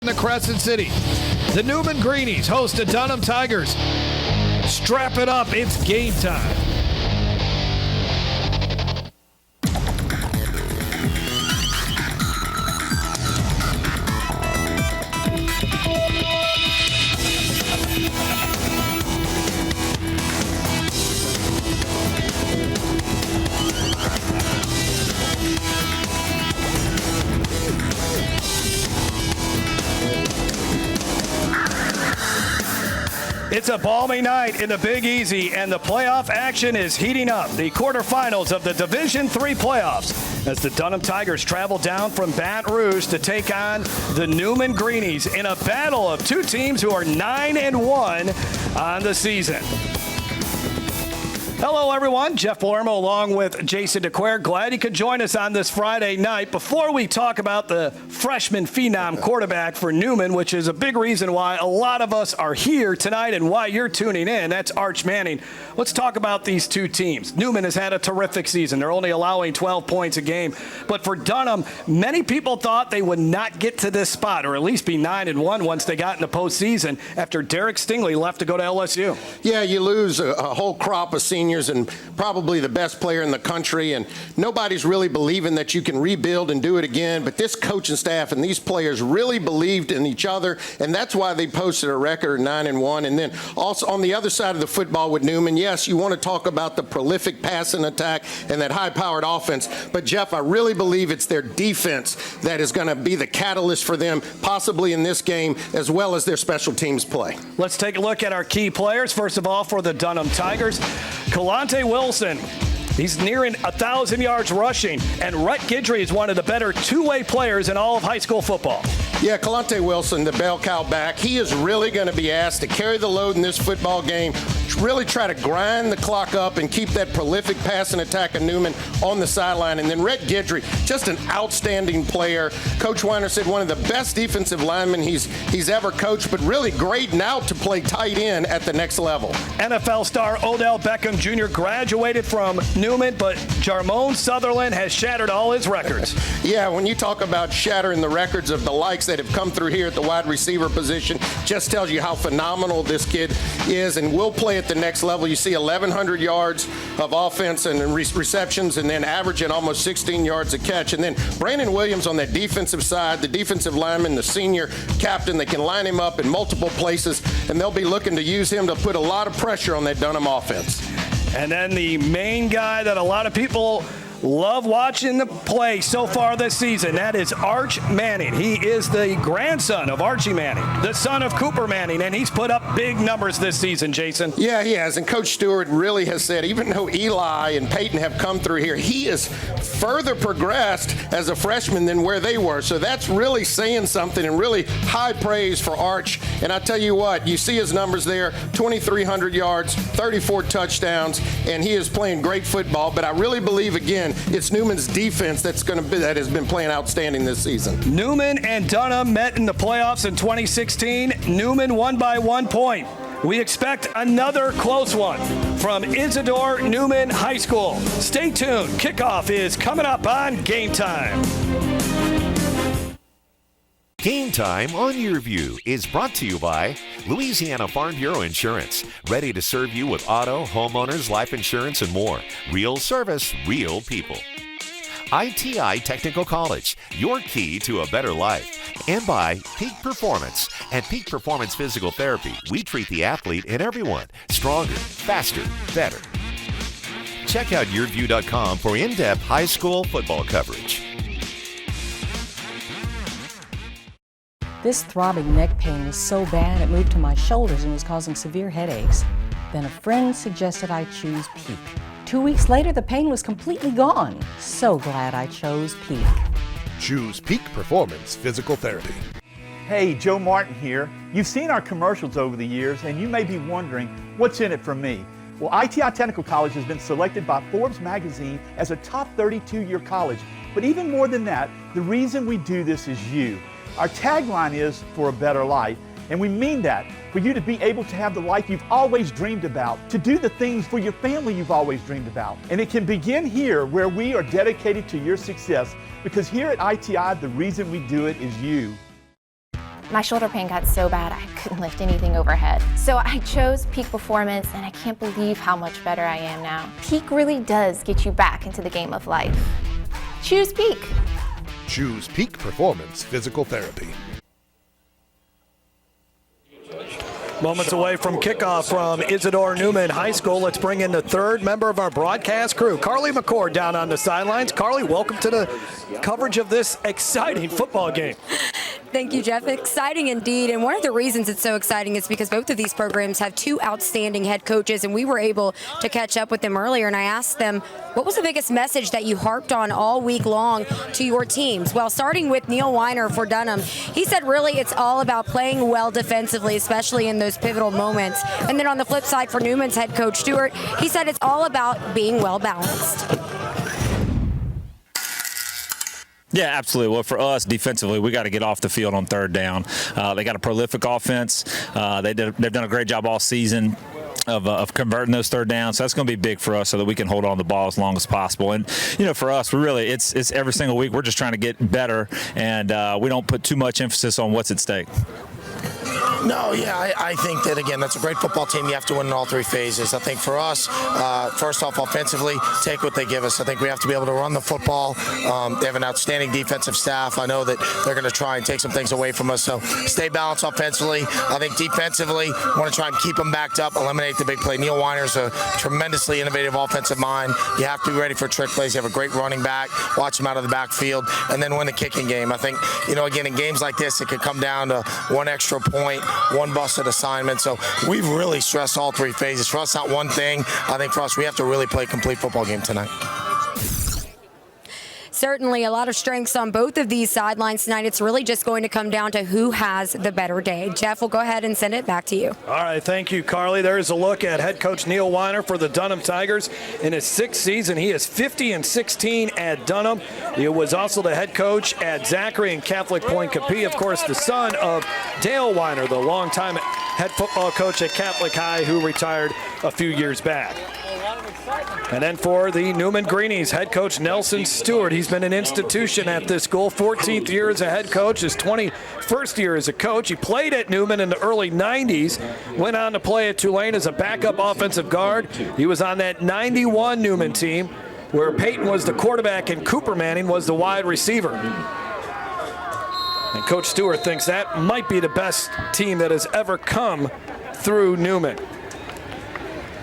in the Crescent City. The Newman Greenies host the Dunham Tigers. Strap it up, it's game time. It's a balmy night in the Big Easy, and the playoff action is heating up. The quarterfinals of the Division III playoffs as the Dunham Tigers travel down from Baton Rouge to take on the Newman Greenies in a battle of two teams who are 9-1 on the season. Hello, everyone. Jeff Palermo along with Jason DeQuare. Glad you could join us on this Friday night. Before we talk about the freshman phenom quarterback for Newman, which is a big reason why a lot of us are here tonight and why you're tuning in, that's Arch Manning. Let's talk about these two teams. Newman has had a terrific season. They're only allowing 12 points a game. But for Dunham, many people thought they would not get to this spot, or at least be 9-1 once they got in the postseason after Derek Stingley left to go to LSU. Yeah, you lose a whole crop of seniors and probably the best player in the country, and nobody's really believing that you can rebuild and do it again. But this coaching staff and these players really believed in each other, and that's why they posted a record of 9-1. And then also on the other side of the football with Newman, yes, you want to talk about the prolific passing attack and that high-powered offense, but Jeff, I really believe it's their defense that is going to be the catalyst for them, possibly in this game, as well as their special teams play. Let's take a look at our key players. First of all, for the Dunham Tigers, Kalante Wilson. He's nearing 1,000 yards rushing, and Rhett Guidry is one of the better two-way players in all of high school football. Yeah, Kalante Wilson, the bell cow back, he is really going to be asked to carry the load in this football game, really try to grind the clock up and keep that prolific passing attack of Newman on the sideline. And then Rhett Guidry, just an outstanding player. Coach Weiner said one of the best defensive linemen he's ever coached, but really grading out to play tight end at the next level. NFL star Odell Beckham Jr. graduated from Newman, but Jarmone Sutherland has shattered all his records. Yeah, when you talk about shattering the records of the likes that have come through here at the wide receiver position, just tells you how phenomenal this kid is and will play at the next level. You see 1,100 yards of offense and receptions, and then averaging almost 16 yards a catch. And then Brandon Williams on that defensive side, the defensive lineman, the senior captain, they can line him up in multiple places, and they'll be looking to use him to put a lot of pressure on that Dunham offense. And then the main guy that a lot of people love watching the play so far this season, that is Arch Manning. He is the grandson of Archie Manning, the son of Cooper Manning, and he's put up big numbers this season, Jason. Yeah, he has, and Coach Stewart really has said, even though Eli and Peyton have come through here, he is further progressed as a freshman than where they were. So that's really saying something, and really high praise for Arch. And I tell you what, you see his numbers there, 2,300 yards, 34 touchdowns, and he is playing great football. But I really believe, again, it's Newman's defense that has been playing outstanding this season. Newman and Dunham met in the playoffs in 2016. Newman won by 1 point. We expect another close one from Isidore Newman High School. Stay tuned. Kickoff is coming up on Game Time. Game Time on Your View is brought to you by Louisiana Farm Bureau Insurance, ready to serve you with auto, homeowners, life insurance, and more. Real service, real people. ITI Technical College, your key to a better life. And by Peak Performance. At Peak Performance Physical Therapy, we treat the athlete and everyone stronger, faster, better. Check out yourview.com for in-depth high school football coverage. This throbbing neck pain was so bad it moved to my shoulders and was causing severe headaches. Then a friend suggested I choose Peak. 2 weeks later, the pain was completely gone. So glad I chose Peak. Choose Peak Performance Physical Therapy. Hey, Joe Martin here. You've seen our commercials over the years, and you may be wondering, what's in it for me? Well, ITI Technical College has been selected by Forbes magazine as a top 32-year college. But even more than that, the reason we do this is you. Our tagline is for a better life, and we mean that, for you to be able to have the life you've always dreamed about, to do the things for your family you've always dreamed about. And it can begin here, where we are dedicated to your success, because here at ITI, the reason we do it is you. My shoulder pain got so bad I couldn't lift anything overhead. So I chose Peak Performance, and I can't believe how much better I am now. Peak really does get you back into the game of life. Choose Peak. Choose Peak Performance Physical Therapy. Moments away from kickoff from Isidore Newman High School. Let's bring in the third member of our broadcast crew, Carly McCord, down on the sidelines. Carly, welcome to the coverage of this exciting football game. Thank you, Jeff. Exciting indeed. And one of the reasons it's so exciting is because both of these programs have two outstanding head coaches, and we were able to catch up with them earlier. And I asked them, what was the biggest message that you harped on all week long to your teams? Well, starting with Neil Weiner for Dunham, he said really it's all about playing well defensively, especially in those pivotal moments. And then on the flip side for Newman's head coach, Stewart, he said it's all about being well balanced. Yeah, absolutely. Well, for us, defensively, we got to get off the field on third down. They got a prolific offense. They've done a great job all season of converting those third downs. So that's going to be big for us so that we can hold on to the ball as long as possible. And, you know, for us, it's every single week we're just trying to get better, and we don't put too much emphasis on what's at stake. No, yeah, I think that, again, that's a great football team. You have to win in all three phases. I think for us, first off, offensively, take what they give us. I think we have to be able to run the football. They have an outstanding defensive staff. I know that they're going to try and take some things away from us. So stay balanced offensively. I think defensively, want to try and keep them backed up, eliminate the big play. Neil Weiner's a tremendously innovative offensive mind. You have to be ready for trick plays. You have a great running back. Watch him out of the backfield. And then win the kicking game. I think, you know, again, in games like this, it could come down to one extra point, one busted assignment. So we've really stressed all three phases. For us, not one thing. I think for us, we have to really play a complete football game tonight. Certainly a lot of strengths on both of these sidelines tonight. It's really just going to come down to who has the better day. Jeff, we'll go ahead and send it back to you. All right, thank you, Carly. There's a look at head coach Neil Weiner for the Dunham Tigers. In his sixth season, he is 50-16 at Dunham. He was also the head coach at Zachary and Catholic Point Capee. Of course, the son of Dale Weiner, the longtime head football coach at Catholic High, who retired a few years back. And then for the Newman Greenies, head coach Nelson Stewart. He's been an institution at this school. 14th year as a head coach, his 21st year as a coach. He played at Newman in the early 90s, went on to play at Tulane as a backup offensive guard. He was on that 91 Newman team where Peyton was the quarterback and Cooper Manning was the wide receiver. And Coach Stewart thinks that might be the best team that has ever come through Newman.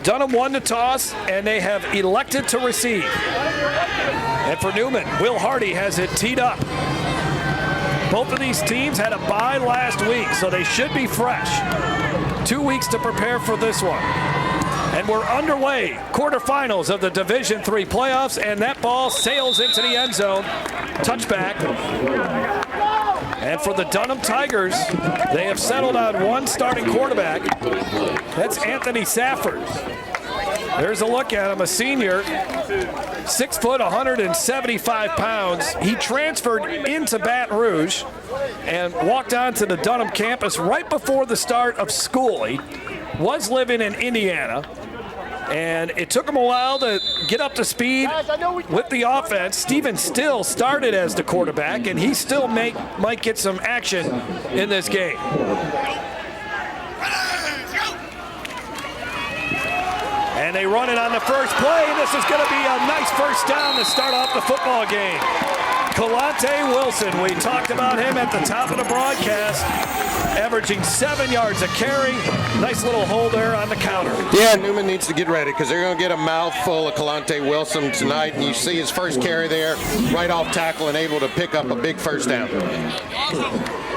Dunham won the toss, and they have elected to receive. And for Newman, Will Hardy has it teed up. Both of these teams had a bye last week, so they should be fresh. 2 weeks to prepare for this one. And we're underway, quarterfinals of the Division III playoffs, and that ball sails into the end zone. Touchback. And for the Dunham Tigers, they have settled on one starting quarterback. That's Anthony Safford. There's a look at him, a senior, 6 foot, 175 pounds. He transferred into Baton Rouge and walked onto the Dunham campus right before the start of school. He was living in Indiana. And it took him a while to get up to speed with the offense. Steven Still started as the quarterback, and he still might get some action in this game. And they run it on the first play, and this is going to be a nice first down to start off the football game. Kalante Wilson, we talked about him at the top of the broadcast, averaging 7 yards a carry. Nice little hole there on the counter. Yeah, Newman needs to get ready because they're going to get a mouthful of Kalante Wilson tonight, and you see his first carry there, right off tackle and able to pick up a big first down.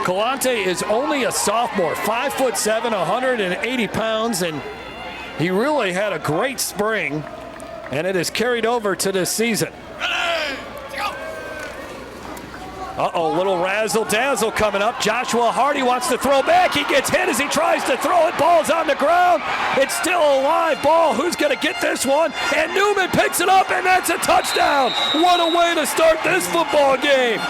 Kalante is only a sophomore, 5'7", 180 pounds, and he really had a great spring, and it has carried over to this season. Uh-oh, little razzle-dazzle coming up. Joshua Hardy wants to throw back. He gets hit as he tries to throw it. Ball's on the ground. It's still a live ball. Who's going to get this one? And Newman picks it up, and that's a touchdown. What a way to start this football game.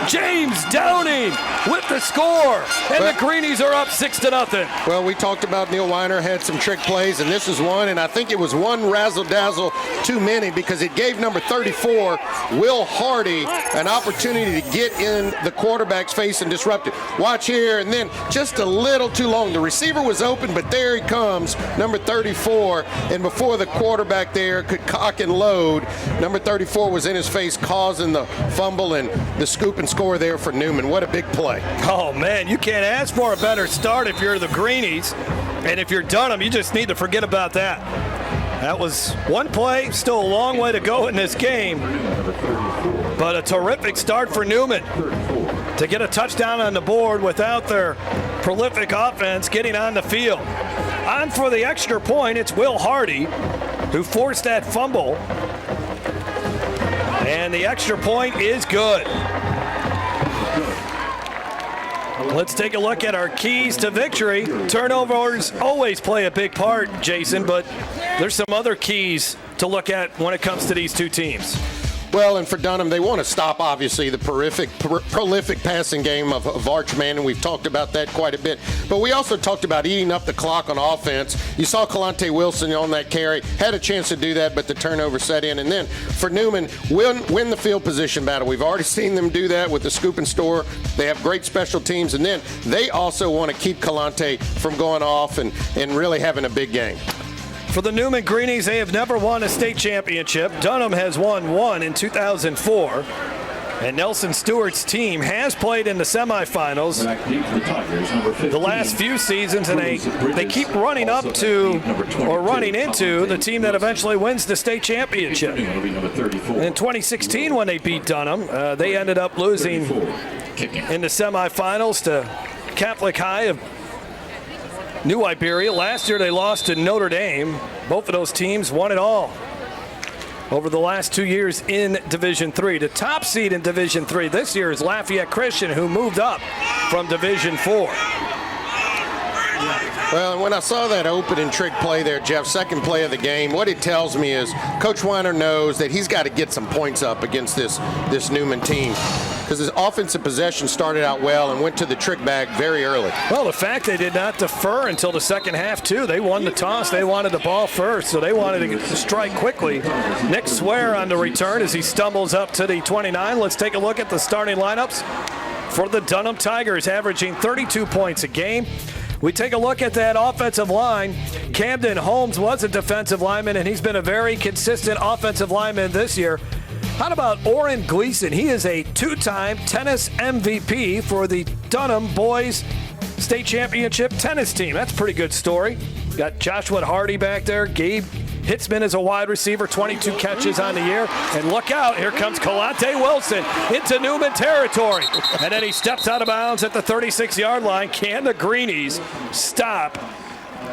James Downing with the score, and the Greenies are up 6-0. Well, we talked about Neil Weiner had some trick plays, and this is one, and I think it was one razzle-dazzle too many because it gave number 34, Will Hardy, an opportunity to get in the quarterback's face and disrupt it. Watch here, and then just a little too long. The receiver was open, but there he comes, number 34, and before the quarterback there could cock and load, number 34 was in his face, causing the fumble and the scoop and score there for Newman. What a big play. Oh, man, you can't ask for a better start if you're the Greenies. And if you're Dunham, you just need to forget about that. That was one play, still a long way to go in this game. But a terrific start for Newman to get a touchdown on the board without their prolific offense getting on the field. On for the extra point, it's Will Hardy who forced that fumble. And the extra point is good. Let's take a look at our keys to victory. Turnovers always play a big part, Jason, but there's some other keys to look at when it comes to these two teams. Well, and for Dunham, they want to stop, obviously, the prolific passing game of Archman, and we've talked about that quite a bit. But we also talked about eating up the clock on offense. You saw Kalante Wilson on that carry, had a chance to do that, but the turnover set in. And then for Newman, win the field position battle. We've already seen them do that with the scoop and store. They have great special teams, and then they also want to keep Kalante from going off and really having a big game. For the Newman Greenies, they have never won a state championship. Dunham has won one in 2004. And Nelson Stewart's team has played in the semifinals the last few seasons, and they keep running up to or running into the team that eventually wins the state championship. In 2016, when they beat Dunham, they ended up losing in the semifinals to Catholic High of New Iberia. Last year they lost to Notre Dame. Both of those teams won it all over the last 2 years in Division III. The top seed in Division III this year is Lafayette Christian, who moved up from Division IV. Well, and when I saw that opening trick play there, Jeff, second play of the game, what it tells me is Coach Weiner knows that he's got to get some points up against this Newman team, because his offensive possession started out well and went to the trick bag very early. Well, the fact they did not defer until the second half, too. They won the toss. They wanted the ball first, so they wanted to strike quickly. Nick Swear on the return as he stumbles up to the 29. Let's take a look at the starting lineups for the Dunham Tigers, averaging 32 points a game. We take a look at that offensive line. Camden Holmes was a defensive lineman, and he's been a very consistent offensive lineman this year. How about Orrin Gleason? He is a two-time tennis MVP for the Dunham Boys State Championship tennis team. That's a pretty good story. Got Joshua Hardy back there. Gabe Hitzman is a wide receiver, 22 catches on the year. And look out, here comes Kalante Wilson into Newman territory. And then he steps out of bounds at the 36-yard line. Can the Greenies stop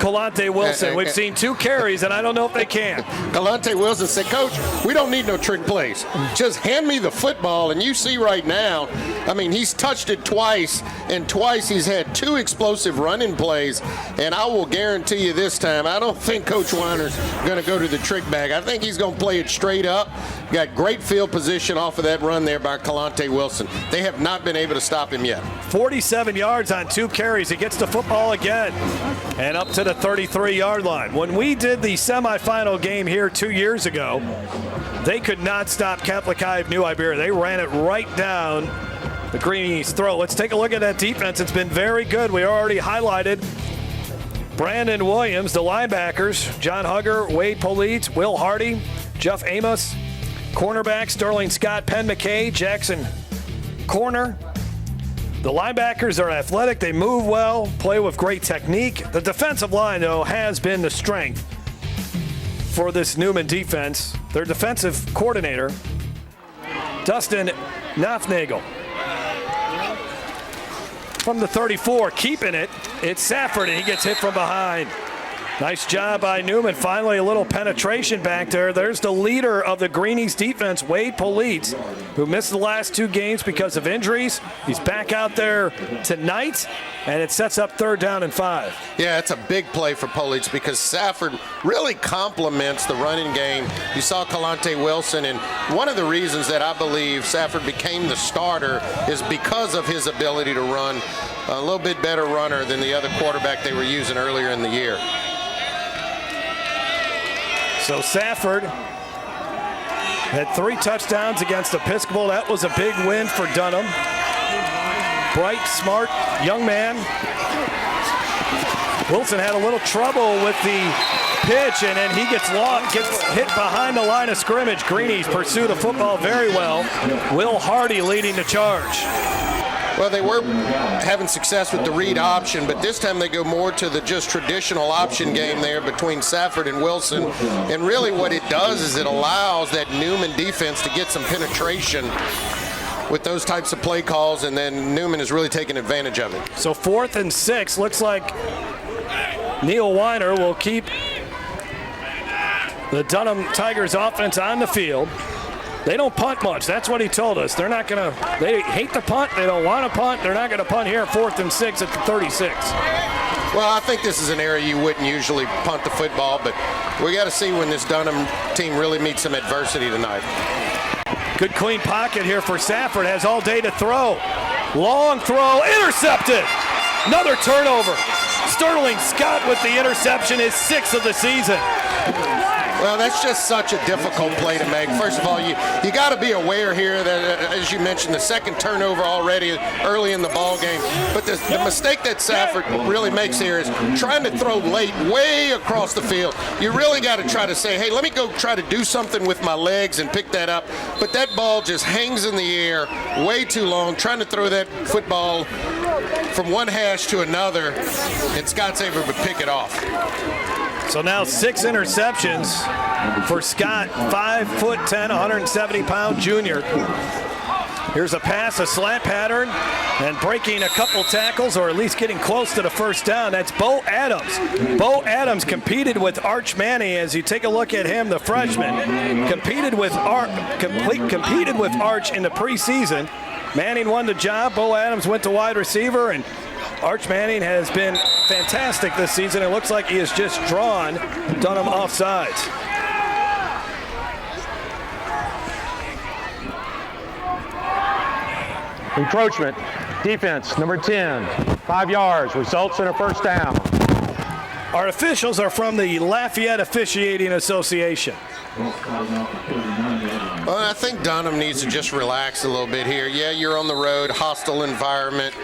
Kalante Wilson? We've seen 2 carries, and I don't know if they can. Kalante Wilson said, Coach, we don't need no trick plays. Just hand me the football, and you see right now, I mean, he's touched it twice, and twice he's had 2 explosive running plays, and I will guarantee you this time, I don't think Coach Weiner's going to go to the trick bag. I think he's going to play it straight up. Got great field position off of that run there by Kalante Wilson. They have not been able to stop him yet. 47 yards on 2 carries. He gets the football again, and up to the 33-yard line. When we did the semifinal game here 2 years ago, they could not stop Catholic High of New Iberia. They ran it right down the Greenies' throat. Let's take a look at that defense. It's been very good. We already highlighted Brandon Williams, the linebackers, John Hugger, Wade Polite, Will Hardy, Jeff Amos, cornerback Sterling Scott, Penn McKay, Jackson corner. The linebackers are athletic. They move well, play with great technique. The defensive line, though, has been the strength for this Newman defense. Their defensive coordinator, Dustin Knopfnagel. From the 34, keeping it, it's Safford, and he gets hit from behind. Nice job by Newman. Finally, a little penetration back there. There's the leader of the Greenies defense, Wade Polite, who missed the last 2 games because of injuries. He's back out there tonight, and it sets up 3rd down and 5. Yeah, it's a big play for Polite because Safford really complements the running game. You saw Kalante Wilson, and one of the reasons that I believe Safford became the starter is because of his ability to run. A little bit better runner than the other quarterback they were using earlier in the year. So Safford had 3 touchdowns against Episcopal. That was a big win for Dunham. bright, smart young man. Wilson had a little trouble with the pitch, and then he gets hit behind the line of scrimmage. Greenies pursue the football very well. Will Hardy leading the charge. Well, they were having success with the read option, but this time they go more to the just traditional option game there between Safford and Wilson. And really what it does is it allows that Newman defense to get some penetration with those types of play calls, and then Newman is really taking advantage of it. So 4th and 6, looks like Neil Weiner will keep the Dunham Tigers offense on the field. They don't punt much. That's what he told us. They're not going to, they hate to punt. They don't want to punt. They're not going to punt here at 4th and 6 at the 36. Well, I think this is an area you wouldn't usually punt the football, but we got to see when this Dunham team really meets some adversity tonight. Good clean pocket here for Safford. Has all day to throw. Long throw, intercepted. Another turnover. Sterling Scott with the interception, his 6th of the season. Well, that's just such a difficult play to make. First of all, you got to be aware here that, as you mentioned, the second turnover already early in the ball game. But the mistake that Safford really makes here is trying to throw late way across the field. You really got to try to say, hey, let me go try to do something with my legs and pick that up. But that ball just hangs in the air way too long, trying to throw that football from one hash to another, and Scott's able to pick it off. So now 6 interceptions for Scott, 5'10", 170-pound junior. Here's a pass, a slant pattern, and breaking a couple tackles, or at least getting close to the first down. That's Bo Adams. Bo Adams competed with Arch Manning. As you take a look at him, the freshman, competed with Arch in the preseason. Manning won the job. Bo Adams went to wide receiver, and Arch Manning has been fantastic this season. It looks like he has just drawn Dunham offsides. Encroachment, defense, number 10, 5 yards, results in a first down. Our officials are from the Lafayette Officiating Association. Well, I think Dunham needs to just relax a little bit here. Yeah, you're on the road, hostile environment,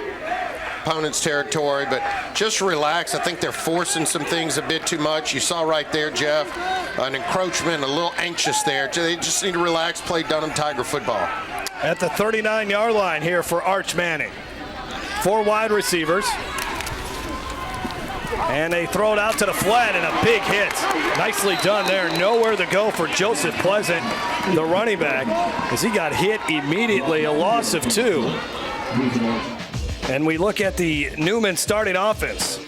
opponent's territory, but just relax. I think they're forcing some things a bit too much. You saw right there, Jeff, an encroachment, a little anxious there. They just need to relax, play Dunham Tiger football. At the 39-yard line here for Arch Manning. 4 wide receivers. And they throw it out to the flat, and a big hit. Nicely done there. Nowhere to go for Joseph Pleasant, the running back, as he got hit immediately, a loss of 2. And we look at the Newman starting offense.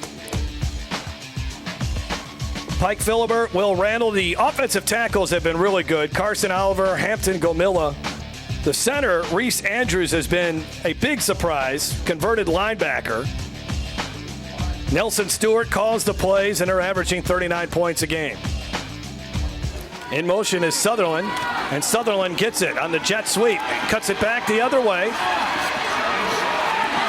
Pike Philibert, Will Randall. The offensive tackles have been really good. Carson Oliver, Hampton Gomilla. The center, Reese Andrews, has been a big surprise, converted linebacker. Nelson Stewart calls the plays, and they're averaging 39 points a game. In motion is Sutherland, and Sutherland gets it on the jet sweep. Cuts it back the other way.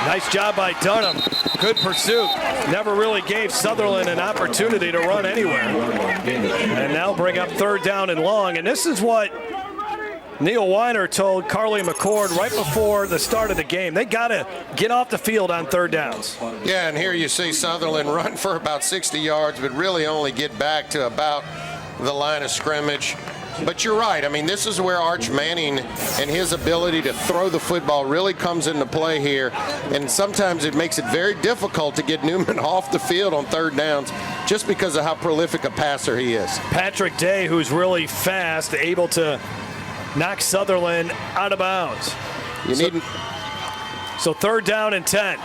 Nice job by Dunham. Good pursuit. Never really gave Sutherland an opportunity to run anywhere. And now bring up 3rd down and long. And this is what Neil Weiner told Carly McCord right before the start of the game. They got to get off the field on 3rd downs. Yeah, and here you see Sutherland run for about 60 yards, but really only get back to about the line of scrimmage. But you're right. I mean, this is where Arch Manning and his ability to throw the football really comes into play here. And sometimes it makes it very difficult to get Newman off the field on 3rd downs just because of how prolific a passer he is. Patrick Day, who's really fast, able to knock Sutherland out of bounds. So 3rd down and 10.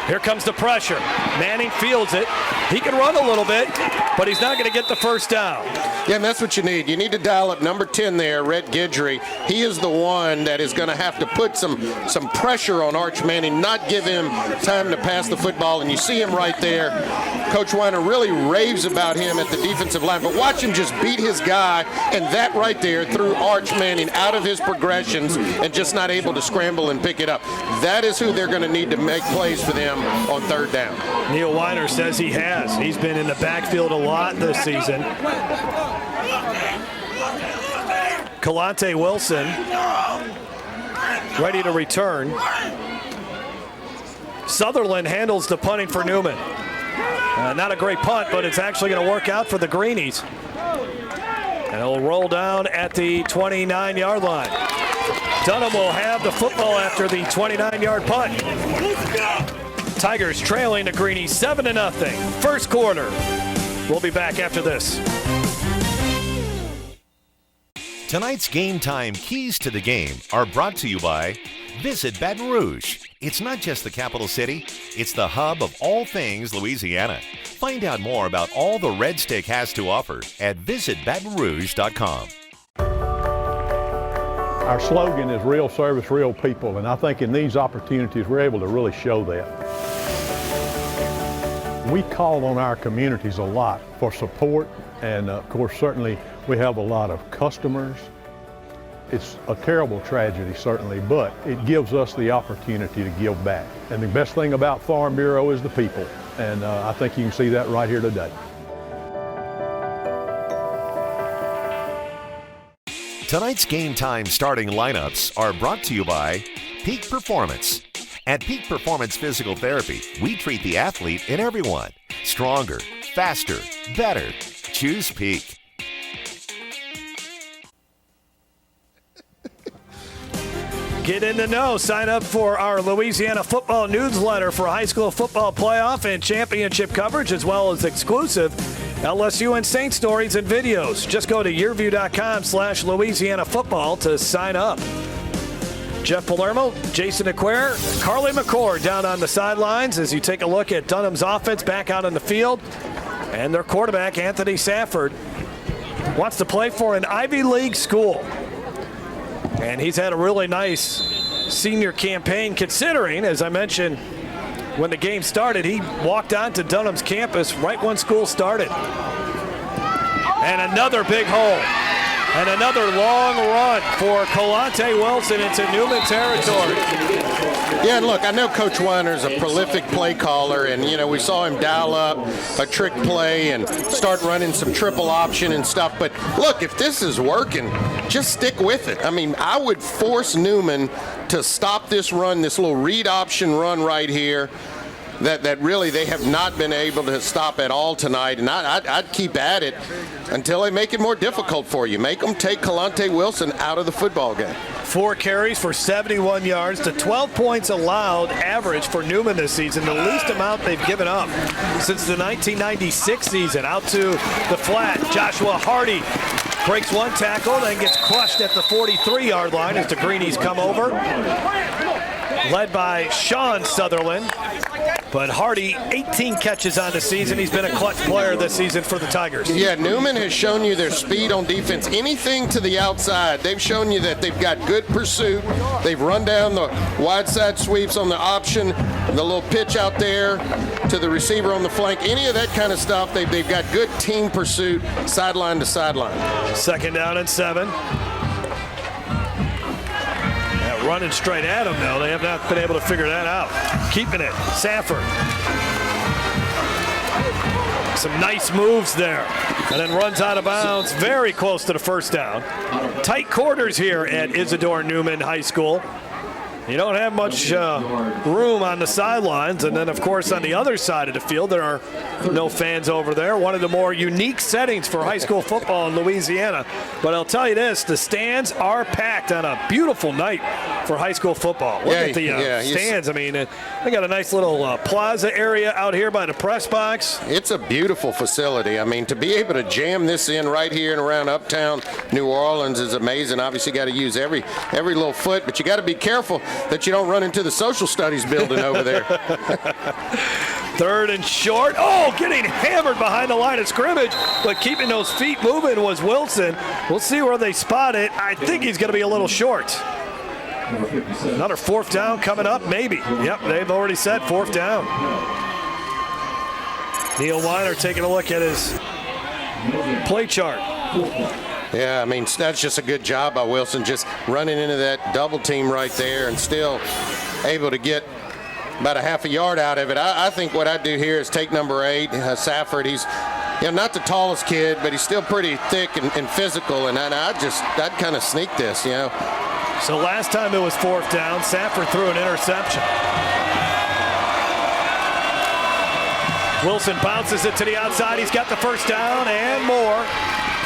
Here comes the pressure. Manning fields it. He can run a little bit, but he's not going to get the first down. Yeah, and that's what you need. You need to dial up number 10 there, Rhett Guidry. He is the one that is going to have to put some pressure on Arch Manning, not give him time to pass the football. And you see him right there. Coach Weiner really raves about him at the defensive line, but watch him just beat his guy, and that right there threw Arch Manning out of his progressions and just not able to scramble and pick it up. That is who they're going to need to make plays for them on 3rd down. Neil Weiner says he has. He's been in the backfield a lot this season. Kalante Wilson ready to return. Sutherland handles the punting for Newman. Not a great punt, but it's actually going to work out for the Greenies. And it'll roll down at the 29-yard line. Dunham will have the football after the 29-yard punt. Tigers trailing the Greenies 7-0. First quarter. We'll be back after this. Tonight's Game Time keys to the game are brought to you by Visit Baton Rouge. It's not just the capital city, it's the hub of all things Louisiana. Find out more about all the Red Stick has to offer at visitbatonrouge.com. Our slogan is real service, real people, and I think in these opportunities we're able to really show that. We call on our communities a lot for support, and of course certainly we have a lot of customers. It's a terrible tragedy certainly, but it gives us the opportunity to give back. And the best thing about Farm Bureau is the people, and I think you can see that right here today. Tonight's Game Time starting lineups are brought to you by Peak Performance. At Peak Performance Physical Therapy, we treat the athlete and everyone. Stronger, faster, better. Choose Peak. Get in the know. Sign up for our Louisiana football newsletter for high school football playoff and championship coverage, as well as exclusive LSU and Saint stories and videos. Just go to yearview.com/Louisiana football to sign up. Jeff Palermo, Jason Acquare, Carly McCord down on the sidelines as you take a look at Dunham's offense back out on the field. And their quarterback, Anthony Safford, wants to play for an Ivy League school. And he's had a really nice senior campaign considering, as I mentioned, when the game started, he walked onto Dunham's campus right when school started. And another big hole. And another long run for Kalante Wilson into Newman territory. Yeah, and look, I know Coach Weiner's a prolific play caller, and, you know, we saw him dial up a trick play and start running some triple option and stuff. But, look, if this is working, just stick with it. I mean, I would force Newman to stop this run, this little read option run right here. That really they have not been able to stop at all tonight. And I'd keep at it until they make it more difficult for you. Make them take Kalante Wilson out of the football game. 4 carries for 71 yards to 12 points allowed average for Newman this season, the least amount they've given up since the 1996 season. Out to the flat, Joshua Hardy breaks one tackle, then gets crushed at the 43-yard line as the Greenies come over, led by Sean Sutherland. But Hardy, 18 catches on the season. He's been a clutch player this season for the Tigers. Yeah, Newman has shown you their speed on defense. Anything to the outside, they've shown you that they've got good pursuit. They've run down the wide side sweeps on the option, the little pitch out there to the receiver on the flank. Any of that kind of stuff, they've got good team pursuit sideline to sideline. 2nd down and 7. Running straight at him, though. They have not been able to figure that out. Keeping it. Safford. Some nice moves there. And then runs out of bounds very close to the first down. Tight quarters here at Isidore Newman High School. You don't have much room on the sidelines. And then, of course, on the other side of the field, there are no fans over there. One of the more unique settings for high school football in Louisiana. But I'll tell you this, the stands are packed on a beautiful night for high school football. Look at the stands. I mean, they got a nice little plaza area out here by the press box. It's a beautiful facility. I mean, to be able to jam this in right here and around uptown New Orleans is amazing. Obviously, got to use every little foot, but you got to be careful that you don't run into the social studies building over there. 3rd and short. Oh, getting hammered behind the line of scrimmage, but keeping those feet moving was Wilson. We'll see where they spot it. I think he's going to be a little short. Another 4th down coming up, maybe. Yep, they've already said 4th down. Neil Weiner taking a look at his play chart. Yeah, I mean, that's just a good job by Wilson, just running into that double team right there and still able to get about a half a yard out of it. I think what I'd do here is take number 8, Safford. He's not the tallest kid, but he's still pretty thick and physical, and I'd kind of sneak this, So last time it was 4th down, Safford threw an interception. Wilson bounces it to the outside. He's got the first down and more.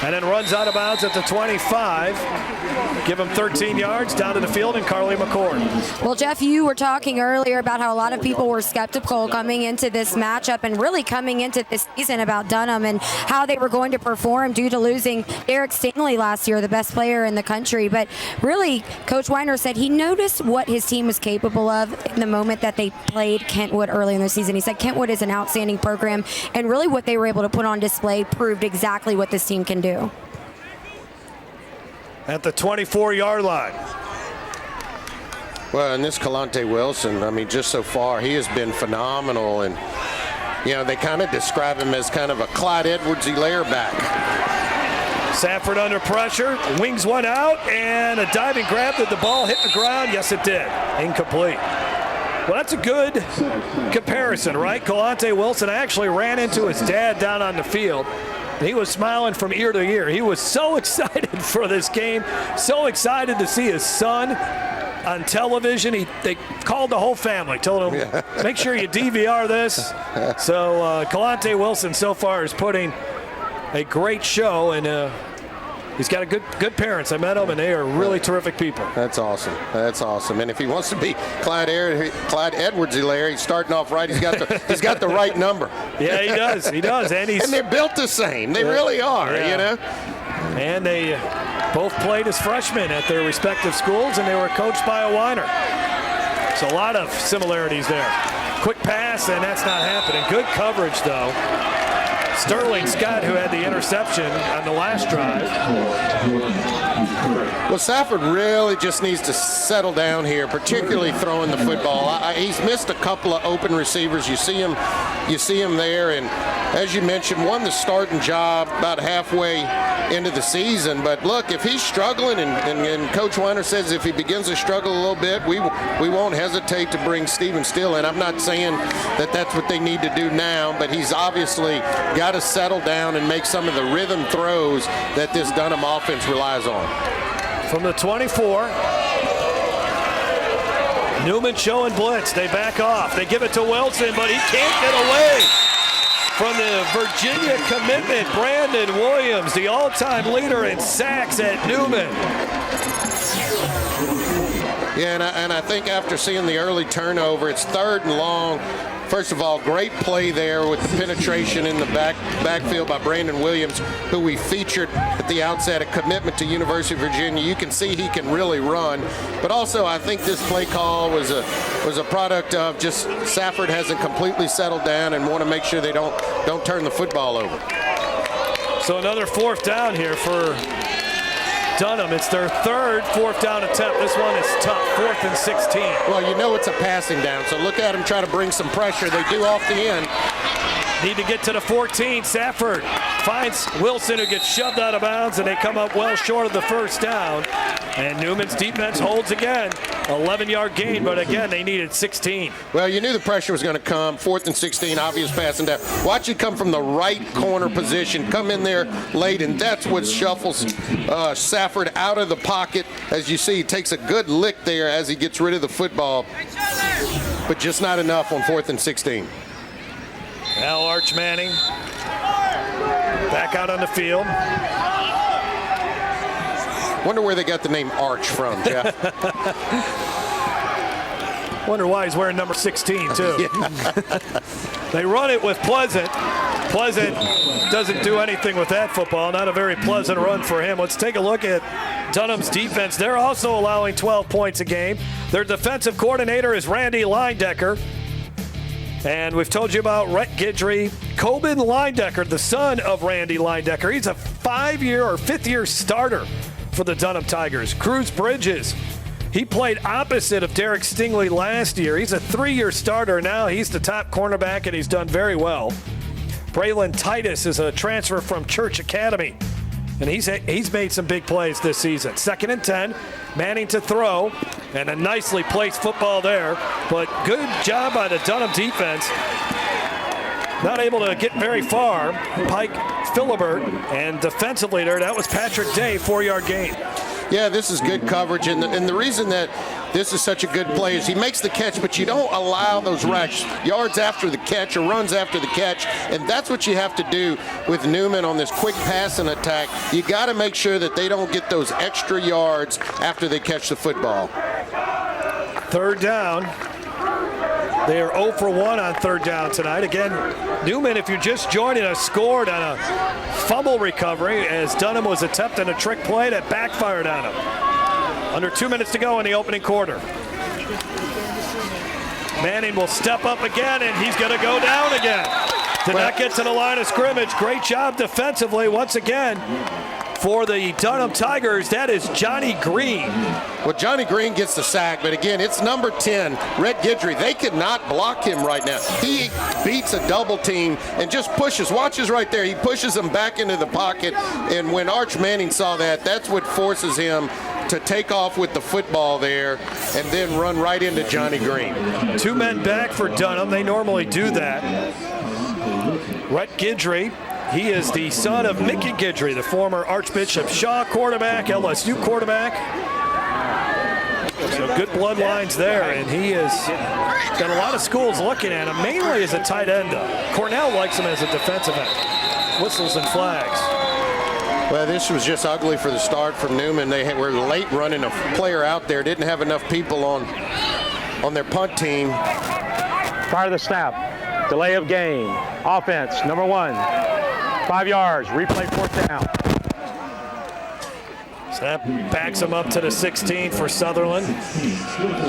And then runs out of bounds at the 25. Give him 13 yards down to the field, and Carly McCord. Well, Jeff, you were talking earlier about how a lot of people were skeptical coming into this matchup and really coming into this season about Dunham and how they were going to perform due to losing Derek Stingley last year, the best player in the country. But really, Coach Weiner said he noticed what his team was capable of in the moment that they played Kentwood early in the season. He said Kentwood is an outstanding program, and really what they were able to put on display proved exactly what this team can do. At the 24-yard line. Well, and this Kalante Wilson, I mean, just so far, he has been phenomenal. And, you know, they kind of describe him as kind of a Clyde Edwards-Helaire back. Safford under pressure, wings one out, and a diving grab. Did the ball hit the ground? Yes, it did. Incomplete. Well, that's a good comparison, right? Kalante Wilson actually ran into his dad down on the field. He was smiling from ear to ear. He was so excited for this game, so excited to see his son on television. They called the whole family, told him, make sure you DVR this. So Kalante Wilson so far is putting a great show, and he's got a good parents. I met them, and they are really terrific people. That's awesome. That's awesome. And if he wants to be Clyde Edwards-Helaire, he's starting off right. He's got the right number. Yeah, he does. He does. And they're built the same. They really are. Yeah. You know. And they both played as freshmen at their respective schools, and they were coached by a Weiner. So a lot of similarities there. Quick pass, and that's not happening. Good coverage, though. Sterling Scott, who had the interception on the last drive. Well, Safford really just needs to settle down here, particularly throwing the football. He's missed a couple of open receivers. You see him there, and as you mentioned, won the starting job about halfway into the season. But look, if he's struggling, and Coach Weiner says if he begins to struggle a little bit, we won't hesitate to bring Stephen Still in. I'm not saying that that's what they need to do now, but he's obviously got to settle down and make some of the rhythm throws that this Dunham offense relies on. From the 24, Newman showing blitz. They back off. They give it to Wilson, but he can't get away from the Virginia commitment. Brandon Williams, the all-time leader in sacks at Newman. Yeah, and I think after seeing the early turnover, it's 3rd and long. First of all, great play there with the penetration in the backfield by Brandon Williams, who we featured at the outset, a commitment to University of Virginia. You can see he can really run. But also, I think this play call was a product of just Safford hasn't completely settled down and want to make sure they don't turn the football over. So another 4th down here for Dunham. It's their 3rd 4th down attempt. This one is tough. 4th and 16. Well, you know it's a passing down, so look at them try to bring some pressure. They do off the end. Need to get to the 14. Safford finds Wilson, who gets shoved out of bounds, and they come up well short of the first down. And Newman's defense holds again. 11-yard gain, but again, they needed 16. Well, you knew the pressure was going to come. 4th and 16, obvious passing down. Watch it come from the right corner position, come in there late, and that's what shuffles Safford out of the pocket. As you see, he takes a good lick there as he gets rid of the football, but just not enough on 4th and 16. Now Arch Manning back out on the field. Wonder where they got the name Arch from, Jeff. Wonder why he's wearing number 16, too. They run it with Pleasant. Pleasant doesn't do anything with that football. Not a very pleasant run for him. Let's take a look at Dunham's defense. They're also allowing 12 points a game. Their defensive coordinator is Randy Leindecker. And we've told you about Rhett Guidry. Coben Leindecker, the son of Randy Leindecker. He's a 5-year or 5th-year starter for the Dunham Tigers. Cruz Bridges, he played opposite of Derek Stingley last year. He's a 3-year starter now. He's the top cornerback, and he's done very well. Braylon Titus is a transfer from Church Academy, and he's made some big plays this season. 2nd and 10, Manning to throw, and a nicely placed football there. But good job by the Dunham defense. Not able to get very far. Pike Philibert, and defensively there, that was Patrick Day, 4-yard gain. Yeah, this is good coverage, and the reason that this is such a good play is he makes the catch, but you don't allow those rush yards after the catch or runs after the catch, and that's what you have to do with Newman on this quick passing attack. You got to make sure that they don't get those extra yards after they catch the football. Third down. They are 0 for 1 on third down tonight. Again, Newman, if you're just joining us, scored on a fumble recovery as Dunham was attempting a trick play that backfired on him. Under 2 minutes to go in the opening quarter. Manning will step up again, and he's going to go down again. Did not get to the line of scrimmage. Great job defensively once again. For the Dunham Tigers, that is Johnny Green. Well, Johnny Green gets the sack, but again, it's number 10, Red Guidry. They cannot block him right now. He beats a double team and just pushes. Watches right there. He pushes him back into the pocket, and when Arch Manning saw that, that's what forces him to take off with the football there and then run right into Johnny Green. 2 men back for Dunham. They normally do that. Red Guidry. He is the son of Mickey Guidry, the former Archbishop Shaw quarterback, LSU quarterback. So good bloodlines there, and he has got a lot of schools looking at him, mainly as a tight end. Cornell likes him as a defensive end. Whistles and flags. Well, this was just ugly for the start from Newman. They were late running a player out there, didn't have enough people on their punt team. Prior to the snap, delay of game. Offense, number 1. 5 yards, replay 4th down. So that backs him up to the 16 for Sutherland.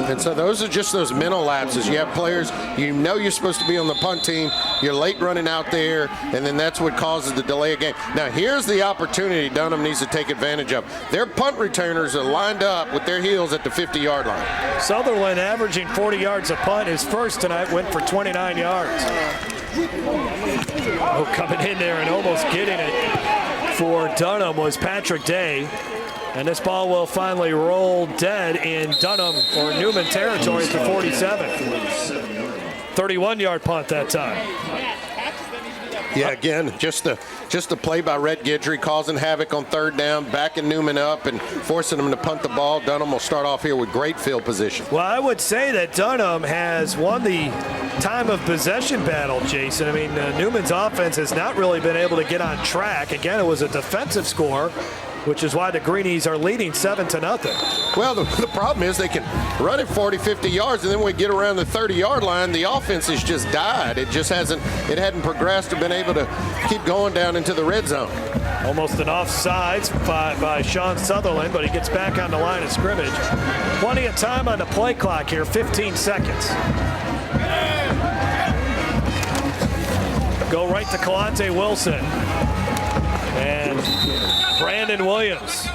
And so those are just those mental lapses. You have players, you know you're supposed to be on the punt team, you're late running out there, and then that's what causes the delay of game. Now here's the opportunity Dunham needs to take advantage of. Their punt returners are lined up with their heels at the 50-yard line. Sutherland averaging 40 yards a punt. His first tonight went for 29 yards. Oh, coming in there and almost getting it for Dunham was Patrick Day. And this ball will finally roll dead in Dunham or Newman territory at the 47. 31-yard punt that time. Yeah, again, just the play by Red Guidry causing havoc on third down, backing Newman up and forcing him to punt the ball. Dunham will start off here with great field position. Well, I would say that Dunham has won the time of possession battle, Jason. I mean, Newman's offense has not really been able to get on track. Again, it was a defensive score, which is why the Greenies are leading 7-0. Well, the problem is they can run it 40, 50 yards, and then when we get around the 30-yard line, the offense has just died. It hadn't progressed or been able to keep going down into the red zone. Almost an offsides by Sean Sutherland, but he gets back on the line of scrimmage. Plenty of time on the play clock here, 15 seconds. Go right to Kalante Wilson. And Brandon Williams,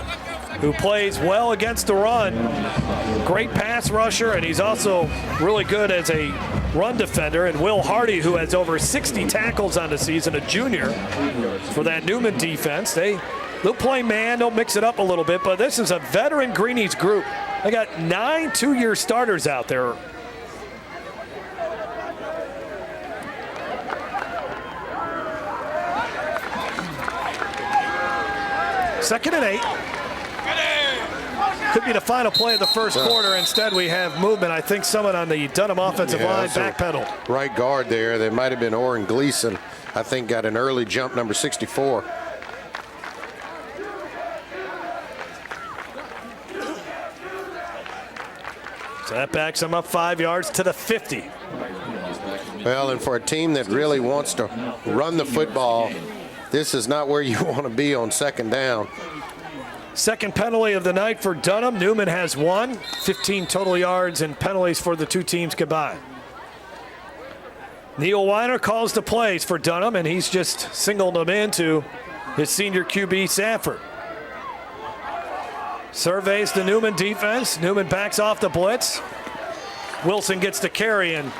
who plays well against the run. Great pass rusher, and he's also really good as a run defender. And Will Hardy, who has over 60 tackles on the season, a junior, for that Newman defense. They'll play man, they'll mix it up a little bit, but this is a veteran Greenies group. They got 9 two-year starters out there. Second and 8. Could be the final play of the first quarter. Instead, we have movement. I think someone on the Dunham offensive line backpedaled. Right guard there. That might have been Orrin Gleason. I think got an early jump, number 64. So that backs him up 5 yards to the 50. Well, and for a team that really wants to run the football, this is not where you want to be on second down. Second penalty of the night for Dunham. Newman has 1. 15 total yards and penalties for the two teams combined. Neil Weiner calls the plays for Dunham, and he's just singled them into his senior QB, Safford. Surveys the Newman defense. Newman backs off the blitz. Wilson gets the carry, and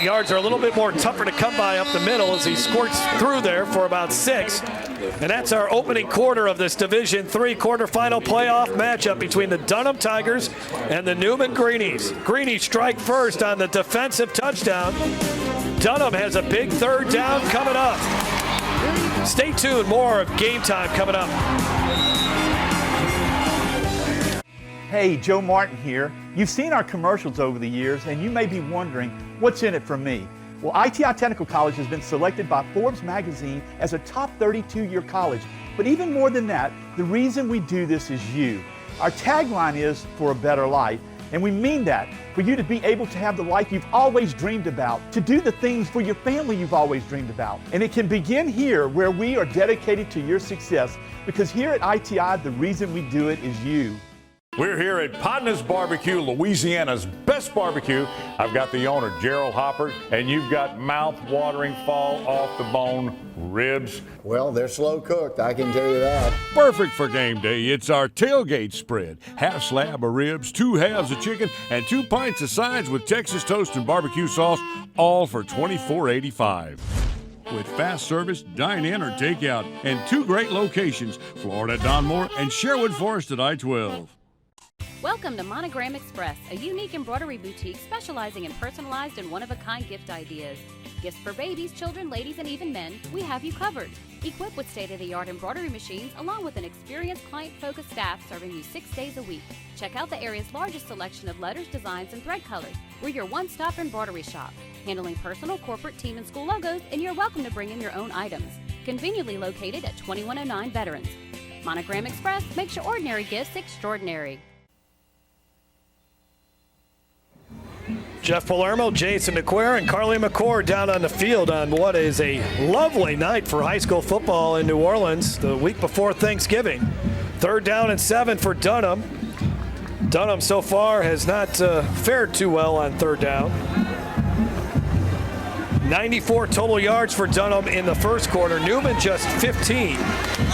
yards are a little bit more tougher to come by up the middle as he squirts through there for about 6. And that's our opening quarter of this Division III quarterfinal playoff matchup between the Dunham Tigers and the Newman Greenies. Greenies strike first on the defensive touchdown. Dunham has a big third down coming up. Stay tuned, more of Game Time coming up. Hey, Joe Martin here. You've seen our commercials over the years, and you may be wondering, what's in it for me? Well, ITI Technical College has been selected by Forbes magazine as a top 32-year college. But even more than that, the reason we do this is you. Our tagline is for a better life, and we mean that. For you to be able to have the life you've always dreamed about, to do the things for your family you've always dreamed about. And it can begin here, where we are dedicated to your success, because here at ITI, the reason we do it is you. We're here at Podna's Barbecue, Louisiana's best barbecue. I've got the owner, Gerald Hopper, and you've got mouth-watering, fall-off-the-bone ribs. Well, they're slow cooked, I can tell you that. Perfect for game day. It's our tailgate spread. Half slab of ribs, 2 halves of chicken, and 2 pints of sides with Texas toast and barbecue sauce, all for $24.85. With fast service, dine-in or take-out, and 2 great locations, Florida at Donmore and Sherwood Forest at I-12. Welcome to Monogram Express, a unique embroidery boutique specializing in personalized and one-of-a-kind gift ideas. Gifts for babies, children, ladies, and even men, we have you covered. Equipped with state-of-the-art embroidery machines, along with an experienced client-focused staff serving you 6 days a week. Check out the area's largest selection of letters, designs, and thread colors. We're your one-stop embroidery shop, handling personal, corporate, team, and school logos, and you're welcome to bring in your own items. Conveniently located at 2109 Veterans. Monogram Express makes your ordinary gifts extraordinary. Jeff Palermo, Jason DeQuare, and Carly McCord down on the field on what is a lovely night for high school football in New Orleans the week before Thanksgiving. 3rd down and 7 for Dunham. Dunham so far has not fared too well on 3rd down. 94 total yards for Dunham in the first quarter. Newman just 15.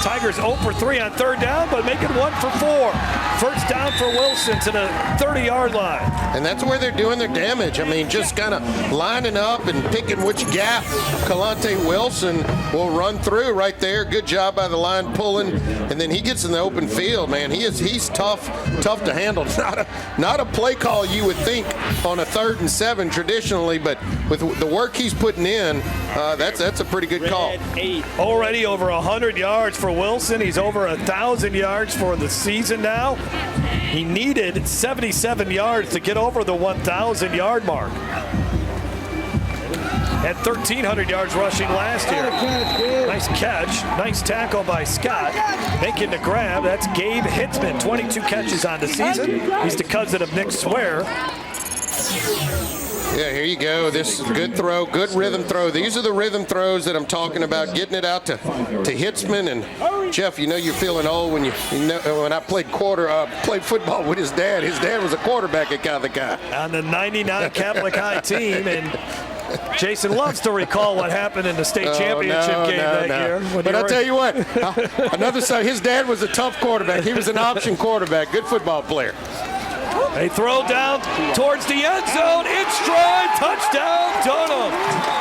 Tigers 0 for 3 on 3rd down, but make it 1 for 4. First down for Wilson to the 30-yard line. And that's where they're doing their damage. I mean, just kind of lining up and picking which gap Kalante Wilson will run through right there. Good job by the line pulling, and then he gets in the open field, man. He's tough to handle. Not a play call you would think on a 3rd and 7 traditionally, but with the work he's putting in, that's a pretty good call. Already over 100 yards for Wilson. He's over 1,000 yards for the season now. He needed 77 yards to get over the 1,000-yard mark. Had 1,300 yards rushing last year. Nice catch. Nice tackle by Scott. Making the grab. That's Gabe Hitzman. 22 catches on the season. He's the cousin of Nick Swear. Yeah, here you go. This is a good throw, good rhythm throw. These are the rhythm throws that I'm talking about, getting it out to Hitzman. And Jeff, you know you're feeling old when when I played football with his dad. His dad was a quarterback kind of the guy. On the 99 Catholic High team, and Jason loves to recall what happened in the state championship game that year. But I'll tell you what, another side, his dad was a tough quarterback. He was an option quarterback, good football player. They throw down towards the end zone. In stride, touchdown, Dunham.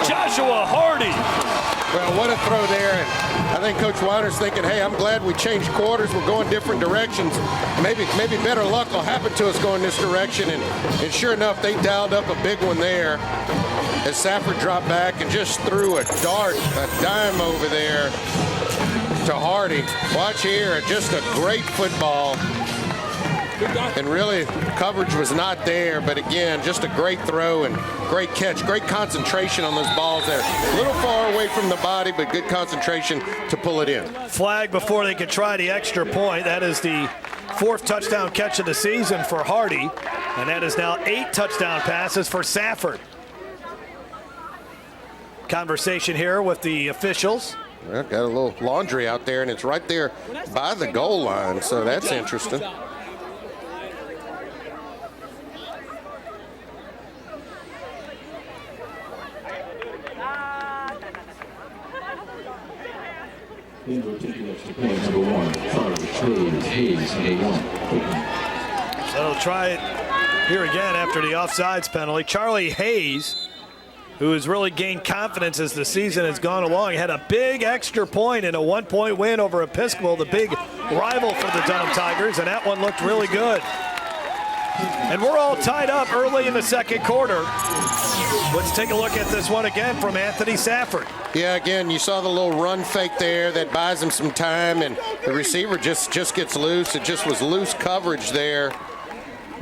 Joshua Hardy. Well, what a throw there. And I think Coach Weiner's thinking, hey, I'm glad we changed quarters. We're going different directions. Maybe better luck will happen to us going this direction. And sure enough, they dialed up a big one there as Safford dropped back and just threw a dime over there to Hardy. Watch here, just a great football. And really, coverage was not there, but again, just a great throw and great catch, great concentration on those balls there. A little far away from the body, but good concentration to pull it in. Flag before they could try the extra point. That is the 4th touchdown catch of the season for Hardy, and that is now 8 touchdown passes for Safford. Conversation here with the officials. Well, got a little laundry out there, and it's right there by the goal line, so that's interesting. So they'll try it here again after the offsides penalty. Charlie Hayes, who has really gained confidence as the season has gone along, had a big extra point in a 1-point win over Episcopal, the big rival for the Dunham Tigers, and that one looked really good. And we're all tied up early in the second quarter. Let's take a look at this one again from Anthony Safford. Yeah, again, you saw the little run fake there that buys him some time, and the receiver just gets loose. It just was loose coverage there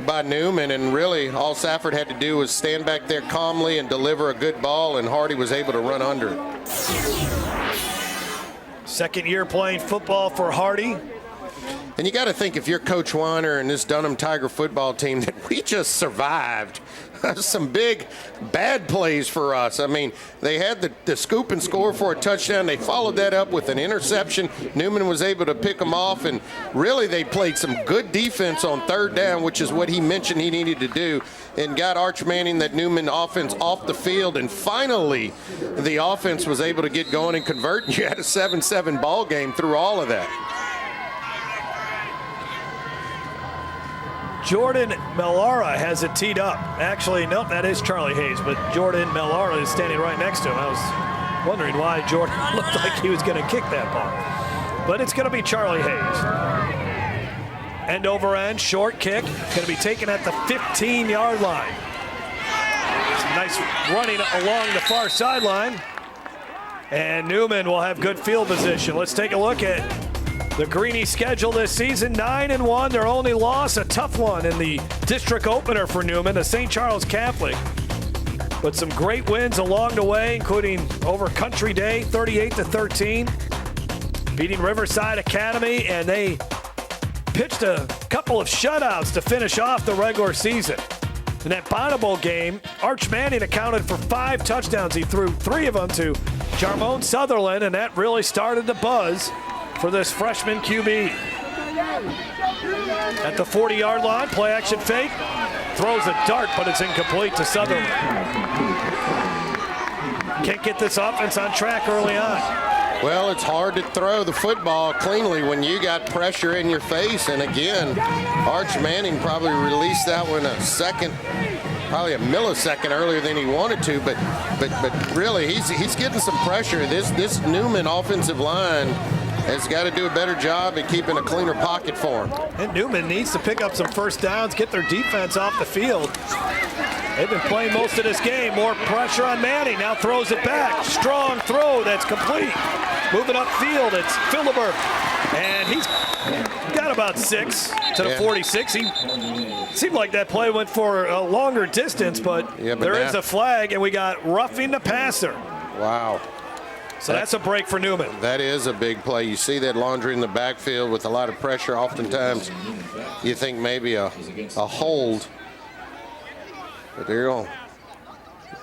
by Newman, and really all Safford had to do was stand back there calmly and deliver a good ball, and Hardy was able to run under it. Second year playing football for Hardy. And you got to think, if you're Coach Weiner and this Dunham Tiger football team, that we just survived some big bad plays for us. I mean, they had the scoop and score for a touchdown. They followed that up with an interception. Newman was able to pick them off, and really they played some good defense on third down, which is what he mentioned he needed to do, and got Arch Manning, that Newman offense, off the field. And finally, the offense was able to get going and convert, and you had a 7-7 ball game through all of that. Jordan Mellara has it teed up. Actually, nope, that is Charlie Hayes, but Jordan Mellara is standing right next to him. I was wondering why Jordan looked like he was going to kick that ball. But it's going to be Charlie Hayes. End over end, short kick, going to be taken at the 15-yard line. Some nice running along the far sideline. And Newman will have good field position. Let's take a look at the Greenies' schedule this season. 9-1, their only loss, a tough one in the district opener for Newman, the St. Charles Catholic. But some great wins along the way, including over Country Day, 38-13, beating Riverside Academy, and they pitched a couple of shutouts to finish off the regular season. In that Bonneville game, Arch Manning accounted for 5 touchdowns. He threw 3 of them to Jarmone Sutherland, and that really started the buzz for this freshman QB. At the 40-yard line, play action fake, throws a dart, but it's incomplete to Sutherland. Can't get this offense on track early on. Well, it's hard to throw the football cleanly when you got pressure in your face. And again, Arch Manning probably released that one a second, probably a millisecond earlier than he wanted to. But really, he's getting some pressure. This Newman offensive line has got to do a better job at keeping a cleaner pocket for him. And Newman needs to pick up some first downs, get their defense off the field. They've been playing most of this game. More pressure on Manning. Now throws it back. Strong throw. That's complete. Moving upfield. It's Philibert. And he's got about 6 to the 46. He seemed like that play went for a longer distance, but there is a flag, and we got roughing the passer. Wow. So that's a break for Newman. That is a big play. You see that Laundry in the backfield with a lot of pressure. Oftentimes, you think maybe a hold. But they're going to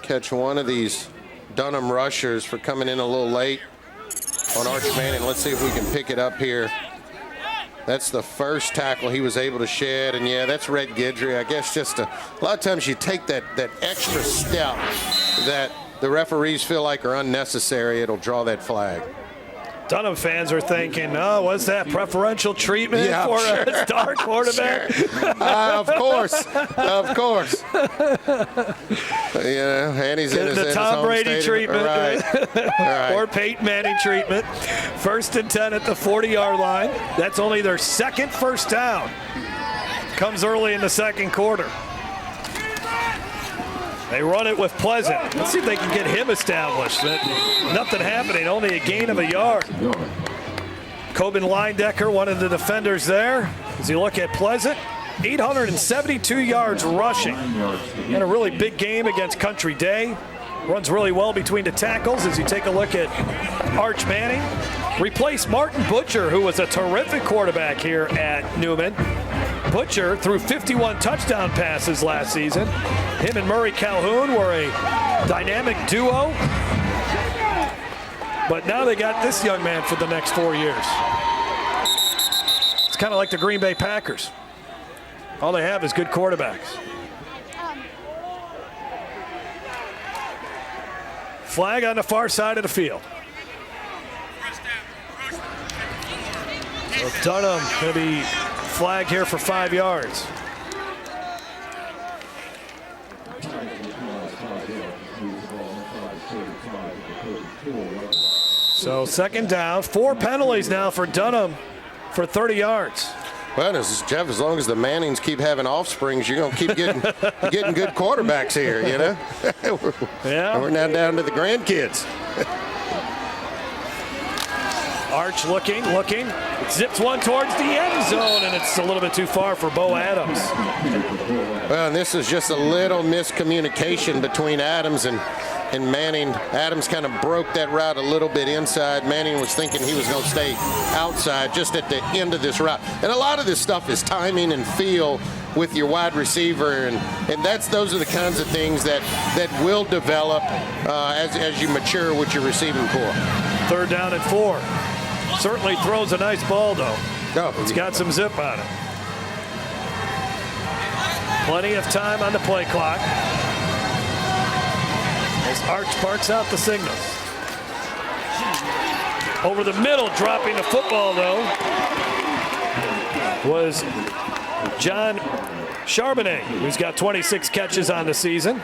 catch one of these Dunham rushers for coming in a little late on Arch Manning. Let's see if we can pick it up here. That's the first tackle he was able to shed. And, yeah, that's Red Guidry. I guess just a lot of times you take that extra step that the referees feel like are unnecessary. It'll draw that flag. Dunham fans are thinking, oh, what's that, preferential treatment for a star quarterback? Sure. Of course. And he's in his Tom Brady treatment, right. Or Peyton Manning treatment. 1st and 10 at the 40-yard line. That's only their second first down. Comes early in the second quarter. They run it with Pleasant. Let's see if they can get him established. Nothing happening, only a gain of a yard. Coben Leindecker, one of the defenders there. As you look at Pleasant, 872 yards rushing. And a really big game against Country Day. Runs really well between the tackles as you take a look at Arch Manning. Replaced Martin Butcher, who was a terrific quarterback here at Newman. Butcher threw 51 touchdown passes last season. Him and Murray Calhoun were a dynamic duo. But now they got this young man for the next 4 years. It's kind of like the Green Bay Packers. All they have is good quarterbacks. Flag on the far side of the field. So Dunham going to be flagged here for 5 yards. So second down, 4 penalties now for Dunham for 30 yards. Well, Jeff, as long as the Mannings keep having offsprings, you're going to keep getting good quarterbacks here, you know? We're now down to the grandkids. Arch looking. Zips one towards the end zone, and it's a little bit too far for Bo Adams. Well, and this is just a little miscommunication between Adams and Manning. Adams kind of broke that route a little bit inside. Manning was thinking he was going to stay outside just at the end of this route. And a lot of this stuff is timing and feel with your wide receiver, and those are the kinds of things that will develop as you mature with your receiving core. 3rd down and 4. Certainly throws a nice ball, though. Oh, it's got some zip on it. Plenty of time on the play clock. As Arch barks out the signals. Over the middle, dropping the football, though, was John Charbonnet, who's got 26 catches on the season.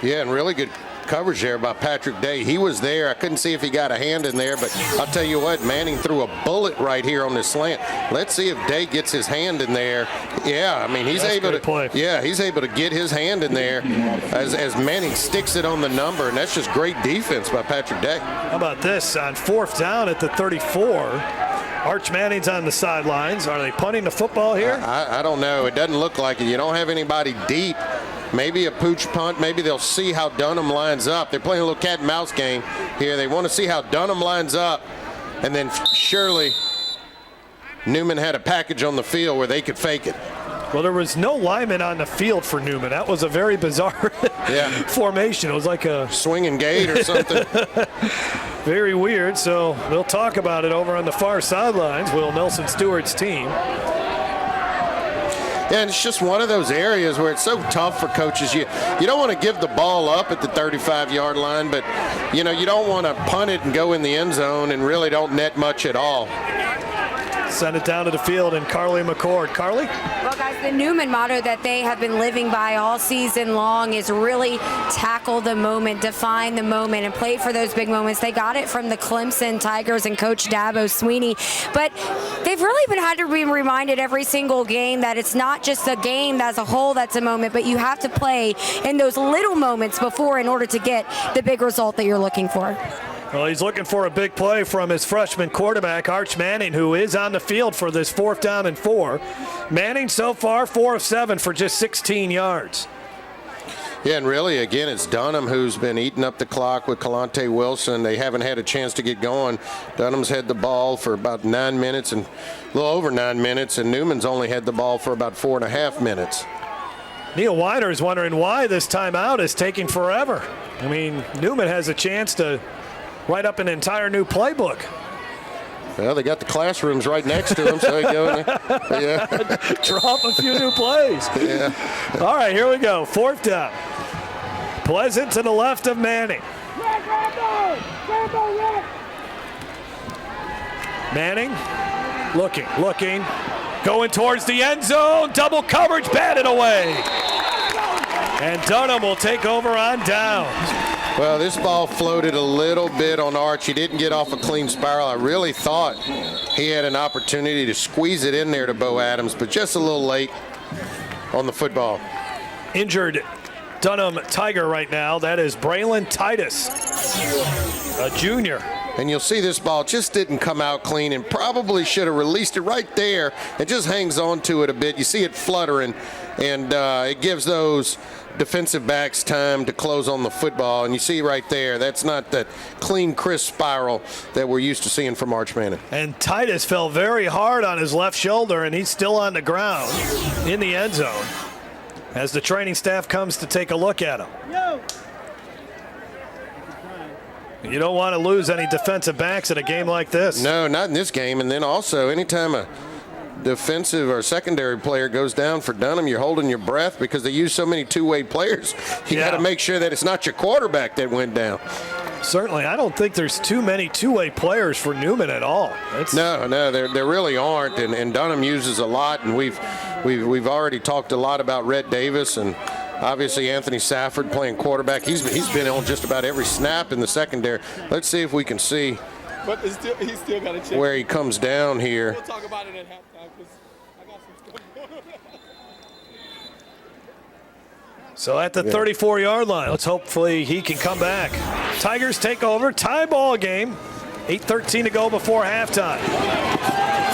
Yeah, and really good coverage there by Patrick Day. He was there. I couldn't see if he got a hand in there, but I'll tell you what, Manning threw a bullet right here on this slant. Let's see if Day gets his hand in there. Yeah, I mean, he's able to play. Yeah, he's able to get his hand in there as Manning sticks it on the number, and that's just great defense by Patrick Day. How about this on 4th down at the 34? Arch Manning's on the sidelines. Are they punting the football here? I don't know. It doesn't look like it. You don't have anybody deep. Maybe a pooch punt. Maybe they'll see how Dunham lines up. They're playing a little cat and mouse game here. They want to see how Dunham lines up. And then surely Newman had a package on the field where they could fake it. Well, there was no lineman on the field for Newman. That was a very bizarre formation. It was like a swinging gate or something. Very weird. So they'll talk about it over on the far sidelines. Will Nelson Stewart's team. Yeah, and it's just one of those areas where it's so tough for coaches. You don't want to give the ball up at the 35-yard line, but you don't want to punt it and go in the end zone and really don't net much at all. Send it down to the field, and Carly McCord. Carly? Well, guys, the Newman motto that they have been living by all season long is really tackle the moment, define the moment, and play for those big moments. They got it from the Clemson Tigers and Coach Dabo Sweeney, but they've really had to be reminded every single game that it's not just a game as a whole that's a moment, but you have to play in those little moments before in order to get the big result that you're looking for. Well, he's looking for a big play from his freshman quarterback, Arch Manning, who is on the field for this 4th down and 4. Manning so far 4 of 7 for just 16 yards. Yeah, and really, again, it's Dunham who's been eating up the clock with Kalante Wilson. They haven't had a chance to get going. Dunham's had the ball for about 9 minutes, and a little over 9 minutes, and Newman's only had the ball for about 4.5 minutes. Neil Weiner is wondering why this timeout is taking forever. I mean, Newman has a chance to write up an entire new playbook. Well, they got the classrooms right next to them, so they go in there. Yeah. Drop a few new plays. Yeah. All right, here we go. 4th down. Pleasant to the left of Manning. Manning looking, going towards the end zone. Double coverage, batted away. And Dunham will take over on downs. Well, this ball floated a little bit on Arch. He didn't get off a clean spiral. I really thought he had an opportunity to squeeze it in there to Bo Adams, but just a little late on the football. Injured Dunham Tiger right now. That is Braylon Titus, a junior. And you'll see this ball just didn't come out clean and probably should have released it right there. It just hangs on to it a bit. You see it fluttering, and it gives those defensive backs time to close on the football. And you see right there, that's not that clean, crisp spiral that we're used to seeing from Arch Manning. And Titus fell very hard on his left shoulder, and he's still on the ground in the end zone as the training staff comes to take a look at him. You don't want to lose any defensive backs in a game like this. No, not in this game. And then also, anytime a defensive or secondary player goes down for Dunham, you're holding your breath because they use so many two-way players. You got to make sure that it's not your quarterback that went down. Certainly, I don't think there's too many two-way players for Newman at all. No, there really aren't, and Dunham uses a lot, and we've already talked a lot about Rhett Davis, and obviously Anthony Safford playing quarterback. He's been on just about every snap in the secondary. Let's see if we can see he's still got a chance where he comes down here. We'll talk about it at halftime because I got some stuff going on. So at the 34-yard line, let's hopefully he can come back. Tigers take over, tie ball game. 8:13 to go before halftime.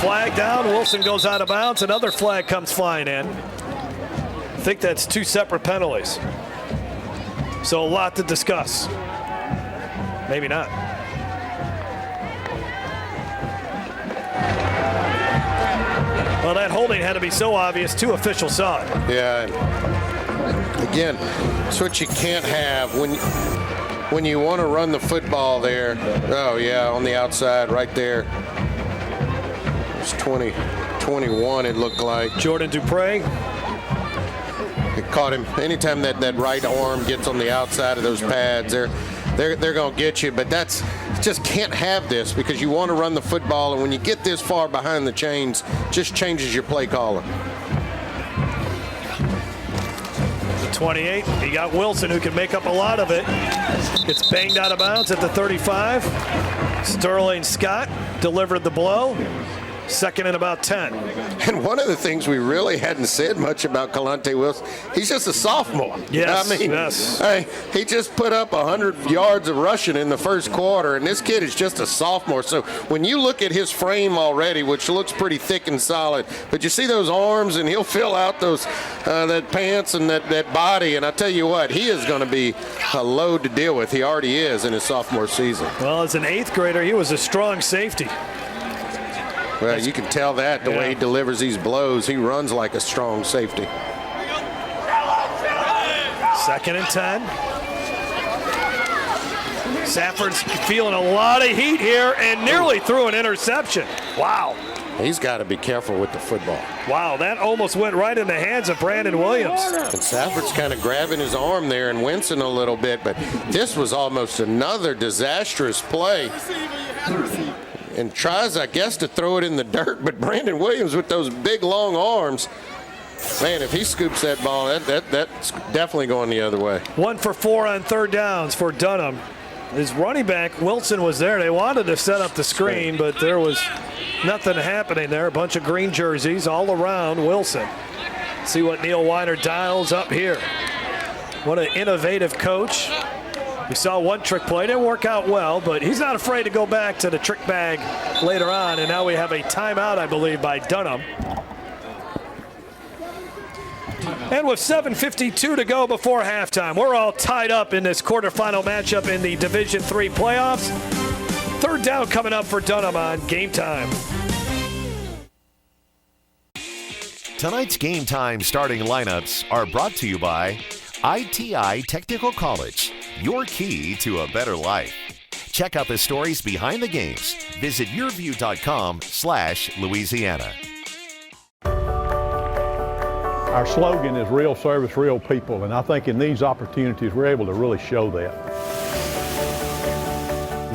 Flag down. Wilson goes out of bounds. Another flag comes flying in. I think that's 2 separate penalties. So a lot to discuss. Maybe not. Well, that holding had to be so obvious, 2 officials saw it. Yeah. Again, it's what you can't have when you want to run the football there. Oh, yeah, on the outside right there. It's 20-21, it looked like. Jordan Dupre. It caught him. Anytime that right arm gets on the outside of those pads, they're going to get you. But just can't have this because you want to run the football, and when you get this far behind the chains, just changes your play calling. 28. He got Wilson, who can make up a lot of it. Gets banged out of bounds at the 35. Sterling Scott delivered the blow. Second and about 10. And one of the things we really hadn't said much about Kalante Wilson, he's just a sophomore. Yes, I mean, yes. Hey, he just put up 100 yards of rushing in the first quarter, and this kid is just a sophomore. So when you look at his frame already, which looks pretty thick and solid, but you see those arms, and he'll fill out those that pants and that body, and I tell you what, he is going to be a load to deal with. He already is in his sophomore season. Well, as an 8th grader, he was a strong safety. Well, you can tell that the way he delivers these blows. He runs like a strong safety. Second and 10. Safford's feeling a lot of heat here and nearly threw an interception. Wow. He's got to be careful with the football. Wow, that almost went right in the hands of Brandon Williams. And Safford's kind of grabbing his arm there and wincing a little bit, but this was almost another disastrous play. And tries, I guess, to throw it in the dirt, but Brandon Williams with those big, long arms, man, if he scoops that ball, that's definitely going the other way. 1 for 4 on third downs for Dunham. His running back, Wilson, was there. They wanted to set up the screen, but there was nothing happening there. A bunch of green jerseys all around Wilson. See what Neil Weiner dials up here. What an innovative coach. We saw one trick play. Didn't work out well, but he's not afraid to go back to the trick bag later on. And now we have a timeout, I believe, by Dunham. And with 7:52 to go before halftime, we're all tied up in this quarterfinal matchup in the Division III playoffs. Third down coming up for Dunham on Game Time. Tonight's Game Time starting lineups are brought to you by ITI Technical College, your key to a better life. Check out the stories behind the games. Visit yourview.com/Louisiana. Our slogan is real service, real people, and I think in these opportunities we're able to really show that.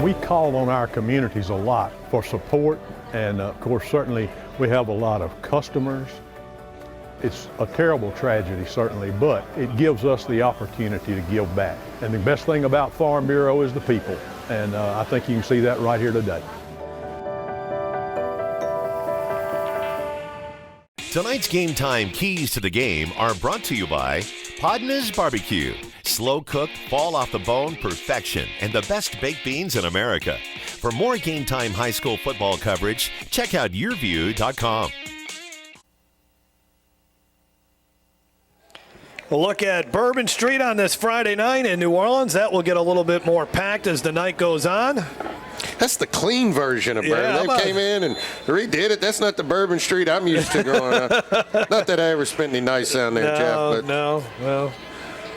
We call on our communities a lot for support, and of course certainly we have a lot of customers. It's a terrible tragedy, certainly, but it gives us the opportunity to give back. And the best thing about Farm Bureau is the people, and I think you can see that right here today. Tonight's Game Time keys to the game are brought to you by Podna's Barbecue. Slow cook, fall off the bone perfection, and the best baked beans in America. For more Game Time high school football coverage, check out yourview.com. We'll look at Bourbon Street on this Friday night in New Orleans. That will get a little bit more packed as the night goes on. That's the clean version of Bourbon. They came in and redid it. That's not the Bourbon Street I'm used to growing up. Not that I ever spent any nights down there, Jeff. But No.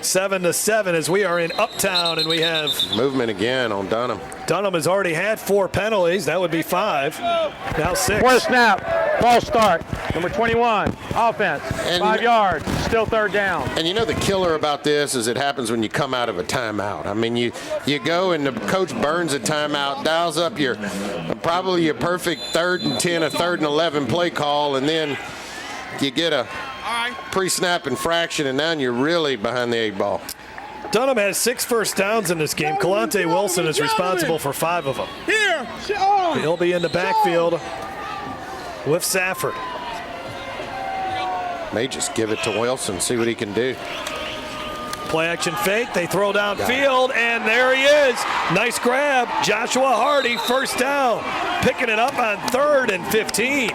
7-7 as we are in Uptown, and we have movement again on Dunham. Dunham has already had 4 penalties. That would be 5. Now 6. Quarter snap. Ball start. Number 21. Offense. 5 yards. Still third down. And you know the killer about this is it happens when you come out of a timeout. I mean, you go and the coach burns a timeout, dials up your probably your perfect 3rd and 10, a 3rd and 11 play call, and then you get a pre-snap infraction, and now you're really behind the 8 ball. Dunham has 6 first downs in this game. Kalante Wilson is responsible for 5 of them. He'll be in the backfield with Safford. May just give it to Wilson, see what he can do. Play action fake. They throw downfield, and there he is. Nice grab. Joshua Hardy, first down. Picking it up on 3rd and 15.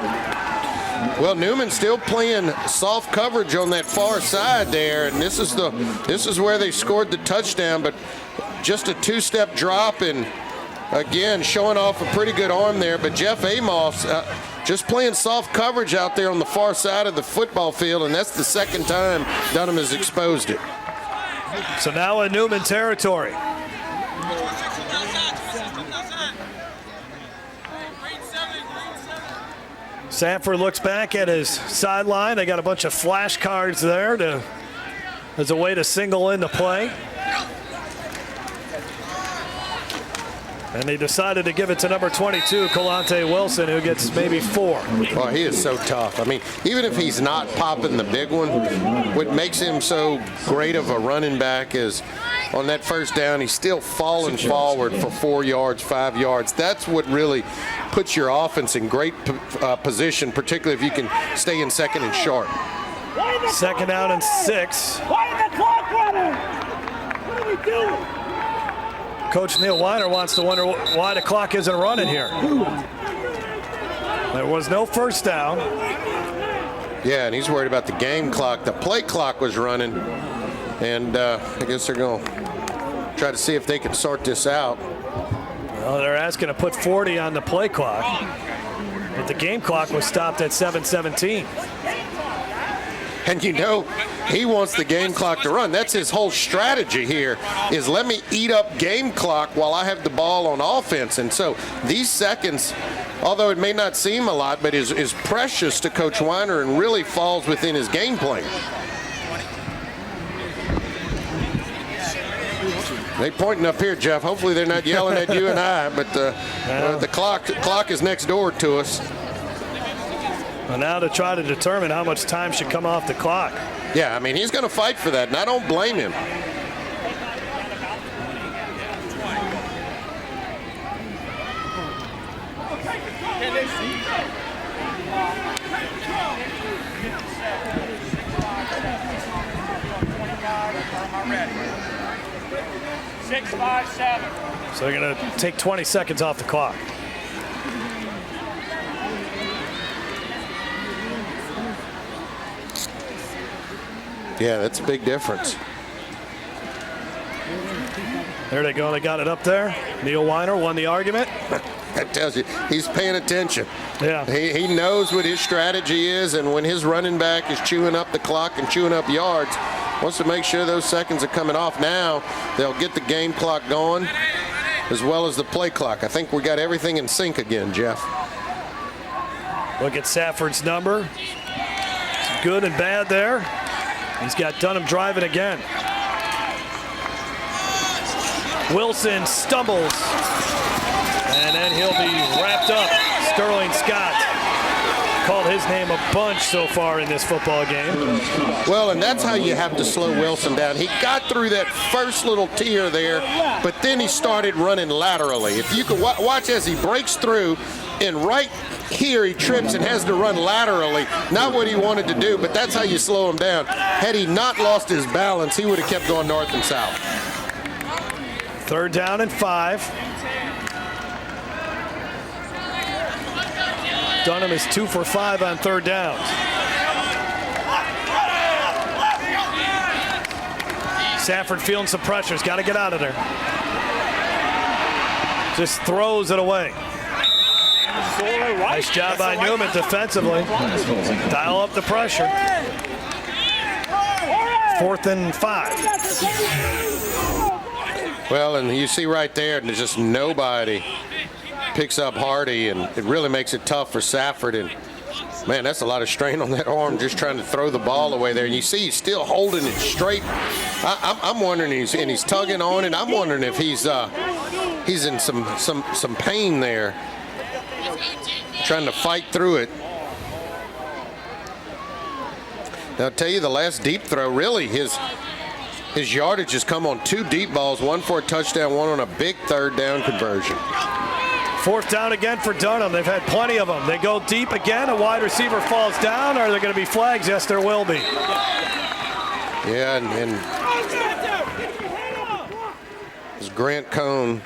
Well, Newman still playing soft coverage on that far side there, and this is where they scored the touchdown, but just a 2-step drop, and again showing off a pretty good arm there. But Jeff Amos just playing soft coverage out there on the far side of the football field, and that's the second time Dunham has exposed it. So now in Newman territory. Safford looks back at his sideline. They got a bunch of flashcards there as a way to single in the play. And they decided to give it to number 22, Kalante Wilson, who gets maybe 4. Well, he is so tough. I mean, even if he's not popping the big one, what makes him so great of a running back is on that first down, he's still falling forward for 4 yards, 5 yards. That's what really puts your offense in great position, particularly if you can stay in second and short. 2nd down and 6. Why the clock running? What are we doing? Coach Neil Weiner wants to wonder why the clock isn't running here. There was no first down. Yeah, and he's worried about the game clock. The play clock was running, and I guess they're going to try to see if they can sort this out. Well, they're asking to put 40 on the play clock, but the game clock was stopped at 7:17. And you know, he wants the game clock to run. That's his whole strategy here, is let me eat up game clock while I have the ball on offense. And so these seconds, although it may not seem a lot, but is precious to Coach Weiner and really falls within his game plan. They pointing up here, Jeff. Hopefully they're not yelling at you and I, but the clock is next door to us. Well, now to try to determine how much time should come off the clock. Yeah, I mean, he's going to fight for that, and I don't blame him. So they're going to take 20 seconds off the clock. Yeah, that's a big difference. There they go. They got it up there. Neil Weiner won the argument. That tells you he's paying attention. Yeah. He knows what his strategy is, and when his running back is chewing up the clock and chewing up yards, wants to make sure those seconds are coming off. Now they'll get the game clock going as well as the play clock. I think we got everything in sync again, Jeff. Look at Safford's number. It's good and bad there. He's got Dunham driving again. Wilson stumbles, and then he'll be wrapped up. Sterling Scott called his name a bunch so far in this football game. Well, and that's how you have to slow Wilson down. He got through that first little tier there, but then he started running laterally. If you could watch as he breaks through, and right here he trips and has to run laterally. Not what he wanted to do, but that's how you slow him down. Had he not lost his balance, he would have kept going north and south. 3rd down and 5. Dunham is 2 for 5 on 3rd downs. Safford feeling some pressure. He's got to get out of there. Just throws it away. Nice job by Newman defensively. Dial up the pressure. 4th and 5. Well, and you see right there, there's just nobody picks up Hardy, and it really makes it tough for Safford. And man, that's a lot of strain on that arm just trying to throw the ball away there. And you see he's still holding it straight. I'm wondering, he's tugging on it. I'm wondering if he's in some pain there, trying to fight through it. Now, I'll tell you, the last deep throw, really, his yardage has come on 2 deep balls, one for a touchdown, one on a big 3rd down conversion. 4th down again for Dunham. They've had plenty of them. They go deep again. A wide receiver falls down. Are there going to be flags? Yes, there will be. Yeah, and Grant Cohn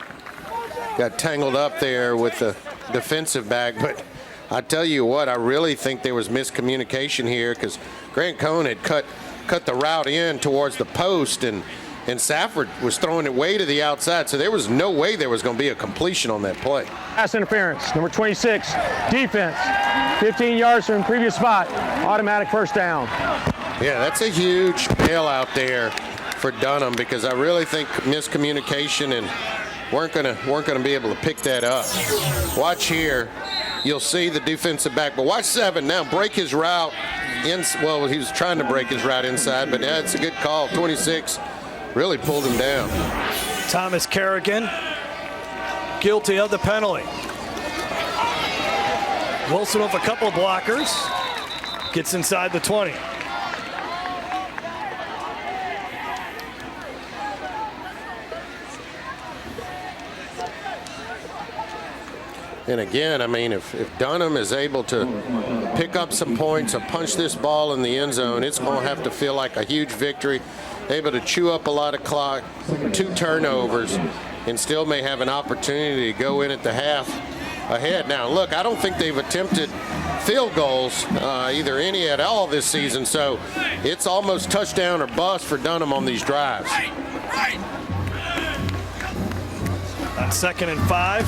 got tangled up there with the defensive back, but I tell you what, I really think there was miscommunication here because Grant Cohn had cut the route in towards the post, and Safford was throwing it way to the outside, so there was no way there was going to be a completion on that play. Pass interference, number 26, defense, 15 yards from the previous spot, automatic first down. Yeah, that's a huge bailout there for Dunham because I really think miscommunication and weren't gonna be able to pick that up. Watch here. You'll see the defensive back, but watch 7 now break his route. Well, he was trying to break his route inside, but that's a good call. 26 really pulled him down. Thomas Kerrigan guilty of the penalty. Wilson with a couple of blockers. Gets inside the 20. And again, I mean, if Dunham is able to pick up some points or punch this ball in the end zone, it's going to have to feel like a huge victory. Able to chew up a lot of clock, 2 turnovers, and still may have an opportunity to go in at the half ahead. Now, look, I don't think they've attempted field goals, either any at all this season, so it's almost touchdown or bust for Dunham on these drives. On 2nd and 5.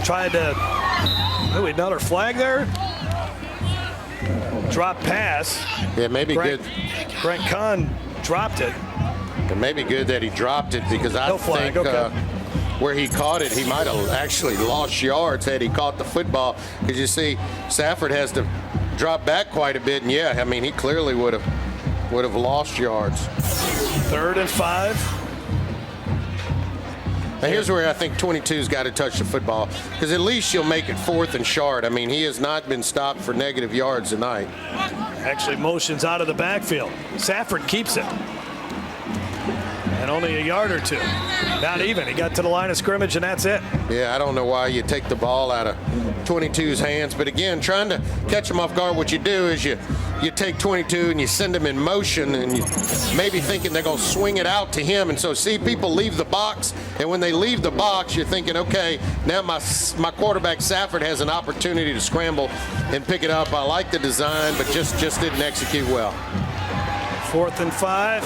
Tried to, another flag there. Drop pass. Yeah, maybe good. Grant Cohn dropped it. It may be good that he dropped it because I think where he caught it, he might have actually lost yards had he caught the football. Because you see, Safford has to drop back quite a bit, and yeah, I mean, he clearly would have lost yards. 3rd and 5. Now here's where I think 22's got to touch the football because at least you'll make it 4th and short. I mean, he has not been stopped for negative yards tonight. Actually motions out of the backfield. Safford keeps it. And only a yard or 2. Not even. He got to the line of scrimmage, and that's it. Yeah, I don't know why you take the ball out of 22's hands. But again, trying to catch him off guard, what you do is you take 22 and you send him in motion, and you maybe thinking they're going to swing it out to him. And so, see, people leave the box. And when they leave the box, you're thinking, okay, now my quarterback Safford has an opportunity to scramble and pick it up. I like the design, but just didn't execute well. 4th and 5.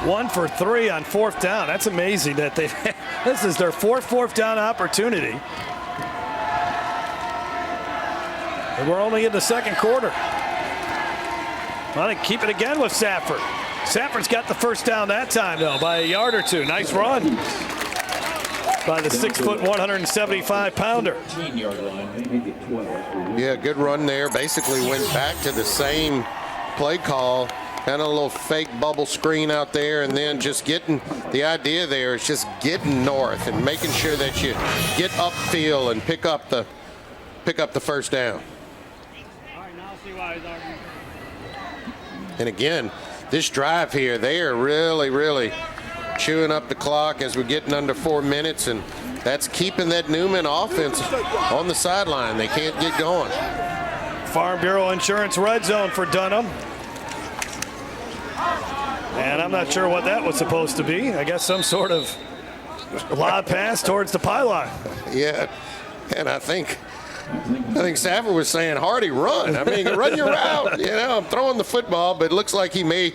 1 for 3 on 4th down. That's amazing that this is their 4th down opportunity. And we're only in the 2nd quarter. Well, they keep it again with Safford. Safford's got the first down that time, though, by a yard or 2. Nice run by the 6', 175-pounder. Yeah, good run there. Basically went back to the same play call. Kind of a little fake bubble screen out there, and then just getting the idea there is just getting north and making sure that you get upfield and pick up the first down. And again, this drive here, they are really chewing up the clock as we're getting under 4 minutes, and that's keeping that Newman offense on the sideline. They can't get going. Farm Bureau Insurance red zone for Dunham. And I'm not sure what that was supposed to be. I guess some sort of lob pass towards the pylon. Yeah, and I think Safford was saying, Hardy, run. I mean, run your route. You know, I'm throwing the football, but it looks like maybe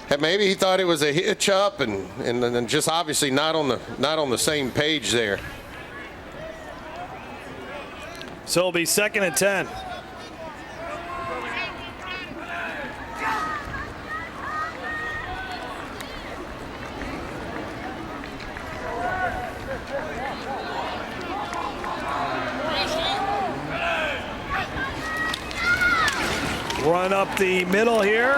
he thought it was a hitch up and just obviously not on the same page there. So it'll be 2nd and 10. Run up the middle here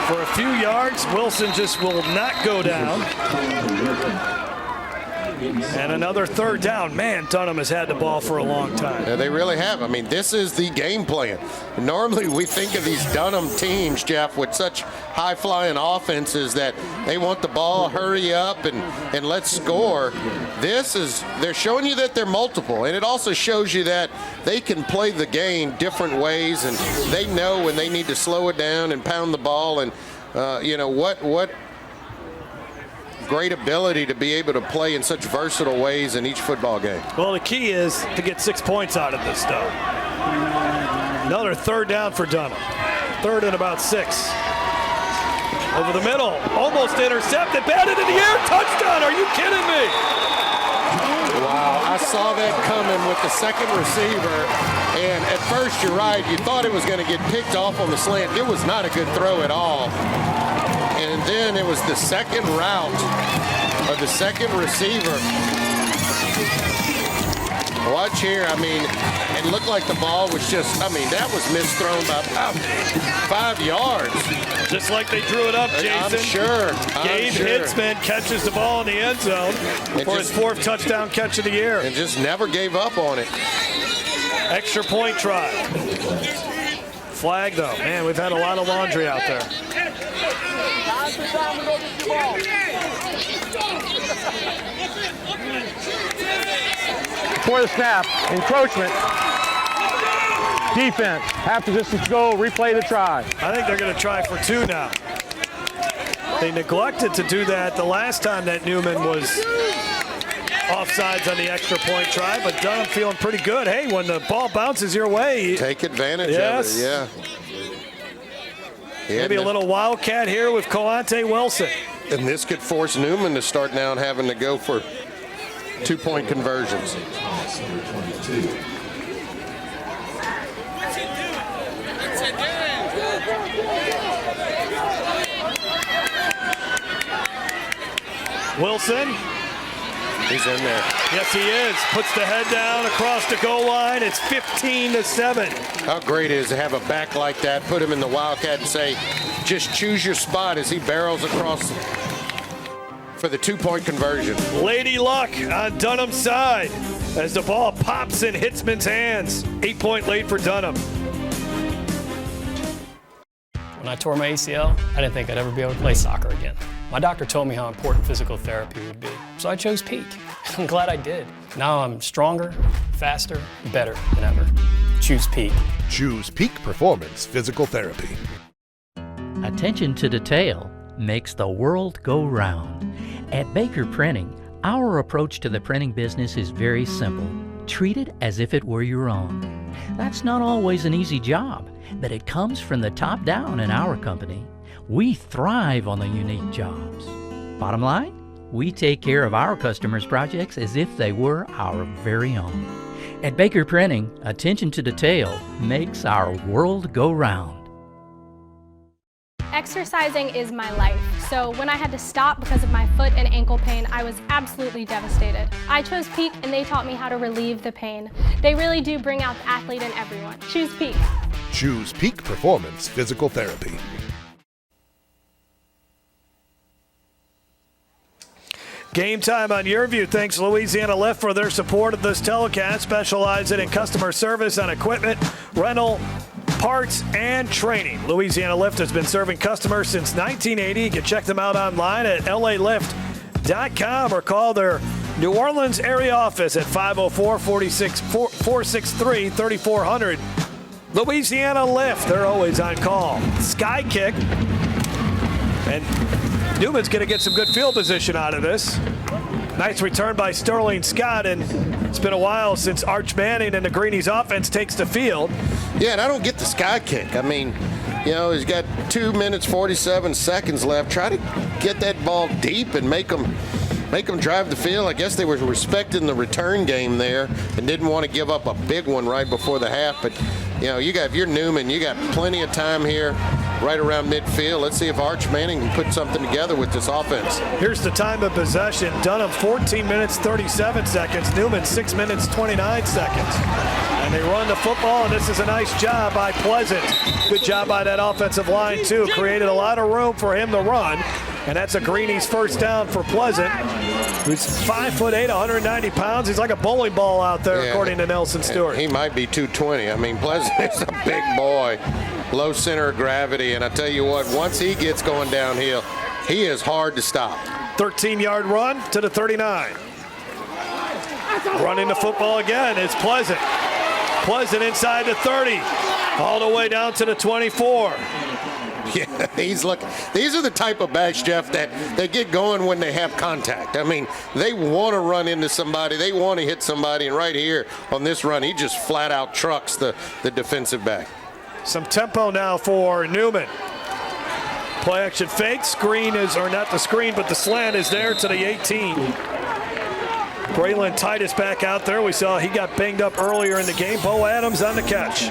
for a few yards. Wilson just will not go down. And another 3rd down. Man, Dunham has had the ball for a long time. Yeah, they really have. I mean, this is the game plan. Normally we think of these Dunham teams, Jeff, with such high-flying offenses that they want the ball, hurry up, and let's score. They're showing you that they're multiple, and it also shows you that they can play the game different ways, and they know when they need to slow it down and pound the ball. And what great ability to be able to play in such versatile ways in each football game. Well, the key is to get 6 points out of this stuff. Another third down for Dunham. Third and about 6. Over the middle, almost intercepted, batted in the air, touchdown, are you kidding me? Wow, I saw that coming with the second receiver, and at first you're right, you thought it was going to get picked off on the slant. It was not a good throw at all. And then it was the second route of the second receiver. Watch here, I mean, it looked like the ball was just, I mean, that was misthrown by about 5 yards. Just like they drew it up, Jason. I'm sure. Gabe Hitzman catches the ball in the end zone for his 4th touchdown catch of the year. And just never gave up on it. Extra point try. Flag, though. Man, we've had a lot of laundry out there. Before the snap, encroachment. Defense, half distance goal, replay the try. I think they're going to try for 2 now. They neglected to do that the last time that Newman was offsides on the extra point try, but Dunham feeling pretty good. Hey, when the ball bounces your way, take advantage of it, yeah. Maybe a little wildcat here with Coante Wilson. And this could force Newman to start now having to go for 2-point conversions. Wilson. He's in there. Yes, he is. Puts the head down across the goal line. It's 15-7. How great it is to have a back like that, put him in the wildcat and say, just choose your spot as he barrels across for the 2-point conversion. Lady Luck on Dunham's side as the ball pops in Hitzman's hands. 8-point lead for Dunham. When I tore my ACL, I didn't think I'd ever be able to play soccer again. My doctor told me how important physical therapy would be, so I chose Peak. I'm glad I did. Now I'm stronger, faster, better than ever. Choose Peak. Choose Peak Performance Physical Therapy. Attention to detail makes the world go round. At Baker Printing, our approach to the printing business is very simple. Treat it as if it were your own. That's not always an easy job, but it comes from the top down in our company. We thrive on the unique jobs. Bottom line, we take care of our customers' projects as if they were our very own. At Baker Printing, attention to detail makes our world go round. Exercising is my life, so when I had to stop because of my foot and ankle pain, I was absolutely devastated. I chose Peak and they taught me how to relieve the pain. They really do bring out the athlete in everyone. Choose Peak. Choose Peak Performance Physical Therapy. Game time on your view. Thanks Louisiana Lift for their support of this telecast, specializing in customer service on equipment, rental, parts, and training. Louisiana Lift has been serving customers since 1980. You can check them out online at lalift.com or call their New Orleans area office at 504-463-3400. Louisiana Lift, they're always on call. Sky kick. And Newman's going to get some good field position out of this. Nice return by Sterling Scott, and it's been a while since Arch Manning and the Greenies offense takes the field. Yeah, and I don't get the sky kick. I mean, you know, he's got 2 minutes, 47 seconds left. Try to get that ball deep and make them drive the field. I guess they were respecting the return game there and didn't want to give up a big one right before the half. But, you know, if you're Newman, you got plenty of time here right around midfield. Let's see if Arch Manning can put something together with this offense. Here's the time of possession. Dunham 14 minutes, 37 seconds. Newman 6 minutes, 29 seconds. And they run the football, and this is a nice job by Pleasant. Good job by that offensive line, too. Created a lot of room for him to run. And that's a Greenies first down for Pleasant, who's 5'8", 190 pounds. He's like a bowling ball out there, according to Nelson Stewart. He might be 220. I mean, Pleasant is a big boy, low center of gravity. And I tell you what, once he gets going downhill, he is hard to stop. 13-yard run to the 39. Running the football again is Pleasant. Pleasant inside the 30, all the way down to the 24. Yeah, these are the type of backs, Jeff, that they get going when they have contact. I mean, they want to run into somebody. They want to hit somebody. And right here on this run, he just flat out trucks the defensive back. Some tempo now for Newman. Play action fake. Screen is, or not the screen, but the slant is there to the 18. Braylon Titus back out there. We saw he got banged up earlier in the game. Bo Adams on the catch.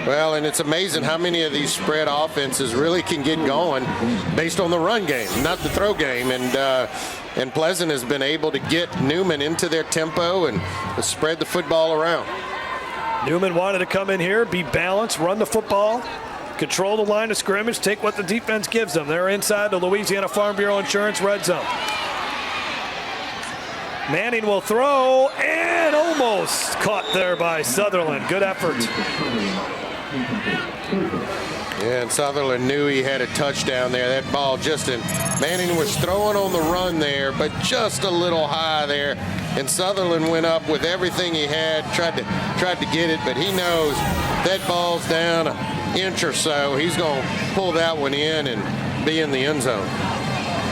Well, and it's amazing how many of these spread offenses really can get going based on the run game, not the throw game. And Pleasant has been able to get Newman into their tempo and spread the football around. Newman wanted to come in here, be balanced, run the football, control the line of scrimmage, take what the defense gives them. They're inside the Louisiana Farm Bureau Insurance red zone. Manning will throw, and almost caught there by Sutherland. Good effort. Yeah, and Sutherland knew he had a touchdown there. That ball Manning was throwing on the run there, but just a little high there. And Sutherland went up with everything he had, tried to get it, but he knows that ball's down an inch or so. He's going to pull that one in and be in the end zone.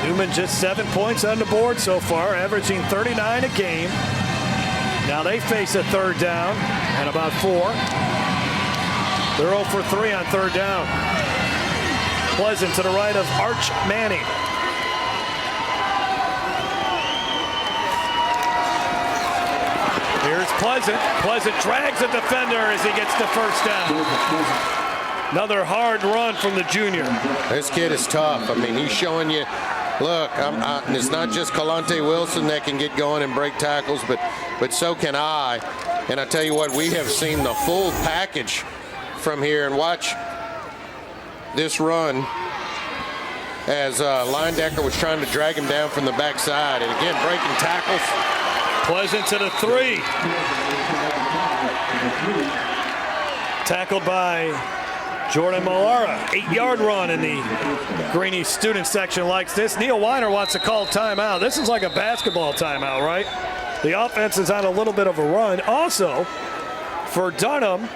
Newman just 7 points on the board so far, averaging 39 a game. Now they face a third down and about 4. They're 0 for 3 on third down. Pleasant to the right of Arch Manning. Here's Pleasant. Pleasant drags a defender as he gets the first down. Another hard run from the junior. This kid is tough. I mean, he's showing you, look, it's not just Kalante Wilson that can get going and break tackles, but so can I. And I tell you what, we have seen the full package from here. And watch this run as Linedecker was trying to drag him down from the backside. And again, breaking tackles. Pleasant to the 3. Tackled by Jordan Malara. 8-yard run in the Greenies student section likes this. Neil Weiner wants to call timeout. This is like a basketball timeout, right? The offense is on a little bit of a run. Also, for Dunham,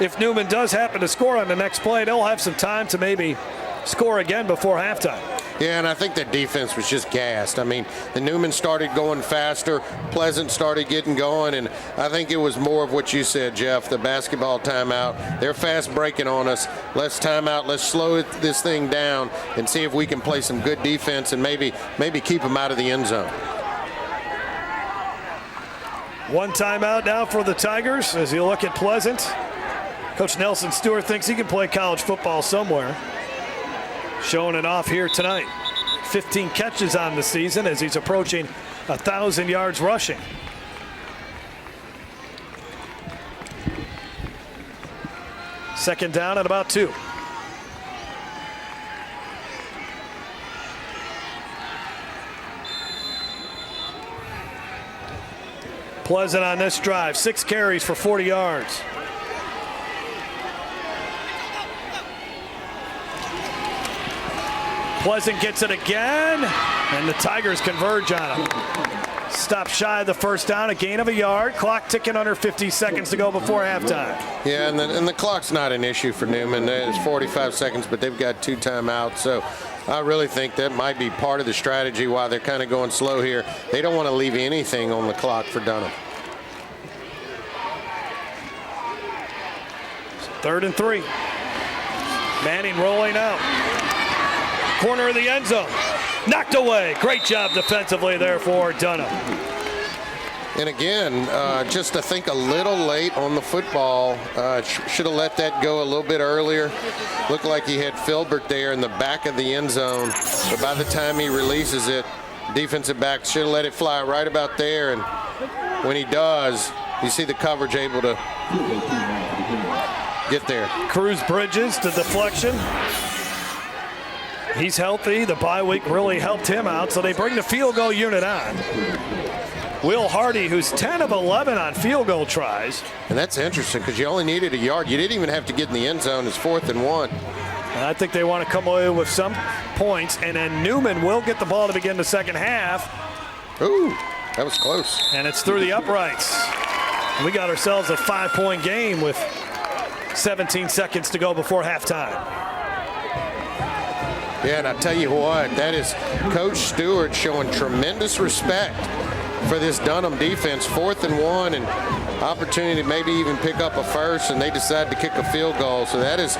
if Newman does happen to score on the next play, they'll have some time to maybe score again before halftime. Yeah, and I think the defense was just gassed. I mean, the Newman started going faster. Pleasant started getting going, and I think it was more of what you said, Jeff, the basketball timeout. They're fast breaking on us. Let's timeout. Let's slow this thing down and see if we can play some good defense and maybe keep them out of the end zone. One timeout now for the Tigers as you look at Pleasant. Coach Nelson Stewart thinks he can play college football somewhere. Showing it off here tonight. 15 catches on the season as he's approaching 1,000 yards rushing. Second down at about 2. Pleasant on this drive, 6 carries for 40 yards. Pleasant gets it again, and the Tigers converge on him. Stop shy of the first down, a gain of a yard. Clock ticking under 50 seconds to go before halftime. Yeah, and the clock's not an issue for Newman. It's 45 seconds, but they've got 2 timeouts. So I really think that might be part of the strategy why they're kind of going slow here. They don't want to leave anything on the clock for Dunham. 3rd and 3. Manning rolling out. Corner of the end zone. Knocked away. Great job defensively there for Dunham. And again, just to think a little late on the football. Should have let that go a little bit earlier. Looked like he had Filbert there in the back of the end zone. But by the time he releases it, defensive back should have let it fly right about there. And when he does, you see the coverage able to get there. Cruz Bridges to deflection. He's healthy. The bye week really helped him out, so they bring the field goal unit on. Will Hardy, who's 10 of 11 on field goal tries. And that's interesting because you only needed a yard. You didn't even have to get in the end zone. It's 4th and 1. And I think they want to come away with some points, and then Newman will get the ball to begin the second half. Ooh, that was close. And it's through the uprights. We got ourselves a 5-point game with 17 seconds to go before halftime. Yeah, and I tell you what, that is Coach Stewart showing tremendous respect for this Dunham defense. 4th and 1, and opportunity to maybe even pick up a first, and they decide to kick a field goal. So that is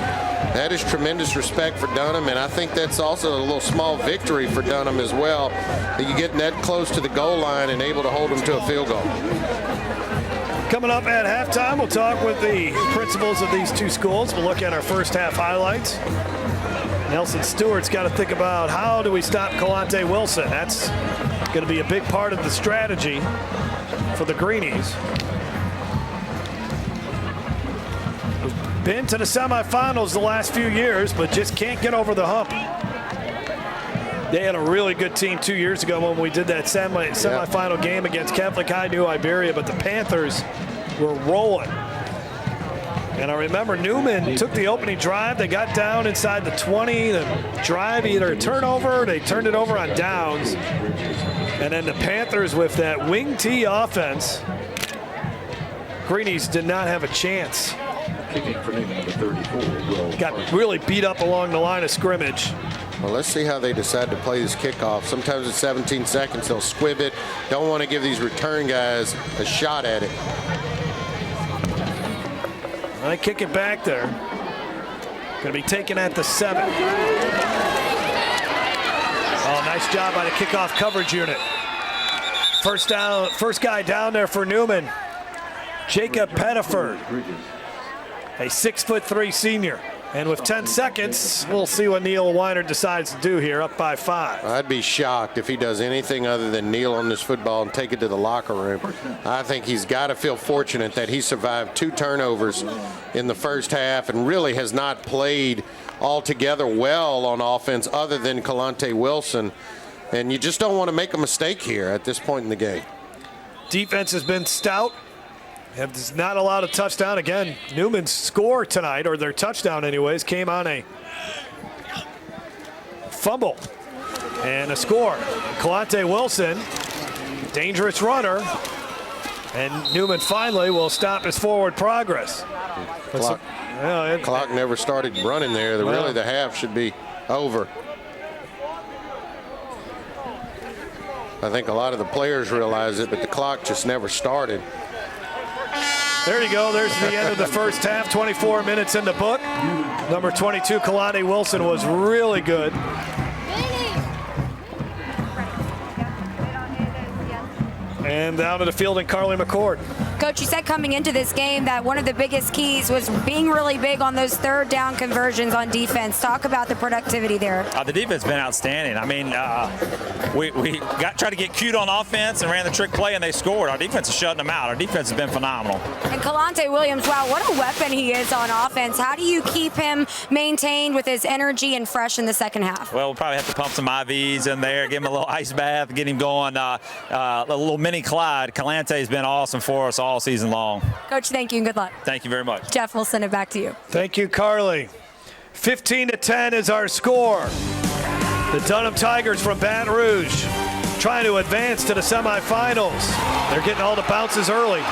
tremendous respect for Dunham, and I think that's also a little small victory for Dunham as well, that you get that close to the goal line and able to hold them to a field goal. Coming up at halftime, we'll talk with the principals of these two schools. We'll look at our first half highlights. Nelson Stewart's got to think about how do we stop Kalante Wilson. That's going to be a big part of the strategy for the Greenies. Been to the semifinals the last few years, but just can't get over the hump. They had a really good team 2 years ago when we did that semifinal game against Catholic High New Iberia, but the Panthers were rolling. And I remember Newman took the opening drive. They got down inside the 20. The drive, either a turnover, they turned it over on downs. And then the Panthers, with that wing T offense, Greenies did not have a chance. Got really beat up along the line of scrimmage. Well, let's see how they decide to play this kickoff. Sometimes at 17 seconds, they'll squib it. Don't want to give these return guys a shot at it. They kick it back there. Going to be taken at the 7. Oh, nice job by the kickoff coverage unit. First guy down there for Newman, Jacob Pettiford, a 6'3" senior. And with 10 seconds, we'll see what Neil Weiner decides to do here, up by 5. I'd be shocked if he does anything other than kneel on this football and take it to the locker room. I think he's got to feel fortunate that he survived 2 turnovers in the first half and really has not played altogether well on offense other than Kalante Wilson. And you just don't want to make a mistake here at this point in the game. Defense has been stout. There's not a lot of touchdown. Again, Newman's score tonight, or their touchdown anyways, came on a fumble and a score. Kalante Wilson, dangerous runner, and Newman finally will stop his forward progress. Clock never started running there. Really, the half should be over. I think a lot of the players realize it, but the clock just never started. There you go. There's the end of the first half. 24 minutes in the book. Number 22, Kalante Wilson, was really good. And down to the field, and Carly McCord. Coach, you said coming into this game that one of the biggest keys was being really big on those 3rd down conversions on defense. Talk about the productivity there. The defense has been outstanding. I mean, we tried to get cute on offense and ran the trick play, and they scored. Our defense is shutting them out. Our defense has been phenomenal. And Kalante Williams, wow, what a weapon he is on offense. How do you keep him maintained with his energy and fresh in the second half? Well, we'll probably have to pump some IVs in there, give him a little ice bath, get him going. A little mini Clyde. Kalante has been awesome for us all season long. Coach, thank you and good luck. Thank you very much. Jeff, we'll send it back to you. Thank you, Carly. 15-10 is our score. The Dunham Tigers from Baton Rouge trying to advance to the semifinals. They're getting all the bounces early.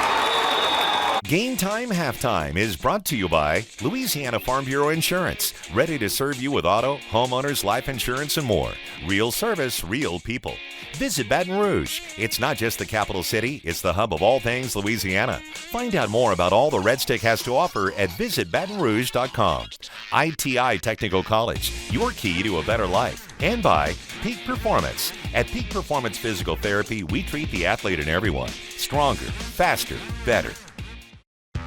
Game Time Halftime is brought to you by Louisiana Farm Bureau Insurance. Ready to serve you with auto, homeowners, life insurance, and more. Real service, real people. Visit Baton Rouge. It's not just the capital city, it's the hub of all things Louisiana. Find out more about all the Red Stick has to offer at visitbatonrouge.com. ITI Technical College, your key to a better life. And by Peak Performance. At Peak Performance Physical Therapy, we treat the athlete and everyone. Stronger, faster, better.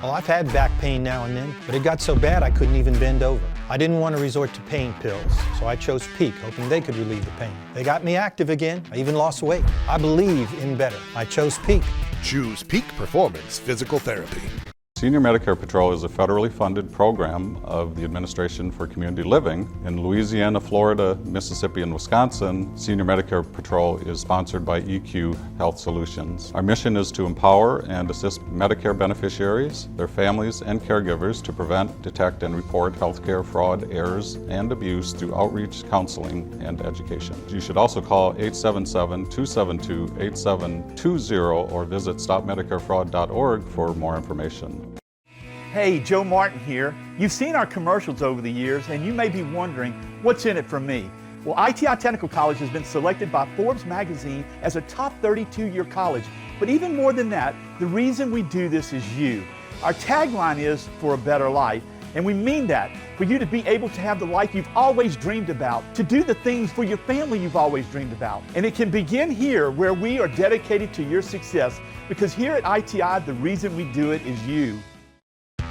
Well, I've had back pain now and then, but it got so bad I couldn't even bend over. I didn't want to resort to pain pills, so I chose Peak, hoping they could relieve the pain. They got me active again. I even lost weight. I believe in better. I chose Peak. Choose Peak Performance Physical Therapy. Senior Medicare Patrol is a federally funded program of the Administration for Community Living. In Louisiana, Florida, Mississippi, and Wisconsin, Senior Medicare Patrol is sponsored by EQ Health Solutions. Our mission is to empower and assist Medicare beneficiaries, their families, and caregivers to prevent, detect, and report healthcare fraud, errors, and abuse through outreach, counseling, and education. You should also call 877-272-8720 or visit stopmedicarefraud.org for more information. Hey, Joe Martin here. You've seen our commercials over the years, and you may be wondering, what's in it for me? Well, ITI Technical College has been selected by Forbes magazine as a top 32-year college. But even more than that, the reason we do this is you. Our tagline is for a better life, and we mean that, for you to be able to have the life you've always dreamed about, to do the things for your family you've always dreamed about. And it can begin here, where we are dedicated to your success, because here at ITI, the reason we do it is you.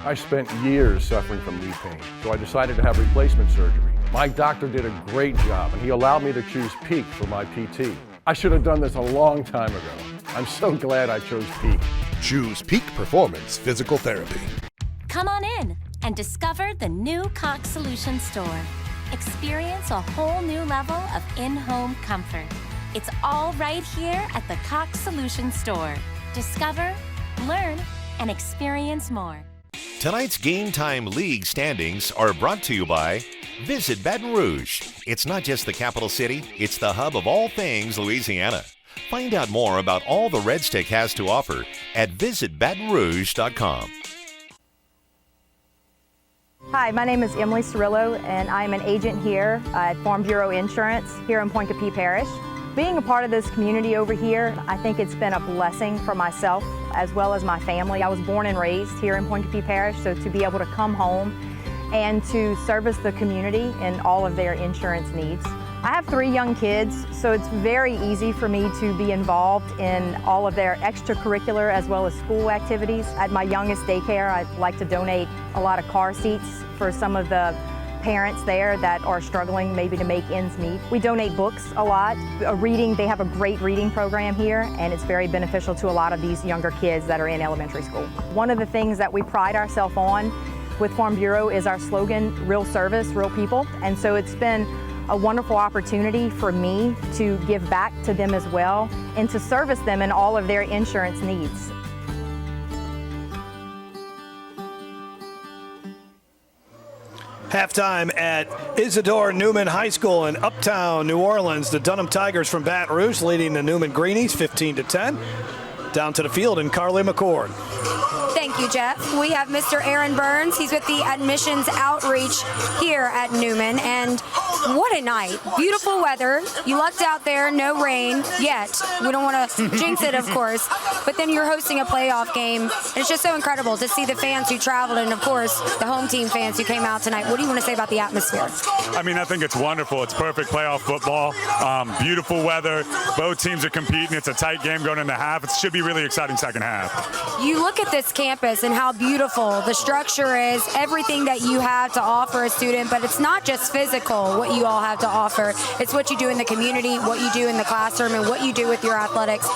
I spent years suffering from knee pain, so I decided to have replacement surgery. My doctor did a great job, and he allowed me to choose Peak for my PT. I should have done this a long time ago. I'm so glad I chose Peak. Choose Peak Performance Physical Therapy. Come on in and discover the new Cox Solutions store. Experience a whole new level of in-home comfort. It's all right here at the Cox Solutions store. Discover, learn, and experience more. Tonight's Game Time League standings are brought to you by Visit Baton Rouge. It's not just the capital city, it's the hub of all things Louisiana. Find out more about all the Red Stick has to offer at visitbatonrouge.com. Hi, my name is Emily Cirillo, and I'm an agent here at Farm Bureau Insurance here in Pointe-Coupee Parish. Being a part of this community over here, I think it's been a blessing for myself as well as my family. I was born and raised here in Pointe-Coupee Parish, so to be able to come home and to service the community in all of their insurance needs. I have 3 young kids, so it's very easy for me to be involved in all of their extracurricular as well as school activities. At my youngest daycare, I like to donate a lot of car seats for some of the parents there that are struggling maybe to make ends meet. We donate books a lot. They have a great reading program here, and it's very beneficial to a lot of these younger kids that are in elementary school. One of the things that we pride ourselves on with Farm Bureau is our slogan, real service, real people. And so it's been a wonderful opportunity for me to give back to them as well and to service them in all of their insurance needs. Halftime at Isidore Newman High School in Uptown New Orleans. The Dunham Tigers from Baton Rouge leading the Newman Greenies 15-10. Down to the field in Carly McCord. Thank you, Jeff. We have Mr. Aaron Burns. He's with the admissions outreach here at Newman, and what a night. Beautiful weather. You lucked out there, no rain yet. We don't want to jinx it, of course, but then you're hosting a playoff game, and it's just so incredible to see the fans who traveled and, of course, the home team fans who came out tonight. What do you want to say about the atmosphere? I mean, I think it's wonderful. It's perfect playoff football. Beautiful weather. Both teams are competing. It's a tight game going into half. It should be really exciting second half. You look at this campus and how beautiful the structure is, everything that you have to offer a student, but it's not just physical what you all have to offer. It's what you do in the community, what you do in the classroom, and what you do with your athletics.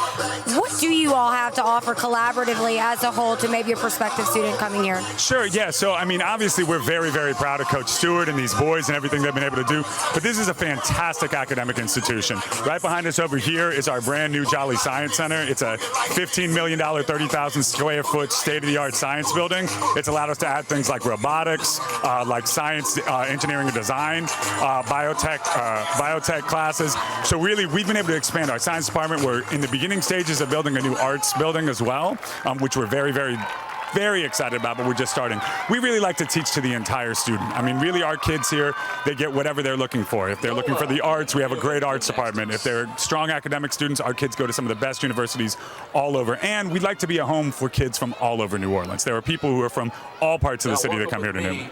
What do you all have to offer collaboratively as a whole to maybe a prospective student coming here? Sure, yeah. So, I mean, obviously we're very, very proud of Coach Stewart and these boys and everything they've been able to do, but this is a fantastic academic institution. Right behind us over here is our brand new Jolly Science Center. It's a $15 million, 30,000 square foot state-of-the-art science building. It's allowed us to add things like robotics, like science, engineering and design, biotech classes. So really, we've been able to expand our science department. We're in the beginning stages of building a new arts building as well, which we're very, very excited about, but we're just starting. We really like to teach to the entire student. I mean, really, our kids here, they get whatever they're looking for. If they're looking for the arts, we have a great arts department. If they're strong academic students, our kids go to some of the best universities all over. And we'd like to be a home for kids from all over New Orleans. There are people who are from all parts of the city that come here to Newman.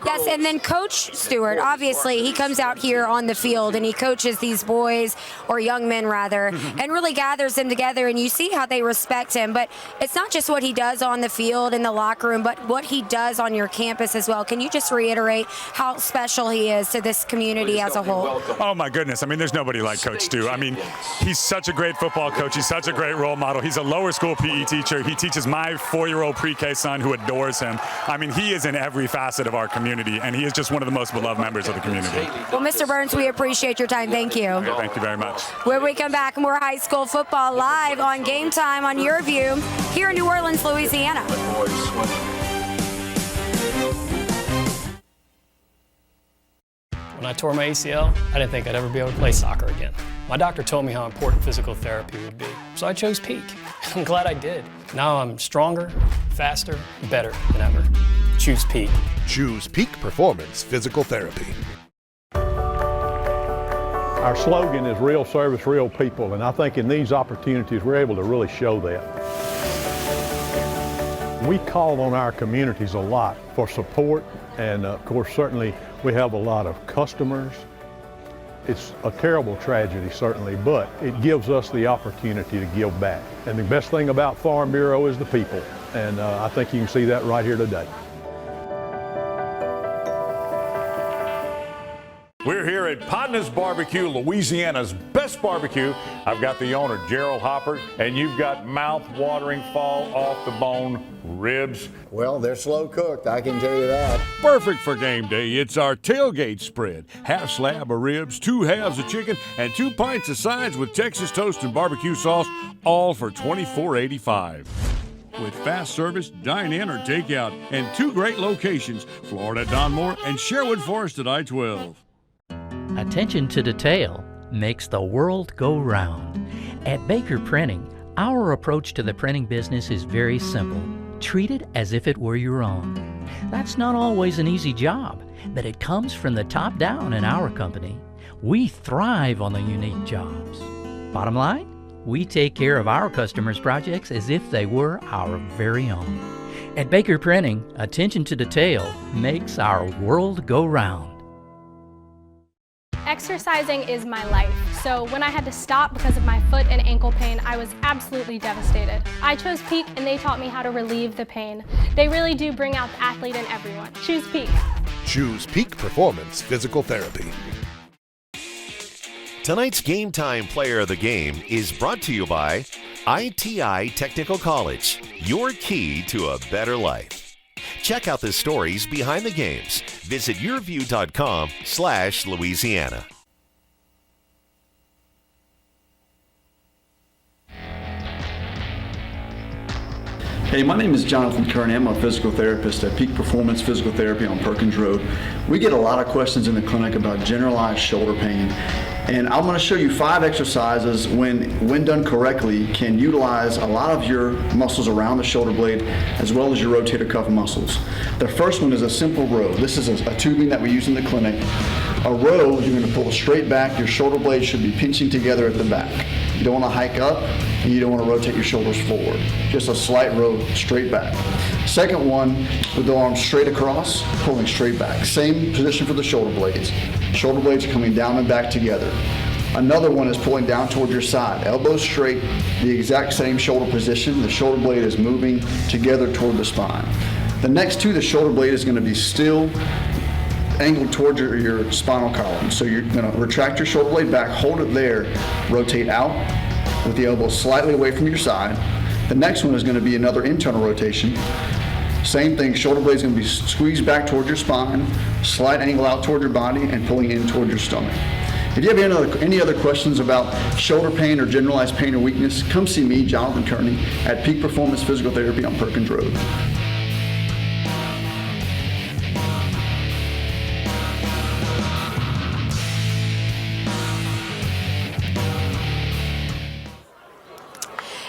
Yes, and then Coach Stewart, obviously, he comes out here on the field and he coaches these boys, or young men rather, and really gathers them together, and you see how they respect him. But it's not just what he does on the field in the locker room, but what he does on your campus as well. Can you just reiterate how special he is to this community as a whole? Oh, my goodness. I mean, there's nobody like Coach Stu. I mean, he's such a great football coach. He's such a great role model. He's a lower school PE teacher. He teaches my 4-year-old pre-K son who adores him. I mean, he is in every facet of our community, and he is just one of the most beloved members of the community. Well, Mr. Burns, we appreciate your time. Thank you. Okay, thank you very much. When we come back, more high school football live on Game Time on Your View here in New Orleans, Louisiana. When I tore my ACL, I didn't think I'd ever be able to play soccer again. My doctor told me how important physical therapy would be, so I chose Peak. I'm glad I did. Now I'm stronger, faster, better than ever. Choose Peak. Choose Peak Performance Physical Therapy. Our slogan is real service, real people, and I think in these opportunities we're able to really show that. We call on our communities a lot for support, and of course certainly we have a lot of customers. It's a terrible tragedy certainly, but it gives us the opportunity to give back. And the best thing about Farm Bureau is the people, and I think you can see that right here today. We're here at Podna's Barbecue, Louisiana's best barbecue. I've got the owner, Gerald Hopper, and you've got mouth-watering, fall-off-the-bone ribs. Well, they're slow cooked, I can tell you that. Perfect for game day. It's our tailgate spread. Half slab of ribs, 2 halves of chicken, and 2 pints of sides with Texas toast and barbecue sauce, all for $24.85. With fast service, dine in or take out, and 2 great locations, Florida at Donmore and Sherwood Forest at I-12. Attention to detail makes the world go round. At Baker Printing, our approach to the printing business is very simple. Treat it as if it were your own. That's not always an easy job, but it comes from the top down in our company. We thrive on the unique jobs. Bottom line, we take care of our customers' projects as if they were our very own. At Baker Printing, attention to detail makes our world go round. Exercising is my life, so when I had to stop because of my foot and ankle pain, I was absolutely devastated. I chose Peak and they taught me how to relieve the pain. They really do bring out the athlete in everyone. Choose Peak. Choose Peak Performance Physical Therapy. Tonight's Game Time Player of the Game is brought to you by ITI Technical College, your key to a better life. Check out the stories behind the games. Visit yourview.com/Louisiana. Hey, my name is Jonathan Kearney. I'm a physical therapist at Peak Performance Physical Therapy on Perkins Road. We get a lot of questions in the clinic about generalized shoulder pain. And I'm going to show you 5 exercises when done correctly can utilize a lot of your muscles around the shoulder blade as well as your rotator cuff muscles. The first one is a simple row. This is a tubing that we use in the clinic. A row, you're going to pull straight back. Your shoulder blades should be pinching together at the back. You don't want to hike up and you don't want to rotate your shoulders forward. Just a slight row straight back. Second one, with the arms straight across, pulling straight back. Same position for the shoulder blades. Shoulder blades are coming down and back together. Another one is pulling down toward your side. Elbows straight, the exact same shoulder position. The shoulder blade is moving together toward the spine. The next two, the shoulder blade is going to be still angled towards your spinal column. So you're going to retract your shoulder blade back, hold it there, rotate out with the elbow slightly away from your side. The next one is going to be another internal rotation. Same thing, shoulder blade is going to be squeezed back towards your spine, slight angle out toward your body, and pulling in toward your stomach. If you have any other questions about shoulder pain or generalized pain or weakness, come see me, Jonathan Kearney, at Peak Performance Physical Therapy on Perkins Road.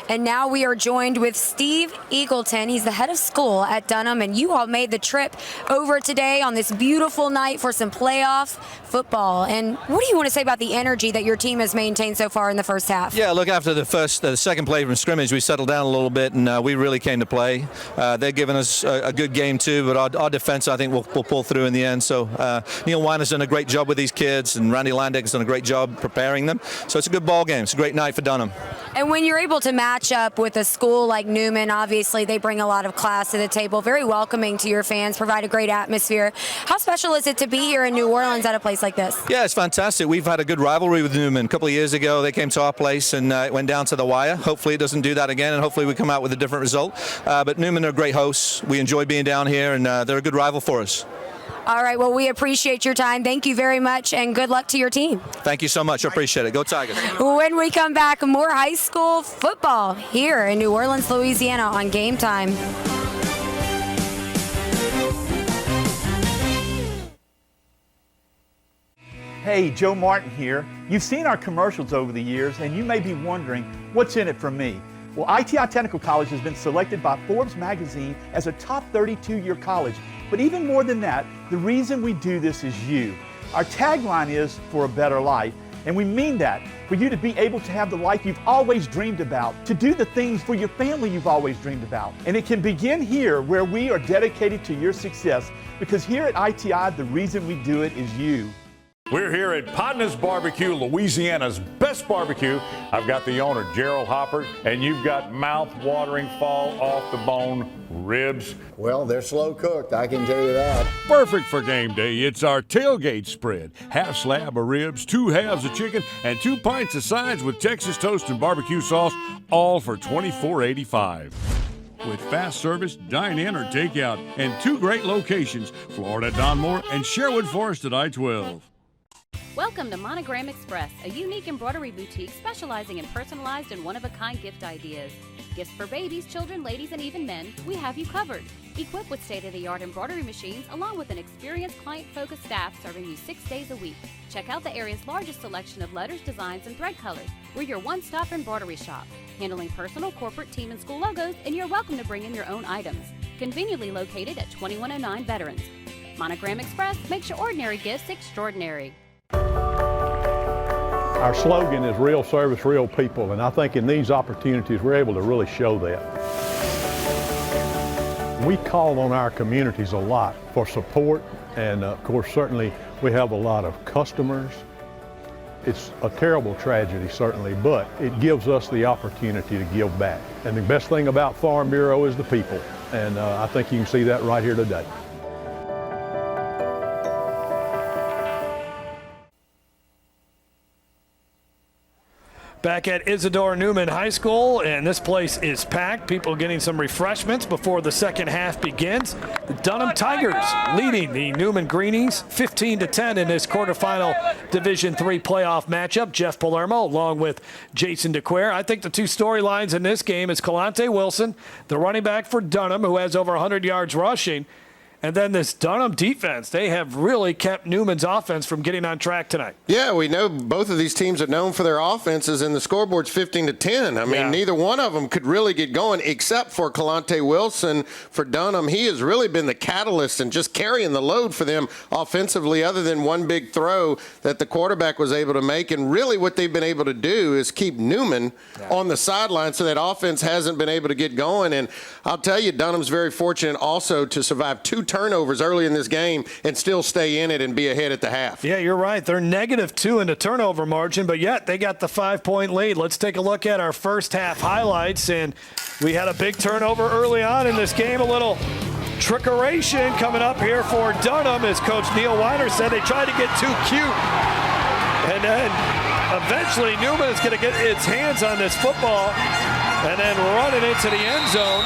And now we are joined with Steve Eagleton. He's the head of school at Dunham, and you all made the trip over today on this beautiful night for some playoff football. And what do you want to say about the energy that your team has maintained so far in the first half? Yeah, look, after the second play from scrimmage, we settled down a little bit, and we really came to play. They've given us a good game too, but our defense, I think, will pull through in the end. So Neil Weiner's done a great job with these kids, and Randy Landick's done a great job preparing them. So it's a good ball game. It's a great night for Dunham. And when you're able to match up with a school like Newman, obviously they bring a lot of class to the table, very welcoming to your fans, provide a great atmosphere. How special is it to be here in New Orleans at a place like this? Yeah, it's fantastic. We've had a good rivalry with Newman. A couple of years ago, they came to our place and it went down to the wire. Hopefully it doesn't do that again, and hopefully we come out with a different result. But Newman are great hosts. We enjoy being down here, and they're a good rival for us. All right, well, we appreciate your time. Thank you very much, and good luck to your team. Thank you so much. I appreciate it. Go Tigers. When we come back, more high school football here in New Orleans, Louisiana on Game Time. Hey, Joe Martin here. You've seen our commercials over the years, and you may be wondering, what's in it for me? Well, ITI Technical College has been selected by Forbes magazine as a top 32-year college. But even more than that, the reason we do this is you. Our tagline is for a better life, And we mean that, for you to be able to have the life you've always dreamed about, to do the things for your family you've always dreamed about. And it can begin here, where we are dedicated to your success, because here at ITI, the reason we do it is you. We're here at Podna's Barbecue, Louisiana's best barbecue. I've got the owner, Gerald Hopper, and you've got mouth-watering, fall-off-the-bone ribs. Well, they're slow cooked, I can tell you that. Perfect for game day. It's our tailgate spread. Half slab of ribs, 2 halves of chicken, and 2 pints of sides with Texas toast and barbecue sauce, all for $24.85. With fast service, dine-in or takeout, and 2 great locations, Florida Donmore and Sherwood Forest at I-12. Welcome to Monogram Express, a unique embroidery boutique specializing in personalized and one-of-a-kind gift ideas. Gifts for babies, children, ladies, and even men, we have you covered. Equipped with state-of-the-art embroidery machines along with an experienced client-focused staff serving you 6 days a week. Check out the area's largest selection of letters, designs, and thread colors. We're your one-stop embroidery shop, handling personal, corporate, team, and school logos, and you're welcome to bring in your own items. Conveniently located at 2109 Veterans. Monogram Express makes your ordinary gifts extraordinary. Our slogan is real service, real people, and I think in these opportunities we're able to really show that. We call on our communities a lot for support, and of course certainly we have a lot of customers. It's a terrible tragedy certainly, but it gives us the opportunity to give back. And the best thing about Farm Bureau is the people, and I think you can see that right here today. Back at Isidore Newman High School, and this place is packed. People getting some refreshments before the second half begins. The Dunham Tigers leading the Newman Greenies 15-10 in this quarterfinal Division III playoff matchup. Jeff Palermo along with Jason DeQuare. I think the 2 storylines in this game is Kalante Wilson, the running back for Dunham, who has over 100 yards rushing. And then this Dunham defense, they have really kept Newman's offense from getting on track tonight. Yeah, we know both of these teams are known for their offenses, and the scoreboard's 15-10. I mean, neither one of them could really get going except for Kalante Wilson for Dunham. He has really been the catalyst and just carrying the load for them offensively, other than one big throw that the quarterback was able to make. And really what they've been able to do is keep Newman on the sideline so that offense hasn't been able to get going. And I'll tell you, Dunham's very fortunate also to survive 2 turnovers early in this game and still stay in it and be ahead at the half. Yeah, you're right. They're -2 in the turnover margin, but yet they got the 5-point lead. Let's take a look at our first half highlights. And we had a big turnover early on in this game. A little trickeration coming up here for Dunham, as Coach Neil Weiner said. They tried to get too cute. And then eventually Newman is going to get its hands on this football and then run it into the end zone.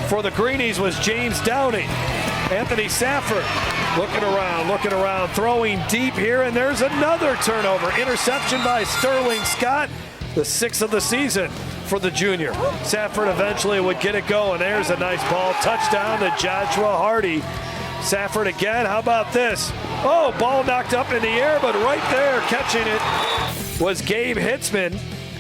For the Greenies was James Downey. Anthony Safford looking around, throwing deep here, and there's another turnover. Interception by Sterling Scott, the 6th of the season for the junior. Safford eventually would get it going. There's a nice ball. Touchdown to Joshua Hardy. Safford again. How about this? Oh, ball knocked up in the air, but right there catching it was Gabe Hitzman.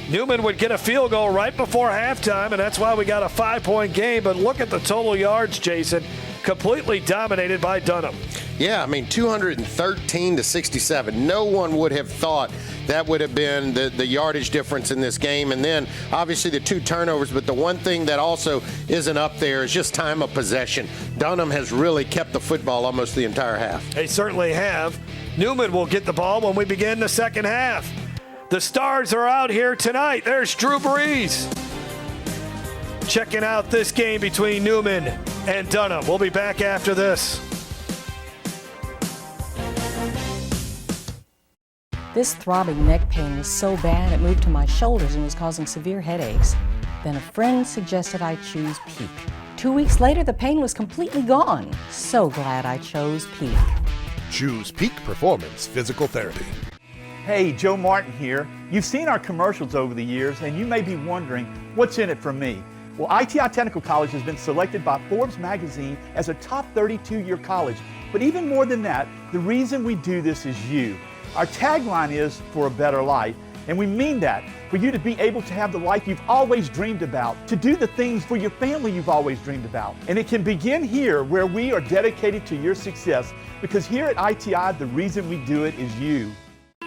Newman would get a field goal right before halftime, and that's why we got a 5-point game. But look at the total yards, Jason. Completely dominated by Dunham. Yeah, I mean, 213 to 67. No one would have thought that would have been the yardage difference in this game. And then, obviously, the 2 turnovers. But the one thing that also isn't up there is just time of possession. Dunham has really kept the football almost the entire half. They certainly have. Newman will get the ball when we begin the second half. The Stars are out here tonight. There's Drew Brees checking out this game between Newman and Dunham. We'll be back after this. This throbbing neck pain was so bad it moved to my shoulders and was causing severe headaches. Then a friend suggested I choose Peak. 2 weeks later, the pain was completely gone. So glad I chose Peak. Choose Peak Performance Physical Therapy. Hey, Joe Martin here. You've seen our commercials over the years, and you may be wondering, what's in it for me? Well, ITI Technical College has been selected by Forbes magazine as a top 32-year college. But even more than that, the reason we do this is you. Our tagline is for a better life, and we mean that, for you to be able to have the life you've always dreamed about, to do the things for your family you've always dreamed about. And it can begin here, where we are dedicated to your success, because here at ITI, the reason we do it is you.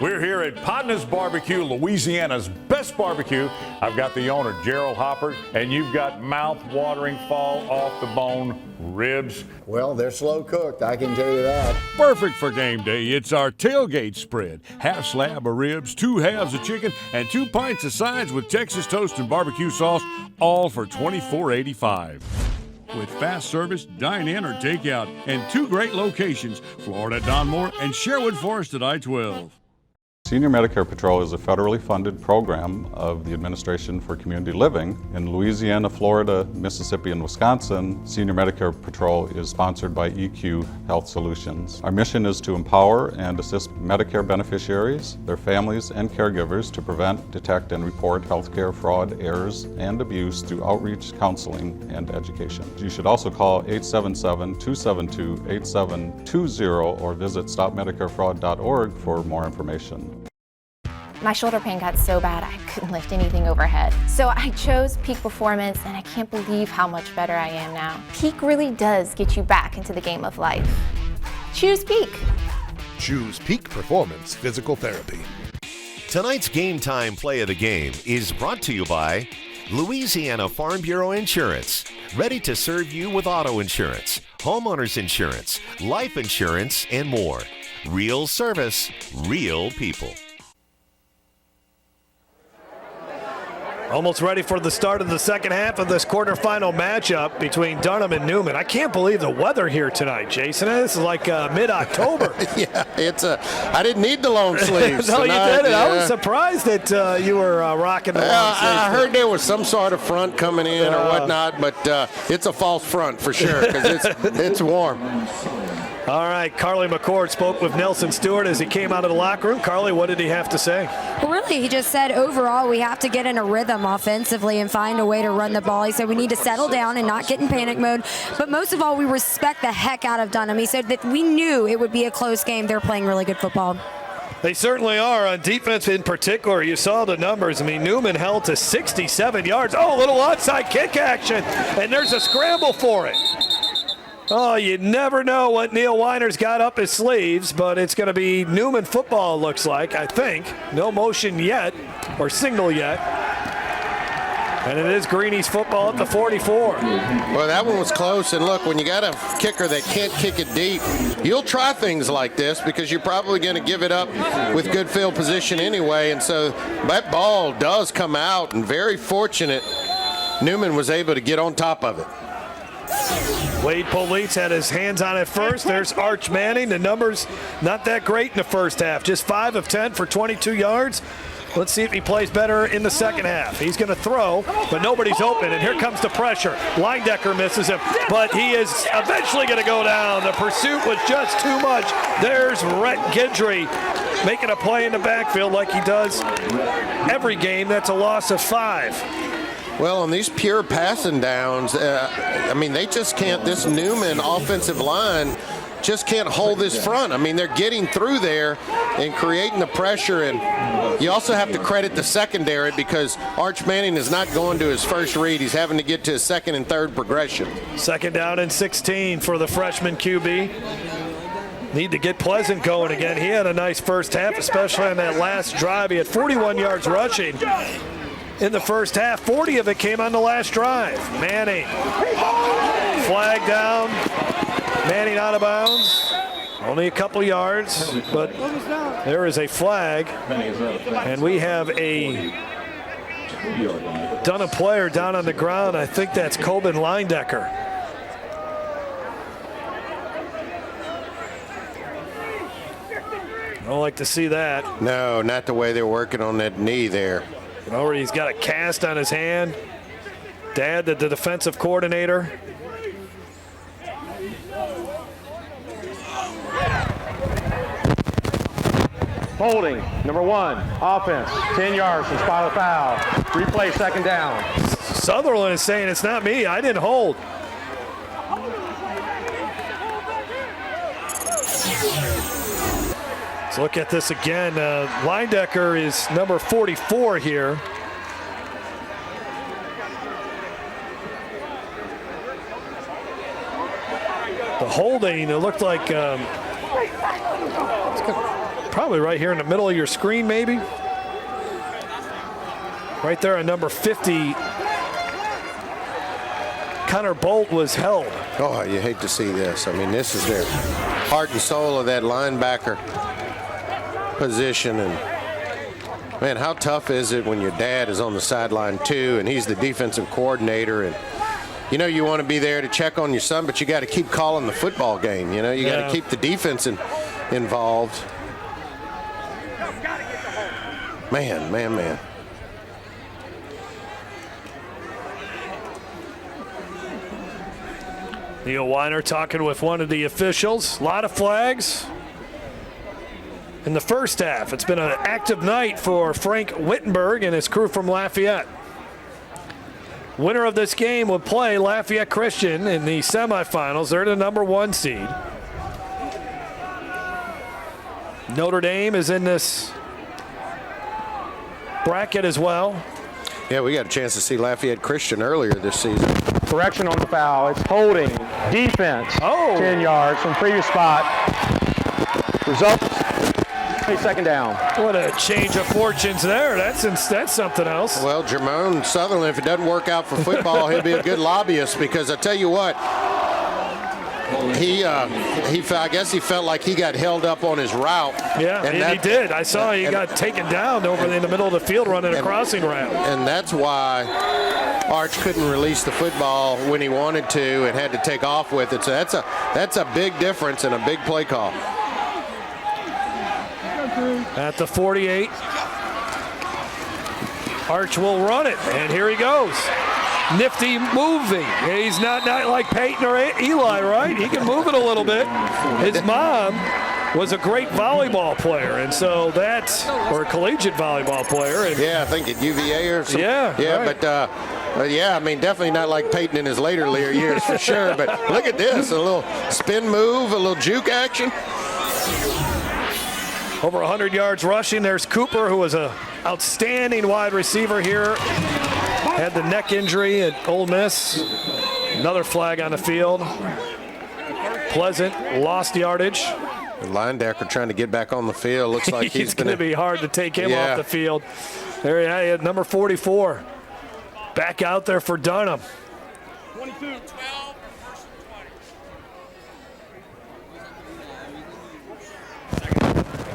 We're here at Podna's Barbecue, Louisiana's best barbecue. I've got the owner, Gerald Hopper, and you've got mouth-watering, fall-off-the-bone ribs. Well, they're slow cooked, I can tell you that. Perfect for game day. It's our tailgate spread. Half slab of ribs, 2 halves of chicken, and 2 pints of sides with Texas toast and barbecue sauce, all for $24.85. With fast service, dine in or take out, and 2 great locations, Florida at Donmore and Sherwood Forest at I-12. Senior Medicare Patrol is a federally funded program of the Administration for Community Living. In Louisiana, Florida, Mississippi, and Wisconsin, Senior Medicare Patrol is sponsored by EQ Health Solutions. Our mission is to empower and assist Medicare beneficiaries, their families, and caregivers to prevent, detect, and report healthcare fraud, errors, and abuse through outreach, counseling, and education. You should also call 877-272-8720 or visit stopmedicarefraud.org for more information. My shoulder pain got so bad I couldn't lift anything overhead. So I chose Peak Performance, and I can't believe how much better I am now. Peak really does get you back into the game of life. Choose Peak. Choose Peak Performance Physical Therapy. Tonight's Game Time Play of the Game is brought to you by Louisiana Farm Bureau Insurance, ready to serve you with auto insurance, homeowners insurance, life insurance, and more. Real service, real people. Almost ready for the start of the second half of this quarterfinal matchup between Dunham and Newman. I can't believe the weather here tonight, Jason. This is like mid-October. Yeah, I didn't need the long sleeves. No, tonight. you didn't. Yeah. I was surprised that you were rocking the long sleeves. I heard there was some sort of front coming in or whatnot, but it's a false front for sure because it's warm. All right, Carly McCord spoke with Nelson Stewart as he came out of the locker room. Carly, what did he have to say? Well, really, he just said overall we have to get in a rhythm offensively and find a way to run the ball. He said we need to settle down and not get in panic mode. But most of all, we respect the heck out of Dunham. He said that we knew it would be a close game. They're playing really good football. They certainly are. On defense in particular, you saw the numbers. I mean, Newman held to 67 yards. Oh, a little onside kick action, and there's a scramble for it. Oh, you never know what Neil Weiner's got up his sleeves, but it's going to be Newman football, looks like, I think. No motion yet, or signal yet. And it is Greenies football at the 44. Well, that one was close. And look, when you got a kicker that can't kick it deep, you'll try things like this because you're probably going to give it up with good field position anyway. And so that ball does come out, and very fortunate Newman was able to get on top of it. Wade Police had his hands on it first. There's Arch Manning. The numbers not that great in the first half. Just 5 of 10 for 22 yards. Let's see if he plays better in the second half. He's going to throw, but nobody's open, and here comes the pressure. Linedecker misses him, but he is eventually going to go down. The pursuit was just too much. There's Rhett Gidry making a play in the backfield like he does every game. That's a loss of 5. Well, on these pure passing downs, I mean, they just can't, this Newman offensive line just can't hold this front. I mean, they're getting through there and creating the pressure, and you also have to credit the secondary because Arch Manning is not going to his first read. He's having to get to his second and third progression. Second down and 16 for the freshman QB. Need to get Pleasant going again. He had a nice first half, especially on that last drive. He had 41 yards rushing in the first half. 40 of it came on the last drive. Manning, flag down. Manning out of bounds. Only a couple yards, but there is a flag. And we have a Dunham player down on the ground. I think that's Coben Linedecker. I don't like to see that. No, not the way they're working on that knee there. Oh, he's got a cast on his hand. Dad, the defensive coordinator. Holding, number 1, offense, 10 yards from spot of foul. Replay, second down. Sutherland is saying it's not me, I didn't hold. Let's look at this again. Linedecker is number 44 here. The holding, it looked like probably right here in the middle of your screen, maybe. Right there on number 50, Connor Bolt was held. Oh, you hate to see this. I mean, this is their heart and soul of that linebacker position. And man, how tough is it when your dad is on the sideline too, and he's the defensive coordinator, and you know you want to be there to check on your son, but you got to keep calling the football game. You know, you got to keep the defense involved. Man. Neil Weiner talking with one of the officials. A lot of flags in the first half. It's been an active night for Frank Wittenberg and his crew from Lafayette. Winner of this game will play Lafayette Christian in the semifinals. They're the number 1 seed. Notre Dame is in this bracket as well. Yeah, we got a chance to see Lafayette Christian earlier this season. Correction on the foul. It's holding. Defense. 10 yards from previous spot. Results. Second down. What a change of fortunes there. That's something else. Well, Jermone Sutherland, if it doesn't work out for football, he'll be a good lobbyist, because I tell you what, I guess he felt like he got held up on his route. Yeah, and he did. I saw he got taken down over in the middle of the field running a crossing route. And that's why Arch couldn't release the football when he wanted to and had to take off with it. So that's a big difference and a big play call. At the 48, Arch will run it, and here he goes. Nifty moving. He's not like Peyton or Eli, right? He can move it a little bit. His mom was a great volleyball player, and so or a collegiate volleyball player. And yeah, I think at UVA or something. Yeah, right. But yeah, I mean, definitely not like Peyton in his later years for sure. But look at this, a little spin move, a little juke action. Over 100 yards rushing. There's Cooper, who was an outstanding wide receiver here. Had the neck injury at Ole Miss. Another flag on the field. Pleasant lost yardage. The linebacker trying to get back on the field. Looks like he's going to be hard to take him off the field. There he had number 44. Back out there for Dunham. 22-12.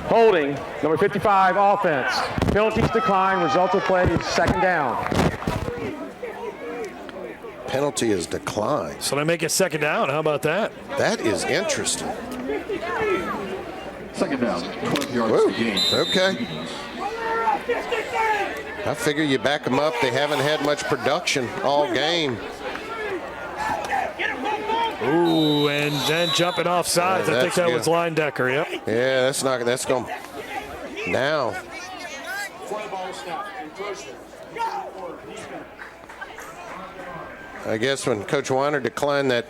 Holding, number 55, offense. Penalties decline, result of play is second down. Penalty is declined. So they make it second down. How about that? That is interesting. Second down, 12 yards to gain. Okay. I figure you back them up. They haven't had much production all game. Ooh, and then jumping off sides. I think that was Linedecker, yep. Yeah, that's going now. I guess when Coach Weiner declined that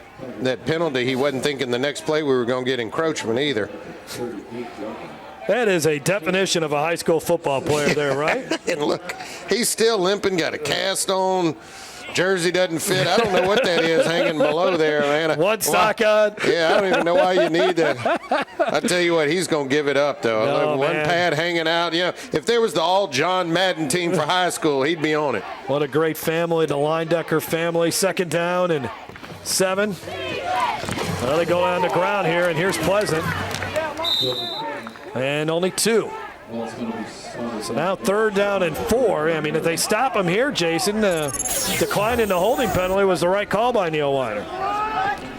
penalty, he wasn't thinking the next play we were going to get encroachment either. That is a definition of a high school football player there, right? And look, he's still limping, got a cast on. Jersey doesn't fit. I don't know what that is hanging below there, man. One stock on. Yeah, I don't even know why you need that. I tell you what, he's going to give it up, though. No, one pad hanging out. You know, if there was the all John Madden team for high school, he'd be on it. What a great family, the Linedecker family. Second down and 7. Well, they go on the ground here, and here's Pleasant. And only 2. So now third down and 4. I mean, if they stop him here, Jason, declining the holding penalty was the right call by Neil Weiner.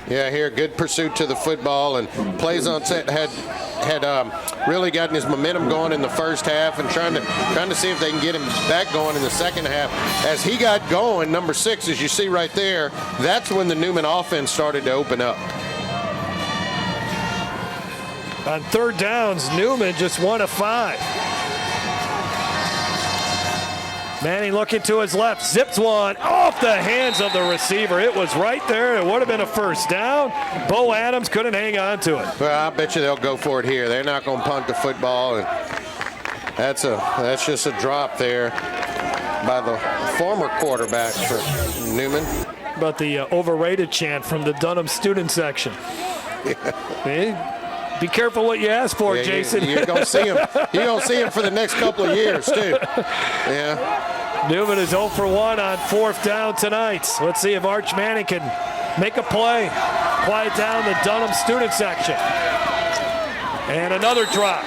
Yeah, here, good pursuit to the football, and plays on set had really gotten his momentum going in the first half, and trying to see if they can get him back going in the second half. As he got going, number 6, as you see right there, that's when the Newman offense started to open up. On third downs, Newman just 1 of 5. Manning looking to his left, zips one off the hands of the receiver. It was right there. It would have been a first down. Bo Adams couldn't hang on to it. Well, I bet you they'll go for it here. They're not going to punt the football, and that's just a drop there by the former quarterback for Newman. About the overrated chant from the Dunham student section. Yeah. Be careful what you ask for, Yeah, Jason. You're going to see him. You're going to see him for the next couple of years, too. Yeah. Newman is 0 for 1 on 4th down tonight. Let's see if Arch Manning can make a play. Quiet down the Dunham student section. And another drop.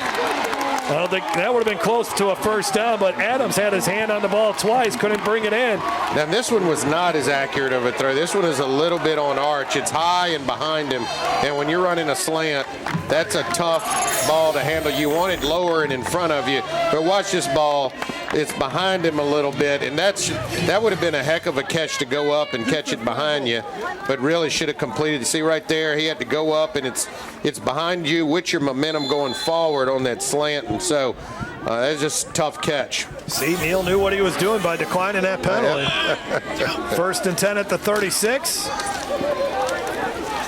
I don't think that would have been close to a first down, but Adams had his hand on the ball twice, couldn't bring it in. Now, this one was not as accurate of a throw. This one is a little bit on Arch. It's high and behind him, and when you're running a slant, that's a tough ball to handle. You want it lower and in front of you, but watch this ball. It's behind him a little bit, and that would have been a heck of a catch to go up and catch it behind you, but really should have completed. See right there, he had to go up, and it's behind you with your momentum going forward on that slant, and so that's just a tough catch. See, Neal knew what he was doing by declining that penalty. 1st and 10 at the 36.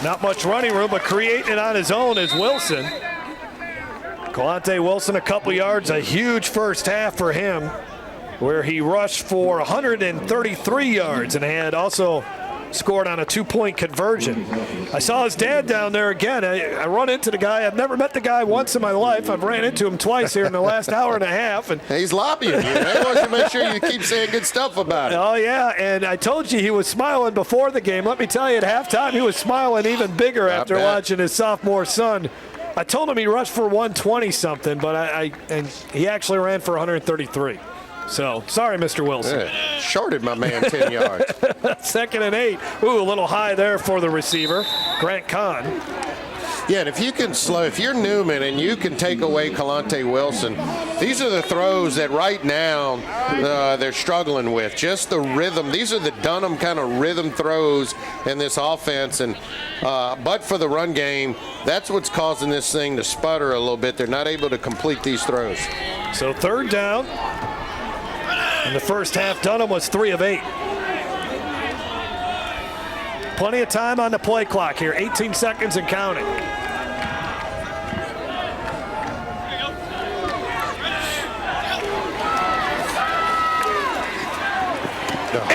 Not much running room, but creating it on his own is Wilson. Kalante Wilson, a couple yards, a huge first half for him, where he rushed for 133 yards and had also scored on a 2-point conversion. I saw his dad down there again. I run into the guy. I've never met the guy once in my life. I've ran into him twice here in the last hour and a half. And he's lobbying you. He wants to make sure you keep saying good stuff about it. Oh, yeah, and I told you he was smiling before the game. Let me tell you, at halftime, he was smiling even bigger after watching his sophomore son. I told him he rushed for 120-something, but and he actually ran for 133. So, sorry, Mr. Wilson. Yeah, shorted my man 10 yards. 2nd and 8. Ooh, a little high there for the receiver, Grant Kahn. Yeah, and if you can if you're Newman and you can take away Kalante Wilson, these are the throws that right now they're struggling with. Just the rhythm. These are the Dunham kind of rhythm throws in this offense. And but for the run game, that's what's causing this thing to sputter a little bit. They're not able to complete these throws. So 3rd down. In the first half, Dunham was 3 of 8. Plenty of time on the play clock here, 18 seconds and counting.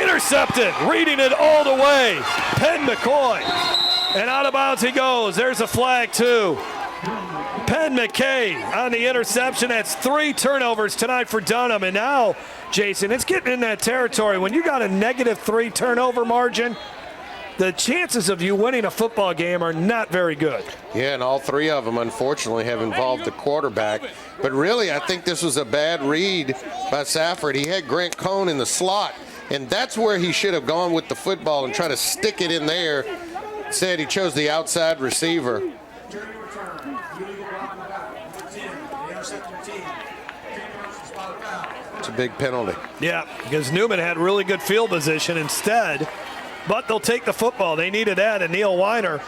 Intercepted, reading it all the way. Penn McCoy. And out of bounds he goes. There's a flag too. Penn McKay on the interception. That's 3 turnovers tonight for Dunham. And now, Jason, it's getting in that territory. When you got a -3 turnover margin, the chances of you winning a football game are not very good. Yeah, and all 3 of them, unfortunately, have involved the quarterback. But really, I think this was a bad read by Safford. He had Grant Cohn in the slot, and that's where he should have gone with the football and try to stick it in there. Instead, he chose the outside receiver. It's a big penalty. Yeah, because Newman had really good field position instead, but they'll take the football. They needed that, and Neil Weiner.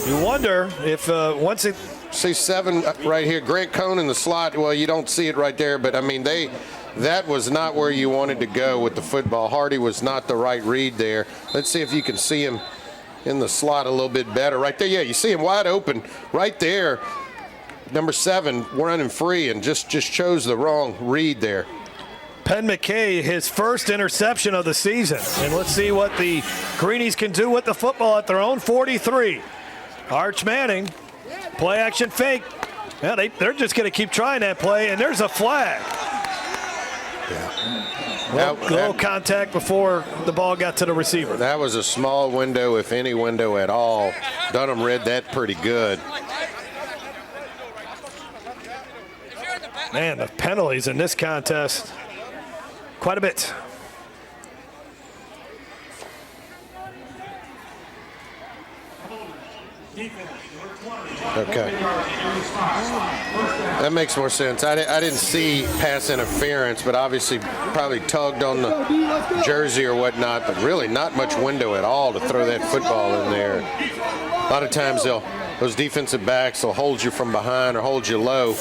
You wonder if once it... See 7 right here, Grant Cohn in the slot. Well, you don't see it right there, but I mean, that was not where you wanted to go with the football. Hardy was not the right read there. Let's see if you can see him in the slot a little bit better. Right there, yeah, you see him wide open right there. Number 7 running free and just chose the wrong read there. Penn McKay, his first interception of the season. And let's see what the Greenies can do with the football at their own 43. Arch Manning, play action fake. Yeah, they're just going to keep trying that play, and there's a flag. Yeah. Little contact before the ball got to the receiver. That was a small window, if any window at all. Dunham read that pretty good. Man, the penalties in this contest, quite a bit. Okay. That makes more sense. I didn't see pass interference, but obviously probably tugged on the jersey or whatnot, but really not much window at all to throw that football in there. A lot of times those defensive backs will hold you from behind or hold you low,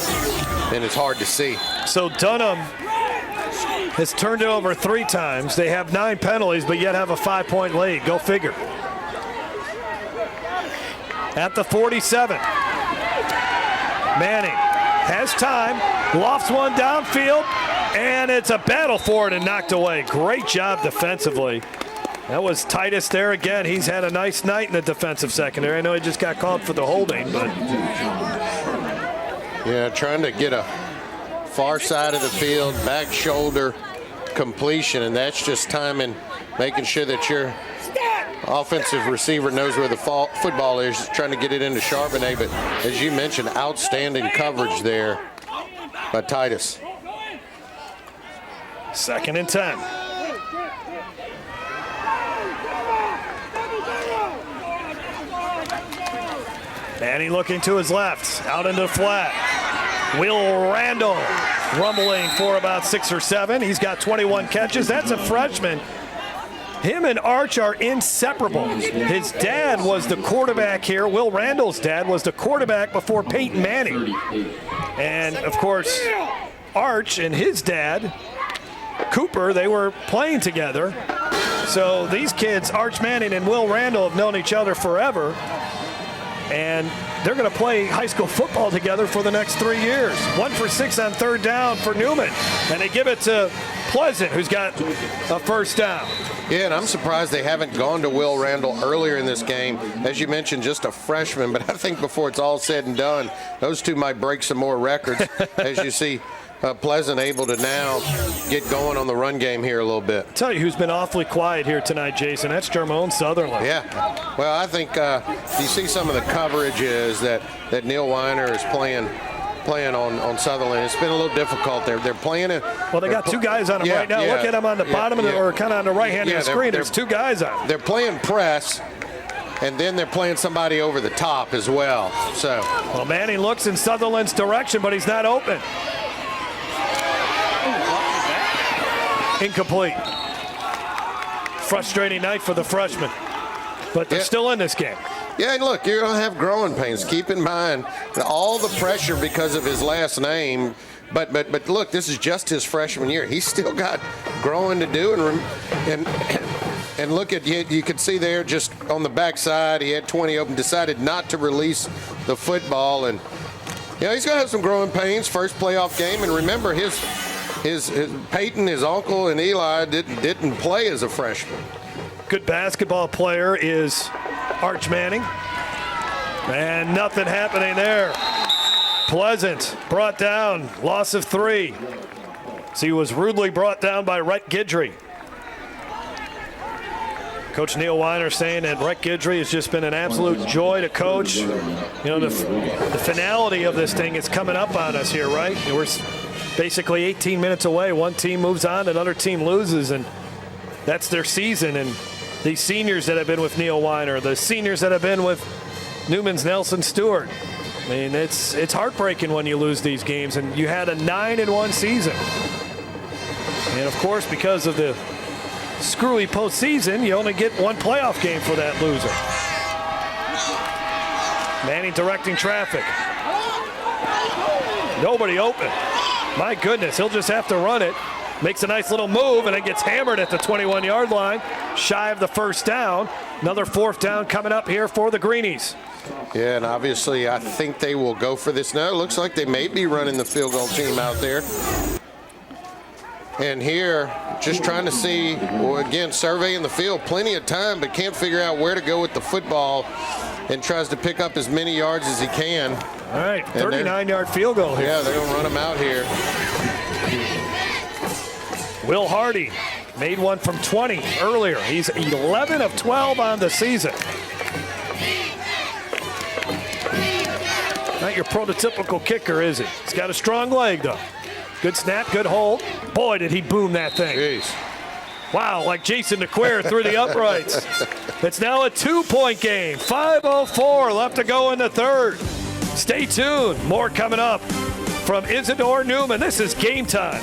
and it's hard to see. So Dunham has turned it over 3 times. They have 9 penalties, but yet have a 5-point lead. Go figure. At the 47. Manning has time, lofts one downfield, and it's a battle for it and knocked away. Great job defensively That was Titus there again. He's had a nice night in the defensive secondary. I know he just got called for the holding, but. Yeah, trying to get a far side of the field, back shoulder completion, and that's just timing, making sure that your offensive receiver knows where the football is, trying to get it into Charbonnet. But as you mentioned, outstanding coverage there by Titus. 2nd and 10. Manning looking to his left, out into the flat. Will Randall rumbling for about 6 or 7. He's got 21 catches. That's a freshman. Him and Arch are inseparable. His dad was the quarterback here. Will Randall's dad was the quarterback before Peyton Manning. And, of course, Arch and his dad, Cooper, they were playing together. So these kids, Arch Manning and Will Randall, have known each other forever. And they're going to play high school football together for the next 3 years. 1 for 6 on 3rd down for Newman. And they give it to Pleasant, who's got a 1st down. Yeah, and I'm surprised they haven't gone to Will Randall earlier in this game. As you mentioned, just a freshman. But I think before it's all said and done, those two might break some more records as you see Pleasant able to now get going on the run game here a little bit. I'll tell you who's been awfully quiet here tonight, Jason. That's Jermone Sutherland. Yeah. Well, I think you see some of the coverages that Neil Weiner is playing on Sutherland. It's been a little difficult. They're playing it. Well, they got 2 guys on him right now. Look at him on the bottom of the, or kind of on the right hand of the screen. There's 2 guys on him. They're playing press, and then they're playing somebody over the top as well. So. Well, Manning looks in Sutherland's direction, but he's not open. Incomplete. Frustrating night for the freshman, but they're still in this game. Yeah, and look, you're going to have growing pains. Keep in mind all the pressure because of his last name. But look, this is just his freshman year. He's still got growing to do. And look at, you could see there just on the backside, he had 20 open, decided not to release the football. And, he's going to have some growing pains. First playoff game. And remember, his Peyton, his uncle, and Eli didn't play as a freshman. Good basketball player is Arch Manning. And nothing happening there. Pleasant brought down, loss of 3. So he was rudely brought down by Rhett Guidry. Coach Neil Weiner saying that Rhett Guidry has just been an absolute joy to coach. The finality of this thing is coming up on us here, right? We're basically 18 minutes away. One team moves on, another team loses, and that's their season. And these seniors that have been with Neil Weiner, the seniors that have been with Newman's Nelson Stewart, I mean, it's heartbreaking when you lose these games, and you had a 9-1 season. And of course, because of the screwy postseason, you only get 1 playoff game for that loser. Manning directing traffic. Nobody open. My goodness, he'll just have to run it. Makes a nice little move, and it gets hammered at the 21-yard line, shy of the 1st down. Another 4th down coming up here for the Greenies. Yeah, and obviously I think they will go for this now. It looks like they may be running the field goal team out there. And here, just trying to see, again, surveying the field, plenty of time, but can't figure out where to go with the football, and tries to pick up as many yards as he can. All right, 39-yard field goal here. Yeah, they're going to run him out here. Will Hardy made one from 20 earlier. He's 11 of 12 on the season. Not your prototypical kicker, is he? He's got a strong leg, though. Good snap, good hold. Boy, did he boom that thing. Jeez. Wow, like Jason DeQuare through the uprights. It's now a 2-point game. 5:04 left to go in the 3rd. Stay tuned. More coming up from Isidore Newman. This is Game Time.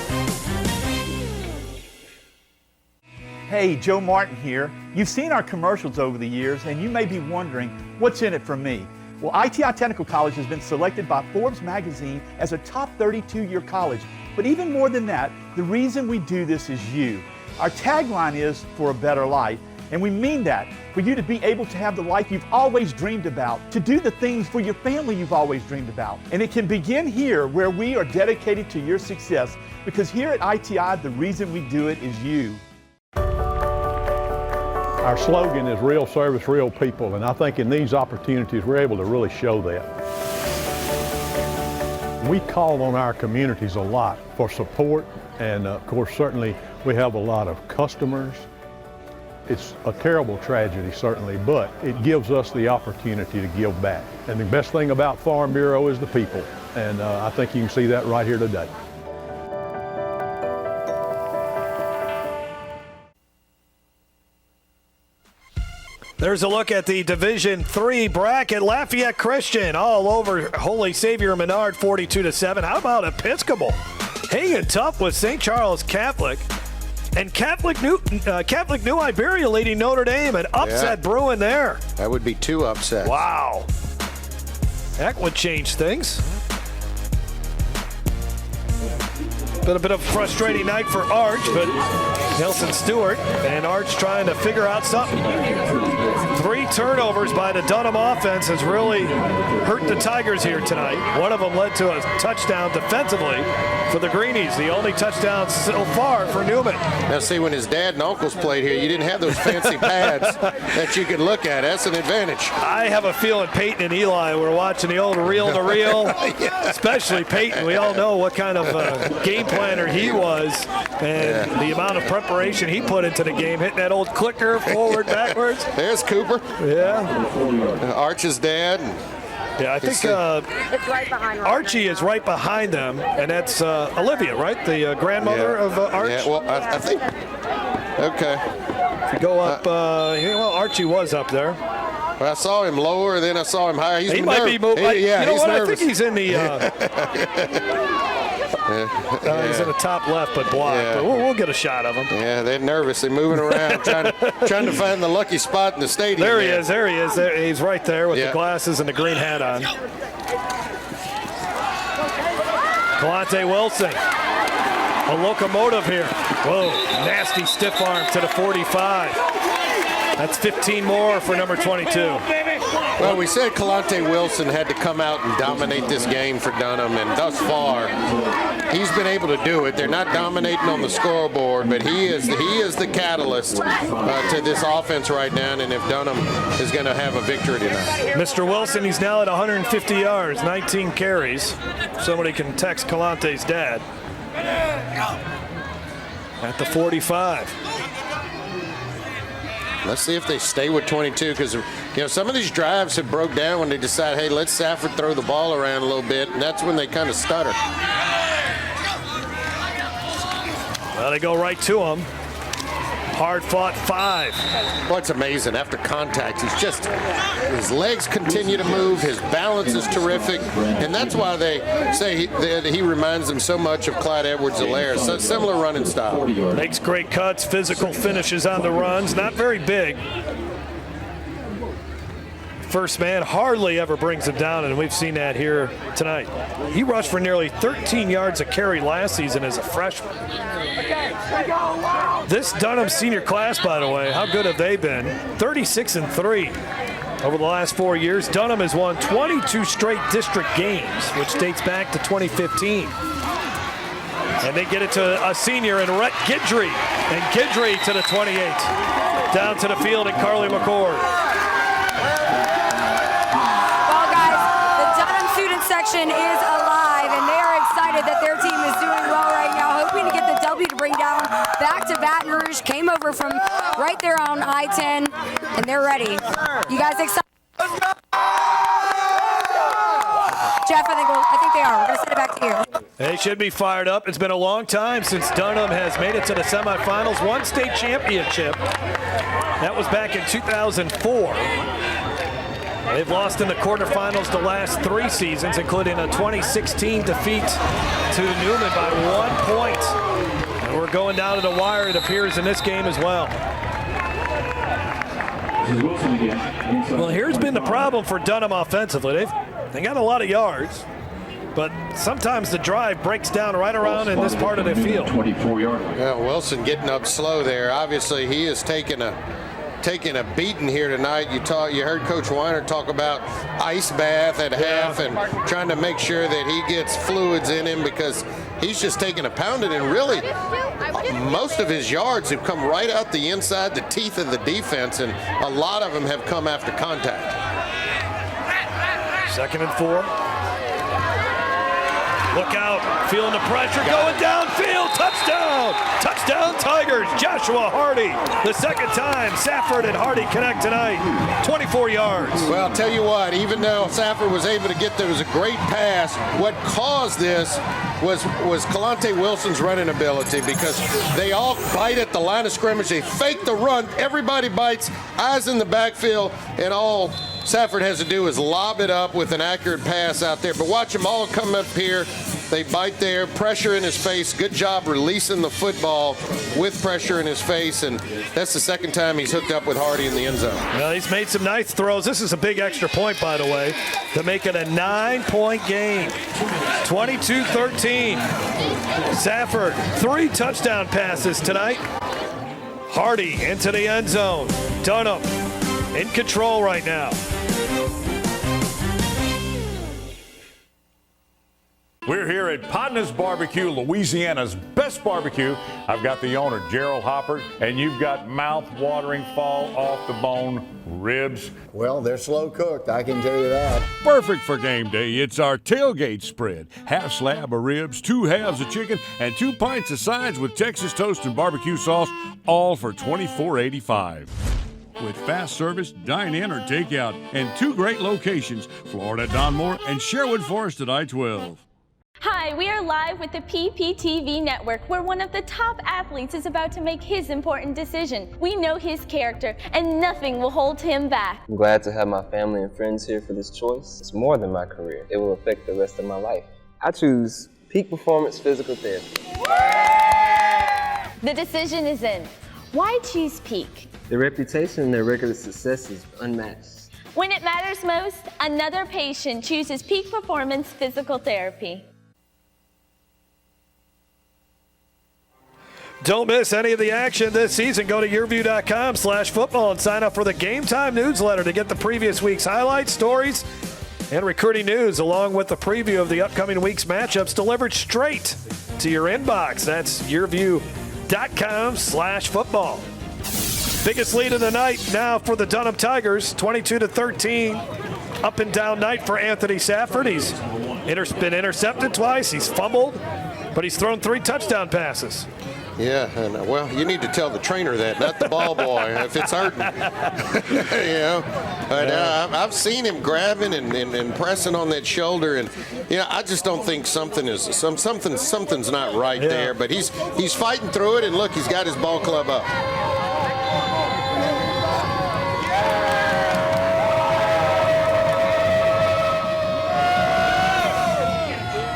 Hey, Joe Martin here. You've seen our commercials over the years, and you may be wondering, what's in it for me? Well, ITI Technical College has been selected by Forbes magazine as a top 32-year college. But even more than that, the reason we do this is you. Our tagline is for a better life, and we mean that. For you to be able to have the life you've always dreamed about, to do the things for your family you've always dreamed about. And it can begin here, where we are dedicated to your success, because here at ITI, the reason we do it is you. Our slogan is real service, real people, and I think in these opportunities we're able to really show that. We call on our communities a lot for support, and of course certainly we have a lot of customers. It's a terrible tragedy certainly, but it gives us the opportunity to give back. And the best thing about Farm Bureau is the people, and I think you can see that right here today. There's a look at the Division III bracket. Lafayette Christian all over Holy Savior Menard 42-7. How about Episcopal hanging tough with St. Charles Catholic? And Catholic New Iberia leading Notre Dame. An upset brewing there. That would be 2 upsets. Wow. That would change things. Been a bit of a frustrating night for Arch, but Nelson Stewart and Arch trying to figure out something. 3 turnovers by the Dunham offense has really hurt the Tigers here tonight. One of them led to a touchdown defensively for the Greenies, the only touchdown so far for Newman. Now see, when his dad and uncles played here, you didn't have those fancy pads that you could look at. That's an advantage. I have a feeling Peyton and Eli were watching the old reel-to-reel, especially Peyton. We all know what kind of game planner he was, and the amount of preparation he put into the game, hitting that old clicker forward, backwards. There's Cooper. Yeah. Arch's dad. Yeah, I think It's right behind Archie is right behind them, and that's Olivia, right? The grandmother of Arch? Yeah, well, I think. Okay. If you go up, well, Archie was up there. Well, I saw him lower, then I saw him higher. He might be moving. Yeah, you know he's what? nervous. I think he's in the. He's in the top left, but blocked. Yeah. But we'll get a shot of him. Yeah, they're nervous. They're moving around, trying to find the lucky spot in the stadium. There he is. There he is. He's right there with the glasses and the green hat on. Kalante Wilson, a locomotive here. Whoa, nasty stiff arm to the 45. That's 15 more for number 22. Well, we said Kalante Wilson had to come out and dominate this game for Dunham, and thus far, he's been able to do it. They're not dominating on the scoreboard, but he is the catalyst to this offense right now, and if Dunham is going to have a victory tonight. Mr. Wilson, he's now at 150 yards, 19 carries. Somebody can text Kalante's dad. At the 45. Let's see if they stay with 22, because some of these drives have broke down when they decide, hey, let Safford throw the ball around a little bit, and that's when they kind of stutter. Well, they go right to him. Hard-fought 5. Well, it's amazing. After contact, his legs continue to move. His balance is terrific. And that's why they say that he reminds them so much of Clyde Edwards-Helaire. So similar running style. Makes great cuts, physical finishes on the runs. Not very big. First man hardly ever brings him down, and we've seen that here tonight. He rushed for nearly 13 yards a carry last season as a freshman. This Dunham senior class, by the way, how good have they been? 36-3 over the last 4 years. Dunham has won 22 straight district games, which dates back to 2015. And they get it to a senior in Rhett Guidry. And Guidry to the 28. Down to the field and Carly McCord. Well, guys, the Dunham student section is alive, and they are excited that their team is doing well right now, hoping to get the W to bring down back to Baton Rouge. Came over from right there on I-10, and they're ready. You guys excited? Jeff, I think they are. We're going to send it back to you. They should be fired up. It's been a long time since Dunham has made it to the semifinals. One state championship. That was back in 2004. They've lost in the quarterfinals the last 3 seasons, including a 2016 defeat to Newman by 1 point. And we're going down to the wire, it appears, in this game as well. Well, here's been the problem for Dunham offensively. They got a lot of yards, but sometimes the drive breaks down right around in this part of the field. 24-yard line. Yeah, Wilson getting up slow there. Obviously, he is taking a beating here tonight. You heard Coach Weiner talk about ice bath at half and trying to make sure that he gets fluids in him, because he's just taking a pounding, and really most of his yards have come right out the inside, the teeth of the defense, and a lot of them have come after contact. 2nd and 4. Look out, feeling the pressure, going downfield, touchdown! Touchdown Tigers, Joshua Hardy. The second time Safford and Hardy connect tonight, 24 yards. Well, I'll tell you what, even though Safford was able to get there, it was a great pass. What caused this was Kalante Wilson's running ability, because they all bite at the line of scrimmage. They fake the run. Everybody bites, eyes in the backfield, and all Safford has to do is lob it up with an accurate pass out there. But watch them all come up here. They bite there, pressure in his face. Good job releasing the football with pressure in his face, and that's the second time he's hooked up with Hardy in the end zone. Well, he's made some nice throws. This is a big extra point, by the way, to make it a 9-point game. 22-13. Safford, 3 touchdown passes tonight. Hardy into the end zone. Dunham in control right now. We're here at Podna's Barbecue, Louisiana's best barbecue. I've got the owner, Gerald Hopper, and you've got mouth-watering, fall-off-the-bone ribs. Well, they're slow cooked, I can tell you that. Perfect for game day. It's our tailgate spread. Half slab of ribs, 2 halves of chicken, and 2 pints of sides with Texas toast and barbecue sauce, all for $24.85. With fast service, dine-in or takeout, and 2 great locations, Florida at Donmore and Sherwood Forest at I-12. Hi, we are live with the PPTV network, where one of the top athletes is about to make his important decision. We know his character, and nothing will hold him back. I'm glad to have my family and friends here for this choice. It's more than my career. It will affect the rest of my life. I choose Peak Performance Physical Therapy. The decision is in. Why choose Peak? Their reputation and their record of success is unmatched. When it matters most, another patient chooses Peak Performance Physical Therapy. Don't miss any of the action this season. Go to yourview.com/football and sign up for the Game Time newsletter to get the previous week's highlights, stories, and recruiting news, along with the preview of the upcoming week's matchups delivered straight to your inbox. That's yourview.com/football. Biggest lead of the night now for the Dunham Tigers, 22-13. Up and down night for Anthony Safford. He's been intercepted twice. He's fumbled, but he's thrown 3 touchdown passes. Yeah, and well, you need to tell the trainer that, not the ball boy, if it's hurting. You know, but I've seen him grabbing and pressing on that shoulder, and I just don't think something's not right there. But he's fighting through it, and look, he's got his ball club up.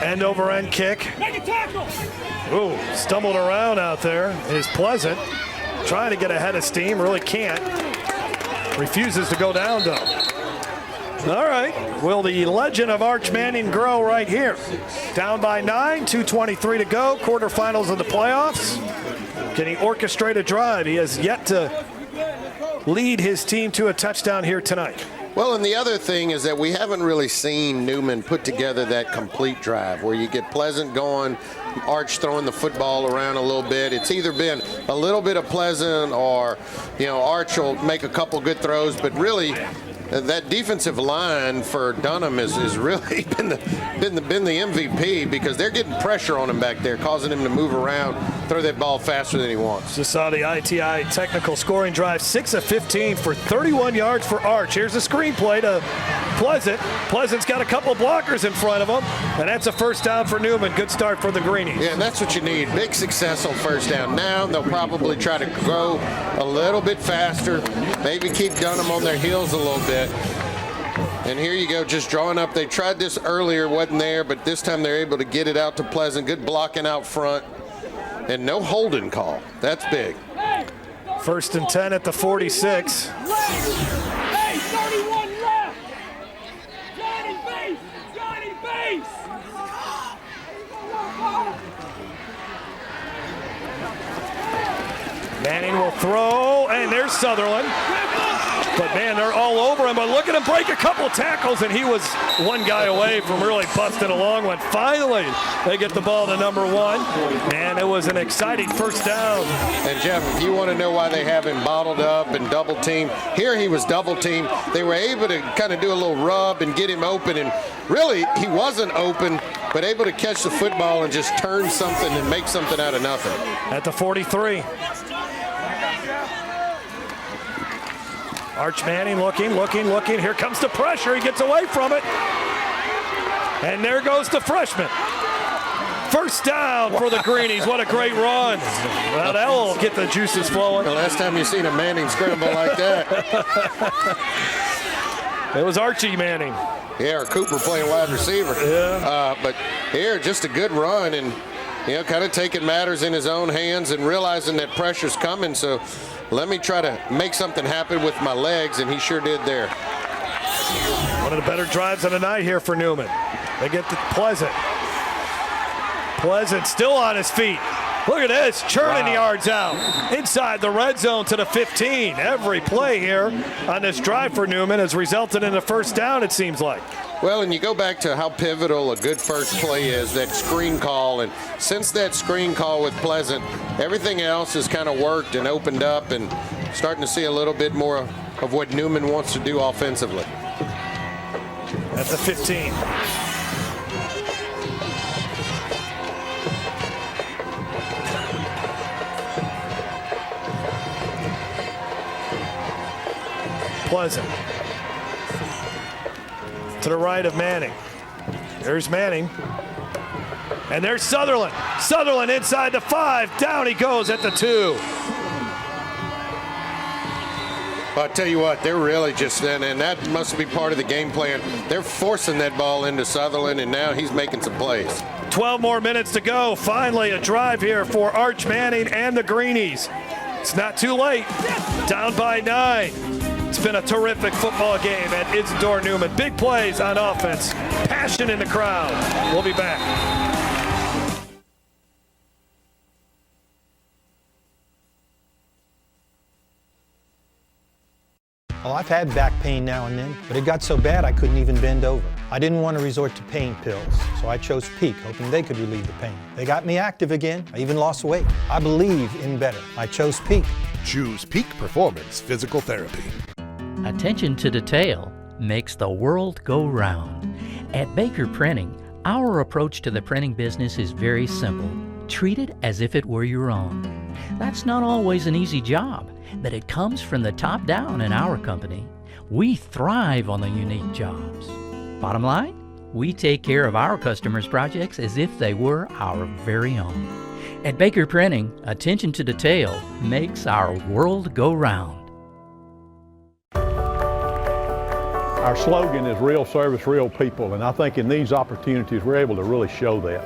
End over end kick. Make a tackle. Ooh, stumbled around out there. Is Pleasant trying to get ahead of steam, really can't. Refuses to go down though. All right, will the legend of Arch Manning grow right here? Down by 9, 2:23 to go, quarterfinals of the playoffs. Can he orchestrate a drive? He has yet to lead his team to a touchdown here tonight. Well, and the other thing is that we haven't really seen Newman put together that complete drive where you get Pleasant going, Arch throwing the football around a little bit. It's either been a little bit of Pleasant or, Arch will make a couple good throws, but really that defensive line for Dunham has really been the MVP, because they're getting pressure on him back there, causing him to move around, throw that ball faster than he wants. Just saw the ITI technical scoring drive, 6 of 15 for 31 yards for Arch. Here's the screenplay to Pleasant. Pleasant's got a couple blockers in front of him, and that's a first down for Newman. Good start for the Greenies. Yeah, and that's what you need. Big success on first down. Now they'll probably try to go a little bit faster, maybe keep Dunham on their heels a little bit. And here you go, just drawing up. They tried this earlier, wasn't there, but this time they're able to get it out to Pleasant. Good blocking out front. And no holding call. That's big. 1st and 10 at the 46. Hey, 31 left. Johnny base. Johnny base. Manning will throw, and there's Sutherland. But, man, they're all over him. But look at him break a couple tackles, and he was one guy away from really busting a long one. Finally, they get the ball to number 1, and it was an exciting first down. And, Jeff, if you want to know why they have him bottled up and double-teamed, here he was double-teamed. They were able to kind of do a little rub and get him open, and really he wasn't open, but able to catch the football and just turn something and make something out of nothing. At the 43. Arch Manning looking. Here comes the pressure. He gets away from it. And there goes the freshman. First down for the Greenies. What a great run. Well, that will get the juices flowing. The last time you seen a Manning scramble like that. It was Archie Manning. Yeah, or Cooper playing wide receiver. Yeah. But here, just a good run and, kind of taking matters in his own hands and realizing that pressure's coming. So let me try to make something happen with my legs, and he sure did there. One of the better drives of the night here for Newman. They get to Pleasant. Pleasant still on his feet. Look at this, churning yards out. Inside the red zone to the 15. Every play here on this drive for Newman has resulted in a first down, it seems like. Well, and you go back to how pivotal a good first play is, that screen call. And since that screen call with Pleasant, everything else has kind of worked and opened up, and starting to see a little bit more of what Newman wants to do offensively. At the 15. Pleasant. To the right of Manning. There's Manning. And there's Sutherland. Sutherland inside the 5. Down he goes at the 2. I'll tell you what, they're really just, and that must be part of the game plan. They're forcing that ball into Sutherland, and now he's making some plays. 12 more minutes to go. Finally, a drive here for Arch Manning and the Greenies. It's not too late. Down by 9. It's been a terrific football game at Isidore Newman. Big plays on offense. Passion in the crowd. We'll be back. Well, I've had back pain now and then, but it got so bad I couldn't even bend over. I didn't want to resort to pain pills, so I chose Peak, hoping they could relieve the pain. They got me active again. I even lost weight. I believe in better. I chose Peak. Choose Peak Performance Physical Therapy. Attention to detail makes the world go round. At Baker Printing, our approach to the printing business is very simple. Treat it as if it were your own. That's not always an easy job, but it comes from the top down in our company. We thrive on the unique jobs. Bottom line, we take care of our customers' projects as if they were our very own. At Baker Printing, attention to detail makes our world go round. Our slogan is real service, real people, and I think in these opportunities we're able to really show that.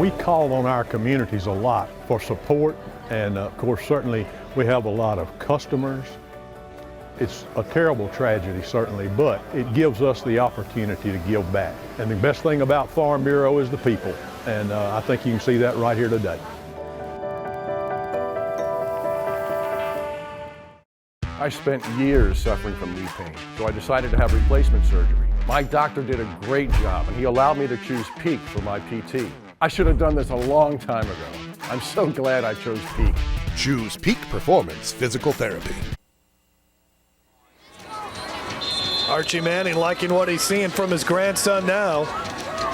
We call on our communities a lot for support, and of course certainly we have a lot of customers. It's a terrible tragedy certainly, but it gives us the opportunity to give back. And the best thing about Farm Bureau is the people, and I think you can see that right here today. I spent years suffering from knee pain, so I decided to have replacement surgery. My doctor did a great job, and he allowed me to choose Peak for my PT. I should have done this a long time ago. I'm so glad I chose Peak. Choose Peak Performance Physical Therapy. Archie Manning liking what he's seeing from his grandson now.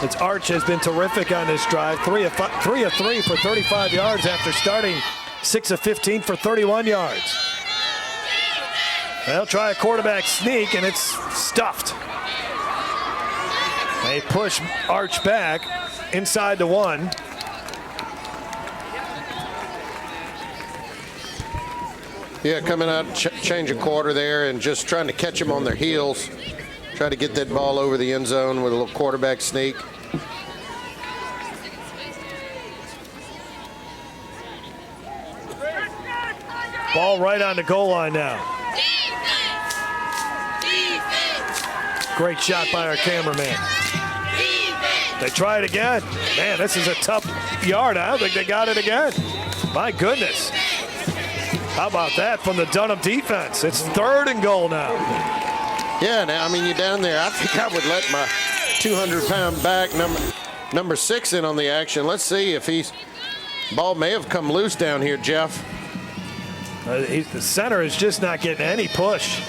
It's Arch has been terrific on this drive. 3 of 3 for 35 yards after starting 6 of 15 for 31 yards. They'll try a quarterback sneak, and it's stuffed. They push Arch back inside the 1. Yeah, coming out, change a quarter there, and just trying to catch them on their heels. Try to get that ball over the end zone with a little quarterback sneak. Ball right on the goal line now. Great shot by our cameraman. They try it again. Man, this is a tough yard. I don't think they got it again. My goodness. How about that from the Dunham defense? It's 3rd and goal now. Yeah, now, I mean, you're down there. I think I would let my 200-pound back, number 6, in on the action. Let's see if ball may have come loose down here, Jeff. The center is just not getting any push.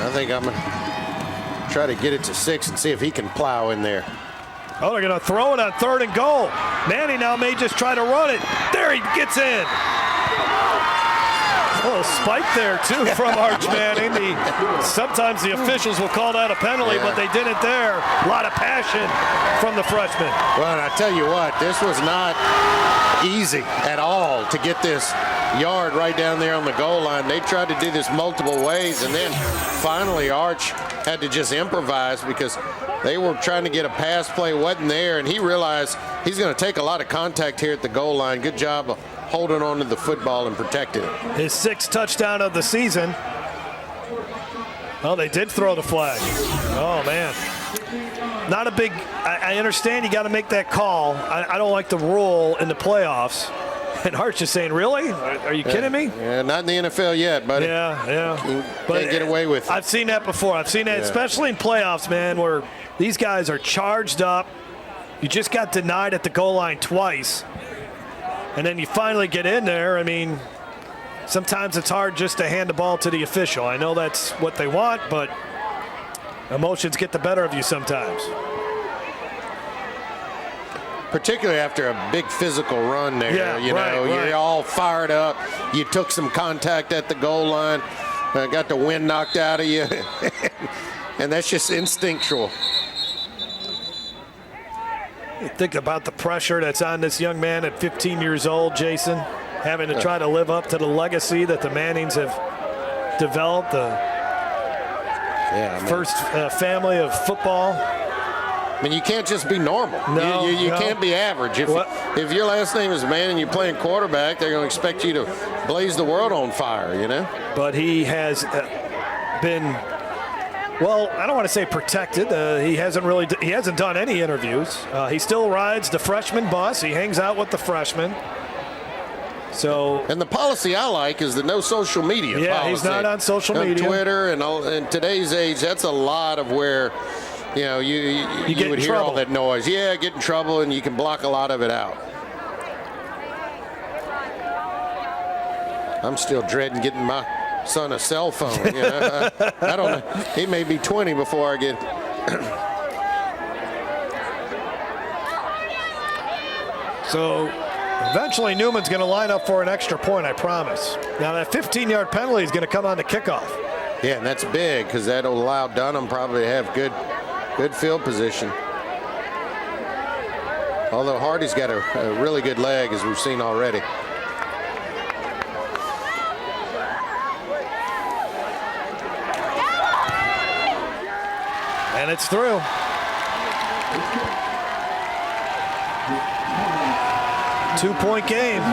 I think I'm going to try to get it to 6 and see if he can plow in there. Oh, they're going to throw it on 3rd and goal. Manning now may just try to run it. There he gets in. A little spike there, too, from Arch Manning. Sometimes the officials will call that a penalty, but they didn't there. A lot of passion from the freshman. Well, and I tell you what, this was not easy at all to get this yard right down there on the goal line. They tried to do this multiple ways, and then finally Arch had to just improvise because they were trying to get a pass play, wasn't there, and he realized he's going to take a lot of contact here at the goal line. Good job of holding on to the football and protecting it. His 6th touchdown of the season. Oh, they did throw the flag. Oh, man. Not a big, I understand you got to make that call. I don't like the rule in the playoffs. And Arch is saying, really? Are you kidding me? Yeah, not in the NFL yet, buddy. Yeah. Can't get away with it. I've seen that before. I've seen that, especially in playoffs, man, where these guys are charged up. You just got denied at the goal line twice. And then you finally get in there. I mean, sometimes it's hard just to hand the ball to the official. I know that's what they want, but emotions get the better of you sometimes. Particularly after a big physical run there. You're all fired up. You took some contact at the goal line, got the wind knocked out of you, and that's just instinctual. You think about the pressure that's on this young man at 15 years old, Jason, having to try to live up to the legacy that the Mannings have developed, the first family of football. I mean, you can't just be normal. No, you can't be average. If your last name is Manning and you're playing quarterback, they're going to expect you to blaze the world on fire, you know? But he has been, well, I don't want to say protected. He hasn't done any interviews. He still rides the freshman bus. He hangs out with the freshmen. So, and the policy I like is the no social media policy. Yeah, he's not on social media. Twitter and in today's age, that's a lot of where, you know, you would hear all that noise. Yeah, get in trouble, and you can block a lot of it out. I'm still dreading getting my son a cell phone. You know? I don't know. He may be 20 before I get. So eventually Newman's going to line up for an extra point, I promise. Now that 15-yard penalty is going to come on the kickoff. Yeah, and that's big because that'll allow Dunham probably to have good field position. Although Hardy's got a really good leg, as we've seen already. And it's through. Two-point game.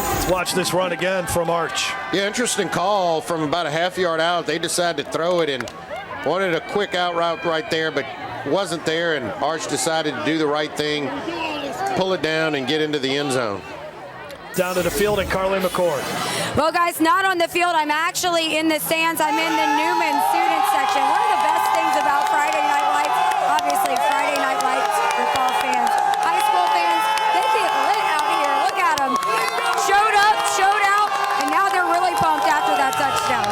Let's watch this run again from Arch. Yeah, interesting call from about a half-yard out. They decided to throw it and wanted a quick out route right there, but wasn't there, and Arch decided to do the right thing, pull it down and get into the end zone. Down to the field and Carly McCord. Well, guys, not on the field. I'm actually in the stands. I'm in the Newman student section. One of the best things about Friday Night Lights, obviously Friday Night Lights for fall fans, high school fans, they get lit out here. Look at them. Showed up, showed out, and now they're really pumped after that touchdown.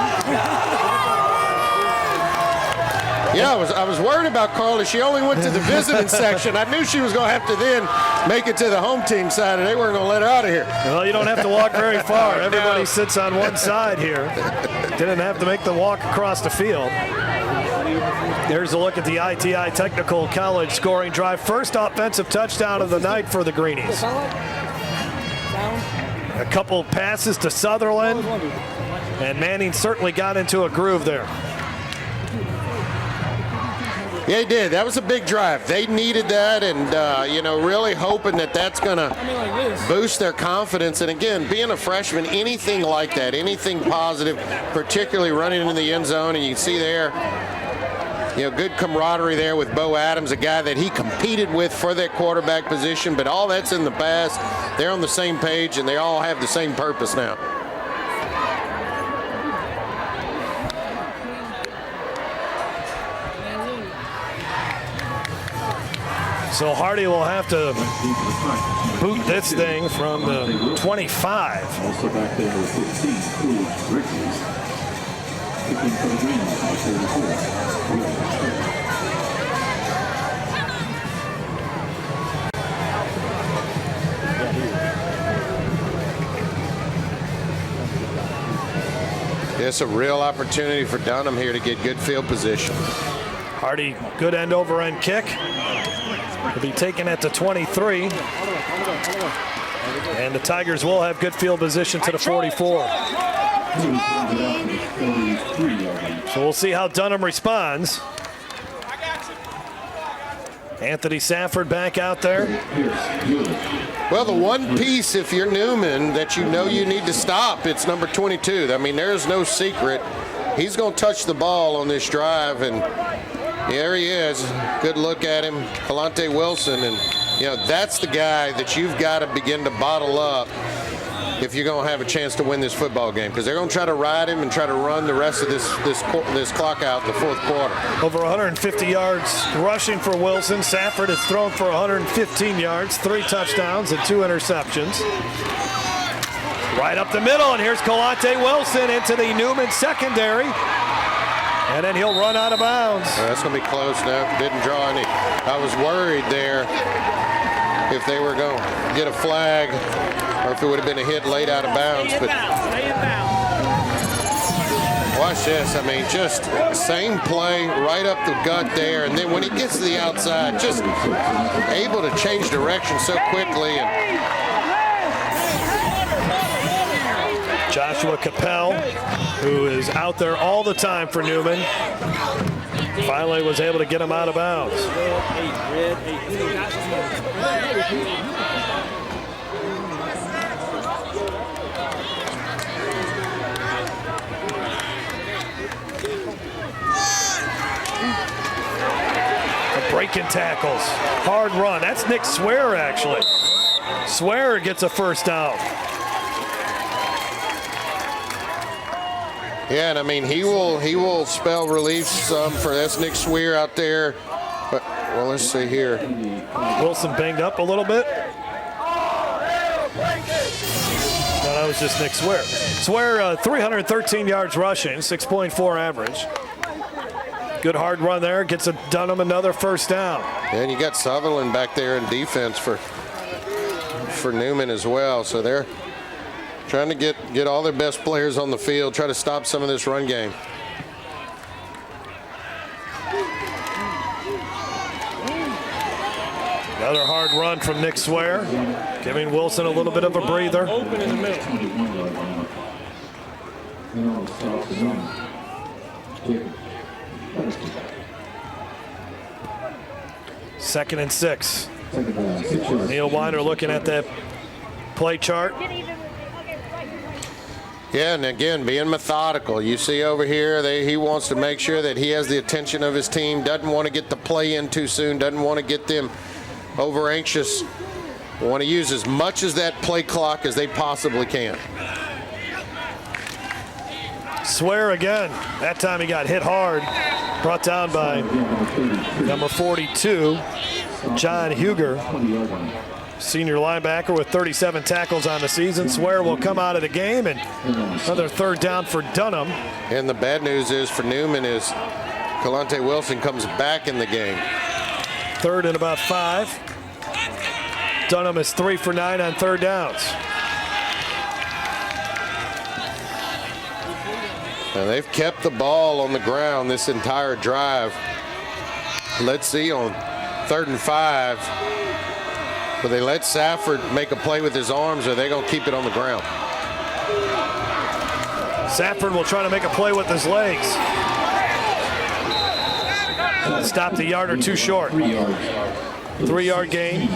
Yeah, I was worried about Carly. She only went to the visiting section. I knew she was going to have to then make it to the home team side, and they weren't going to let her out of here. Well, you don't have to walk very far. Everybody sits on one side here. Didn't have to make the walk across the field. There's a look at the ITI Technical College scoring drive. First offensive touchdown of the night for the Greenies. A couple passes to Sutherland, and Manning certainly got into a groove there. Yeah, he did. That was a big drive. They needed that, and really hoping that that's going to boost their confidence. And again, being a freshman, anything like that, anything positive, particularly running into the end zone, and you can see there, good camaraderie there with Bo Adams, a guy that he competed with for that quarterback position. But all that's in the past. They're on the same page, and they all have the same purpose now. So Hardy will have to boot this thing from the 25. Also back there with 15, Greenies. Kicking for the Greenies by 34. It's a real opportunity for Dunham here to get good field position. Hardy, good end over end kick. Will be taken at the 23. And the Tigers will have good field position to the 44. So we'll see how Dunham responds. Anthony Safford back out there. Well, the one piece, if you're Newman, that you need to stop, it's number 22. I mean, there's no secret. He's going to touch the ball on this drive, and there he is. Good look at him, Kalante Wilson, and that's the guy that you've got to begin to bottle up if you're going to have a chance to win this football game, because they're going to try to ride him and try to run the rest of this clock out in the fourth quarter. Over 150 yards rushing for Wilson. Safford has thrown for 115 yards, 3 touchdowns and 2 interceptions. Right up the middle, and here's Kalante Wilson into the Newman secondary. And then he'll run out of bounds. That's going to be close now. Didn't draw any. I was worried there if they were going to get a flag or if it would have been a hit late out of bounds. But watch this. I mean, just same play right up the gut there. And then when he gets to the outside, just able to change direction so quickly. And Joshua Capel, who is out there all the time for Newman, finally was able to get him out of bounds. Breaking tackles, hard run. That's Nick Swear, actually. Swear gets a first down. Yeah, and I mean, he will spell relief some for that's Nick Swear out there. But, well, let's see here. Wilson banged up a little bit. No, that was just Nick Swear. Swear, 313 yards rushing, 6.4 average. Good hard run there, gets a Dunham another first down. And you got Sutherland back there in defense for Newman as well. So they're trying to get all their best players on the field, try to stop some of this run game. Another hard run from Nick Swear, giving Wilson a little bit of a breather. Open in the middle. Second and 6. Neil Weiner looking at that play chart. Yeah, and again, being methodical. You see over here, he wants to make sure that he has the attention of his team, doesn't want to get the play in too soon, doesn't want to get them over anxious. Want to use as much of that play clock as they possibly can. Swear again. That time he got hit hard. Brought down by number 42, John Huger. Senior linebacker with 37 tackles on the season. Swear will come out of the game, and another third down for Dunham. And the bad news is for Newman is Kalante Wilson comes back in the game. Third and about 5. Dunham is 3 for 9 on third downs. And they've kept the ball on the ground this entire drive. Let's see on 3rd and 5. Will they let Safford make a play with his arms, or are they going to keep it on the ground? Safford will try to make a play with his legs. stopped a yard or two short. 3-yard gain.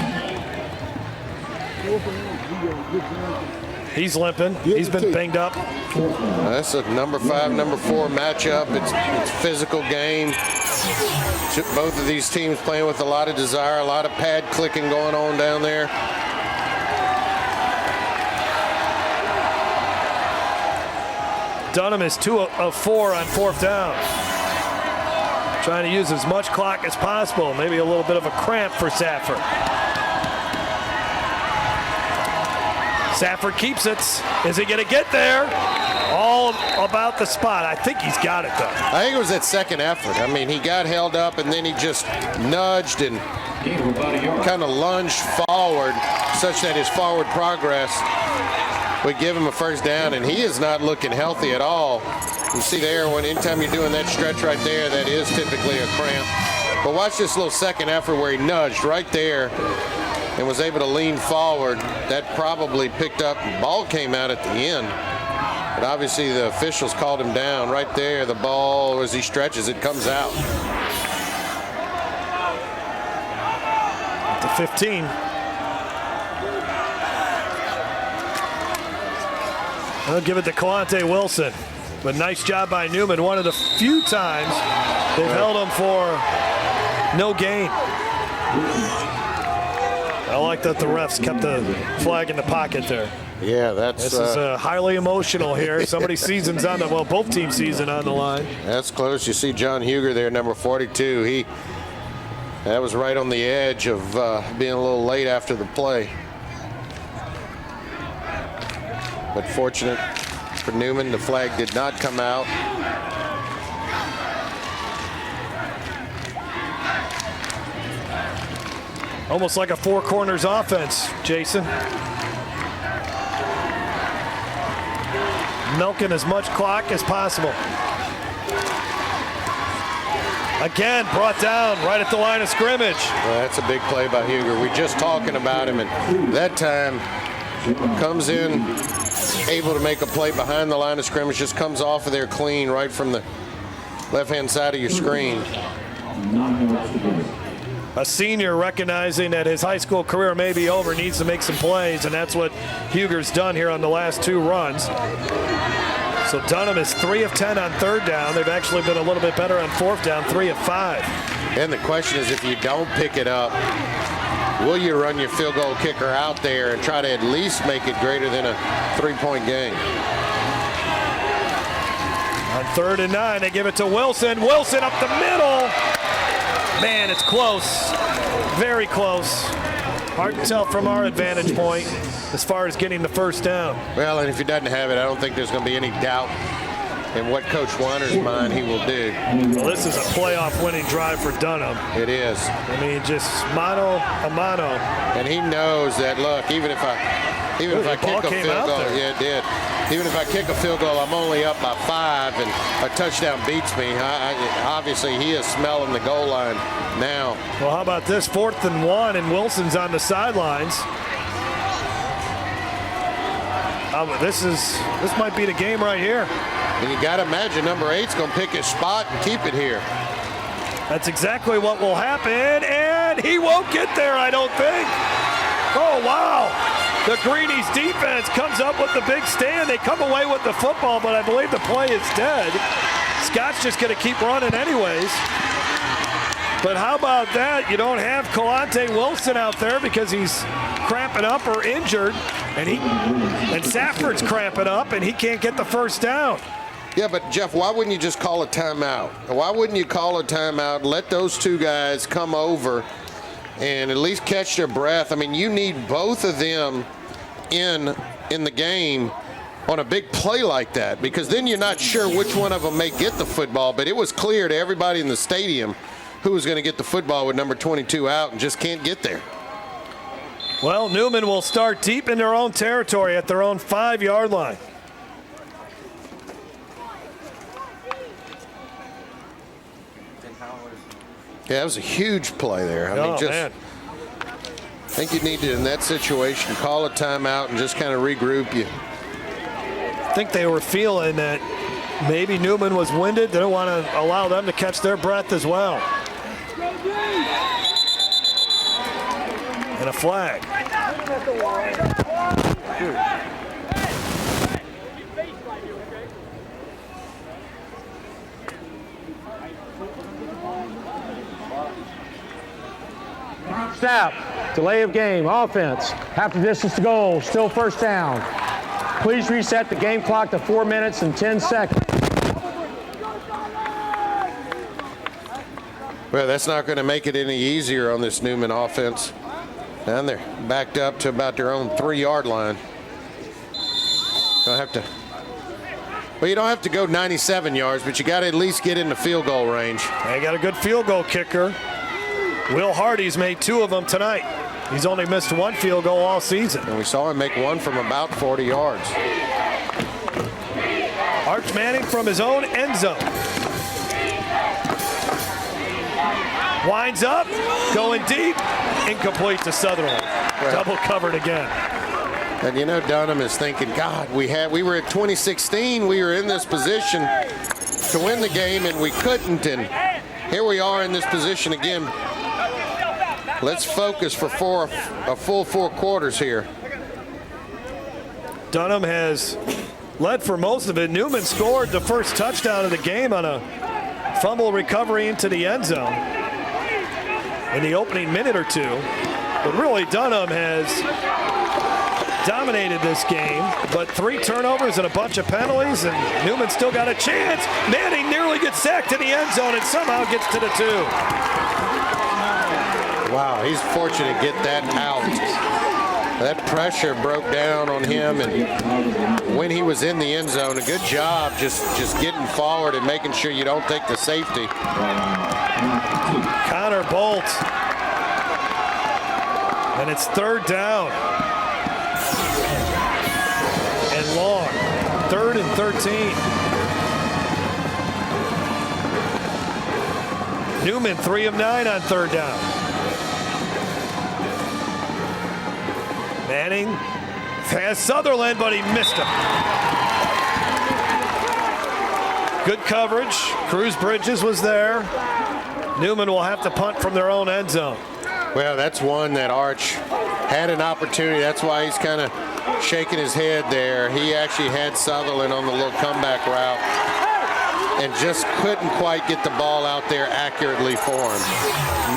He's limping. He's been banged up. That's a number 5, number 4 matchup. It's physical game. Both of these teams playing with a lot of desire, a lot of pad clicking going on down there. Dunham is 2 of 4 on 4th down. Trying to use as much clock as possible. Maybe a little bit of a cramp for Safford. Safford keeps it. Is he going to get there? All about the spot. I think he's got it, though. I think it was that second effort. I mean, he got held up, and then he just nudged and kind of lunged forward such that his forward progress would give him a first down, and he is not looking healthy at all. You see there, anytime you're doing that stretch right there, that is typically a cramp. But watch this little second effort where he nudged right there and was able to lean forward. That probably picked up, the ball came out at the end. But obviously the officials called him down. Right there, the ball, as he stretches, it comes out. To 15. I'll give it to Kalante Wilson. But nice job by Newman. One of the few times they've held him for no gain. I like that the refs kept the flag in the pocket there. Yeah, this is highly emotional here. Somebody's season's on the, well, both teams' season on the line. That's close. You see John Huger there, number 42. That was right on the edge of being a little late after the play. But fortunate for Newman, the flag did not come out. Almost like a four corners offense, Jason. Milking as much clock as possible. Again, brought down right at the line of scrimmage. Well, that's a big play by Huger. We're just talking about him, and that time comes in, able to make a play behind the line of scrimmage, just comes off of there clean right from the left-hand side of your screen. A senior recognizing that his high school career may be over, needs to make some plays, and that's what Huger's done here on the last two runs. So Dunham is 3 of 10 on third down. They've actually been a little bit better on fourth down, 3 of 5. And the question is, if you don't pick it up, will you run your field goal kicker out there and try to at least make it greater than a 3-point game? On 3rd and 9, they give it to Wilson. Wilson up the middle. Man, it's close. Very close. Hard to tell from our advantage point as far as getting the first down. Well, and if he doesn't have it, I don't think there's going to be any doubt in what Coach Weiner's mind he will do. Well, this is a playoff winning drive for Dunham. It is. I mean, just mano a mano. And he knows that, look, even if I kick a field goal, yeah, it did. Even if I kick a field goal, I'm only up by 5, and a touchdown beats me. Obviously, he is smelling the goal line now. Well, how about this? 4th and 1, and Wilson's on the sidelines. This might be the game right here. And you got to imagine number 8's going to pick his spot and keep it here. That's exactly what will happen, and he won't get there, I don't think. Oh, wow. The Greenies defense comes up with the big stand. They come away with the football, but I believe the play is dead. Scott's just going to keep running anyways. But how about that? You don't have Kalante Wilson out there because he's cramping up or injured, and Safford's cramping up, and he can't get the first down. Yeah, but Jeff, why wouldn't you just call a timeout? Why wouldn't you call a timeout and let those two guys come over and at least catch their breath? I mean, you need both of them in the game on a big play like that, because then you're not sure which one of them may get the football. But it was clear to everybody in the stadium who was going to get the football with number 22 out and just can't get there. Well, Newman will start deep in their own territory at their own 5-yard line. Yeah, that was a huge play there. I man. I think you need to, in that situation, call a timeout and just kind of regroup you. I think they were feeling that maybe Newman was winded. They don't want to allow them to catch their breath as well. And a flag. Snap. Delay of game. Offense. Half the distance to goal. Still first down. Please reset the game clock to 4 minutes and 10 seconds. Well, that's not going to make it any easier on this Newman offense. Down there, backed up to about their own 3-yard line. Don't have to. Well, you don't have to go 97 yards, but you got to at least get in the field goal range. They got a good field goal kicker. Will Hardy's made 2 of them tonight. He's only missed 1 field goal all season. And we saw him make 1 from about 40 yards. Arch Manning from his own end zone. Winds up, going deep, incomplete to Sutherland. Double covered again. And you know Dunham is thinking, God, we were at 2016, we were in this position to win the game and we couldn't, and here we are in this position again. Let's focus for a full 4 quarters here. Dunham has led for most of it. Newman scored the first touchdown of the game on a fumble recovery into the end zone in the opening minute or 2. But really, Dunham has dominated this game, but 3 turnovers and a bunch of penalties, and Newman still got a chance. Manning nearly gets sacked in the end zone and somehow gets to the 2. Wow, he's fortunate to get that out. That pressure broke down on him, and when he was in the end zone, a good job just getting forward and making sure you don't take the safety. Connor Bolt. And it's 3rd down. And long. 3rd and 13. Newman 3 of 9 on 3rd down. Manning has Sutherland, but he missed him. Good coverage. Cruz Bridges was there. Newman will have to punt from their own end zone. Well, that's one that Arch had an opportunity. That's why he's kind of shaking his head there. He actually had Sutherland on the little comeback route and just couldn't quite get the ball out there accurately for him.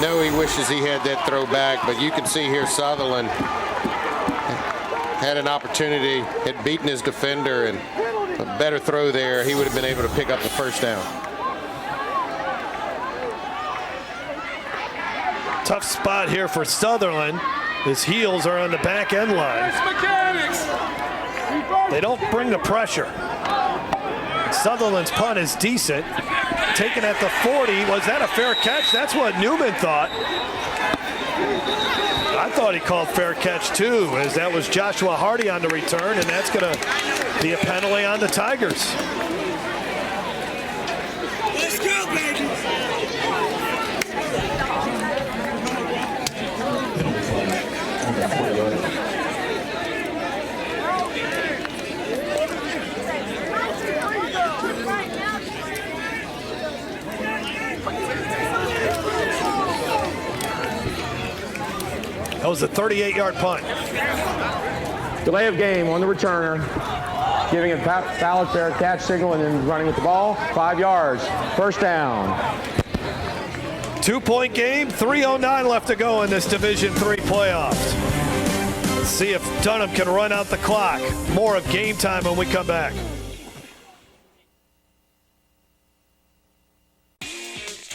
No, he wishes he had that throw back, but you can see here Sutherland had an opportunity, had beaten his defender, and a better throw there, he would have been able to pick up the first down. Tough spot here for Sutherland. His heels are on the back end line. They don't bring the pressure. Sutherland's punt is decent. Taken at the 40. Was that a fair catch? That's what Newman thought. I thought he called fair catch too, as that was Joshua Hardy on the return, and that's going to be a penalty on the Tigers. Let's go, baby. That was a 38-yard punt. Delay of game on the returner. Giving a valid fair catch signal and then running with the ball. 5 yards. First down. 2-point game. 3:09 left to go in this Division III playoffs. Let's see if Dunham can run out the clock. More of Game Time when we come back.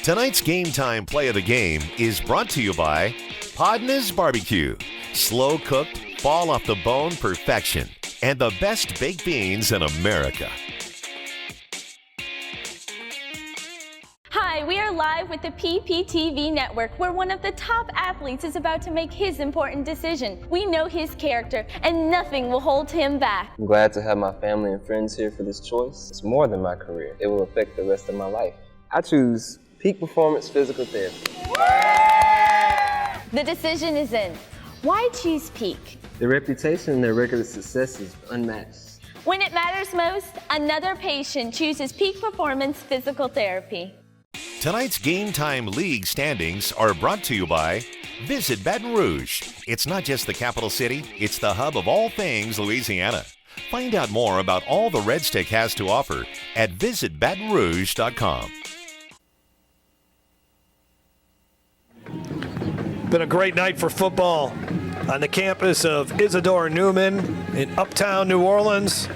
Tonight's Game Time play of the game is brought to you by Podna's Barbecue. Slow cooked, fall off the bone perfection, and the best baked beans in America. Hi, we are live with the PPTV network, where one of the top athletes is about to make his important decision. We know his character, and nothing will hold him back. I'm glad to have my family and friends here for this choice. It's more than my career. It will affect the rest of my life. I choose Peak Performance Physical Therapy. The decision is in. Why choose Peak? The reputation and their record of success is unmatched. When it matters most, another patient chooses Peak Performance Physical Therapy. Tonight's Game Time League standings are brought to you by Visit Baton Rouge. It's not just the capital city, it's the hub of all things Louisiana. Find out more about all the Red Stick has to offer at visitbatonrouge.com. Been a great night for football on the campus of Isidore Newman in uptown New Orleans.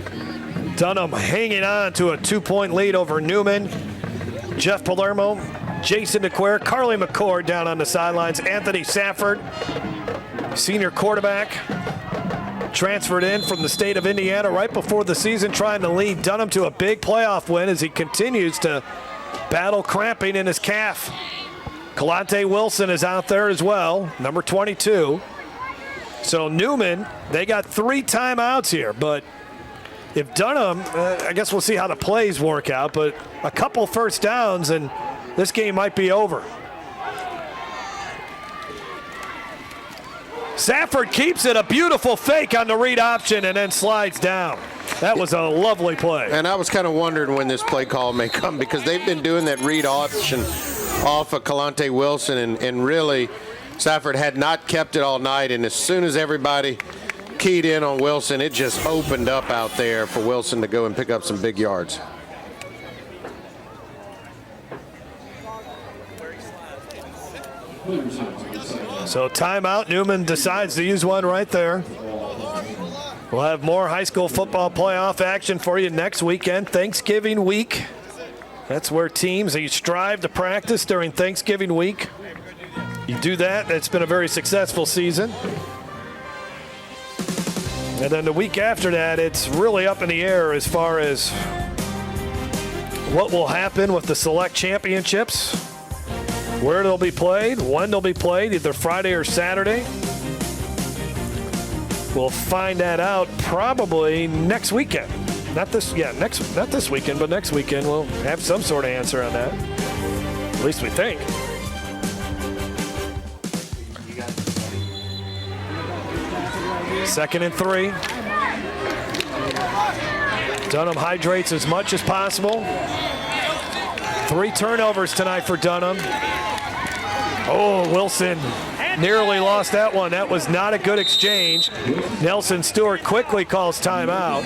Dunham hanging on to a 2-point lead over Newman. Jeff Palermo, Jason DeQuare, Carly McCord down on the sidelines. Anthony Safford, senior quarterback, transferred in from the state of Indiana right before the season, trying to lead Dunham to a big playoff win as he continues to battle cramping in his calf. Kalante Wilson is out there as well, number 22. So Newman, they got 3 timeouts here, but if Dunham, I guess we'll see how the plays work out, but a couple first downs and this game might be over. Safford keeps it, a beautiful fake on the read option and then slides down. That was a lovely play. And I was kind of wondering when this play call may come because they've been doing that read option off of Kalante Wilson, and really Safford had not kept it all night, and as soon as everybody keyed in on Wilson, it just opened up out there for Wilson to go and pick up some big yards. So timeout, Newman decides to use one right there. We'll have more high school football playoff action for you next weekend, Thanksgiving week. That's where teams, you strive to practice during Thanksgiving week. You do that, it's been a very successful season. And then the week after that, it's really up in the air as far as what will happen with the select championships, where they'll be played, when they'll be played, either Friday or Saturday. We'll find that out probably next weekend. Not this weekend, but next weekend we'll have some sort of answer on that. At least we think. Second and 3. Dunham hydrates as much as possible. 3 turnovers tonight for Dunham. Oh, Wilson nearly lost that one. That was not a good exchange. Nelson Stewart quickly calls timeout.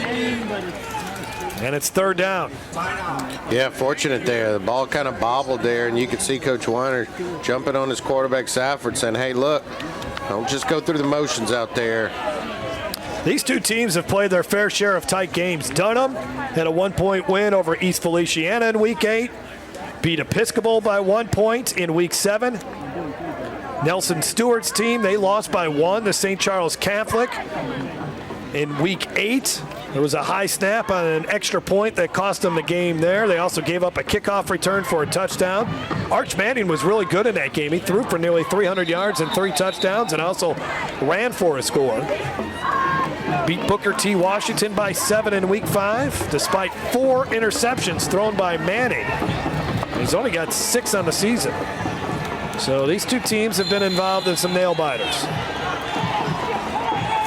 And it's 3rd down. Yeah, fortunate there. The ball kind of bobbled there, and you could see Coach Weiner jumping on his quarterback Safford saying, hey, look, don't just go through the motions out there. These two teams have played their fair share of tight games. Dunham had a 1-point win over East Feliciana in Week 8. Beat Episcopal by 1 point in Week 7. Nelson Stewart's team, they lost by 1 to St. Charles Catholic. In Week 8, there was a high snap on an extra point that cost them the game there. They also gave up a kickoff return for a touchdown. Arch Manning was really good in that game. He threw for nearly 300 yards and 3 touchdowns and also ran for a score. Beat Booker T. Washington by 7 in Week 5, despite 4 interceptions thrown by Manning. He's only got 6 on the season. So these two teams have been involved in some nail biters.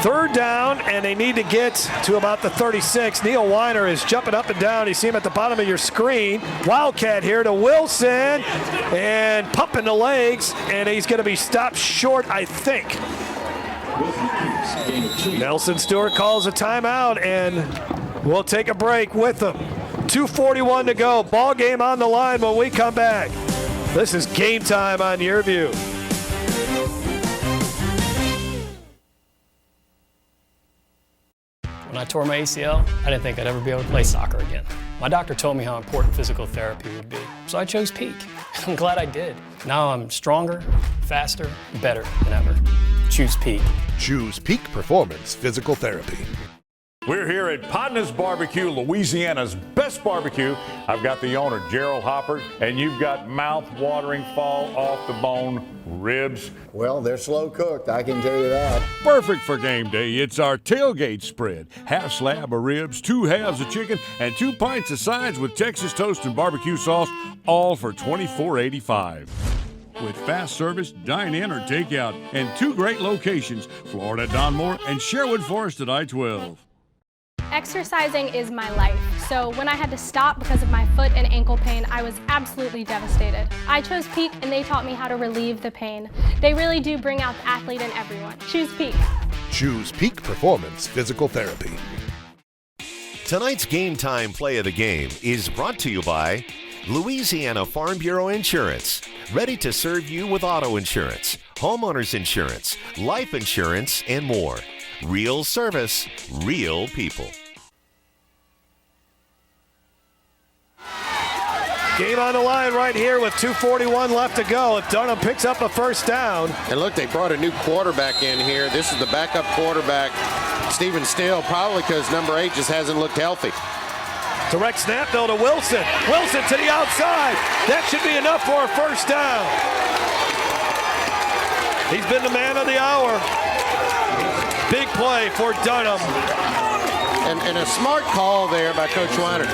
3rd down, and they need to get to about the 36. Neil Weiner is jumping up and down. You see him at the bottom of your screen. Wildcat here to Wilson, and pumping the legs, and he's going to be stopped short, I think. Nelson Stewart calls a timeout, and we'll take a break with them. 2:41 to go. Ball game on the line when we come back. This is Game Time on Your View. When I tore my ACL, I didn't think I'd ever be able to play soccer again. My doctor told me how important physical therapy would be, so I chose Peak. I'm glad I did. Now I'm stronger, faster, better than ever. Choose Peak. Choose Peak Performance Physical Therapy. We're here at Podna's Barbecue, Louisiana's best barbecue. I've got the owner, Gerald Hopper, and you've got mouth-watering, fall-off-the-bone ribs. Well, they're slow cooked, I can tell you that. Perfect for game day. It's our tailgate spread. Half slab of ribs, 2 halves of chicken, and 2 pints of sides with Texas toast and barbecue sauce, all for $24.85. With fast service, dine-in or takeout, and 2 great locations, Florida Donmore and Sherwood Forest at I-12. Exercising is my life, so when I had to stop because of my foot and ankle pain, I was absolutely devastated. I chose Peak and they taught me how to relieve the pain. They really do bring out the athlete in everyone. Choose Peak. Choose Peak Performance Physical Therapy. Tonight's Game Time Play of the Game is brought to you by Louisiana Farm Bureau Insurance. Ready to serve you with auto insurance, homeowners insurance, life insurance, and more. Real service, real people. Game on the line right here with 2:41 left to go. If Dunham picks up a first down. And look, they brought a new quarterback in here. This is the backup quarterback, Stephen Steele, probably because number 8 just hasn't looked healthy. Direct snap though to Wilson. Wilson to the outside. That should be enough for a first down. He's been the man of the hour. Big play for Dunham. And a smart call there by Coach Weiner.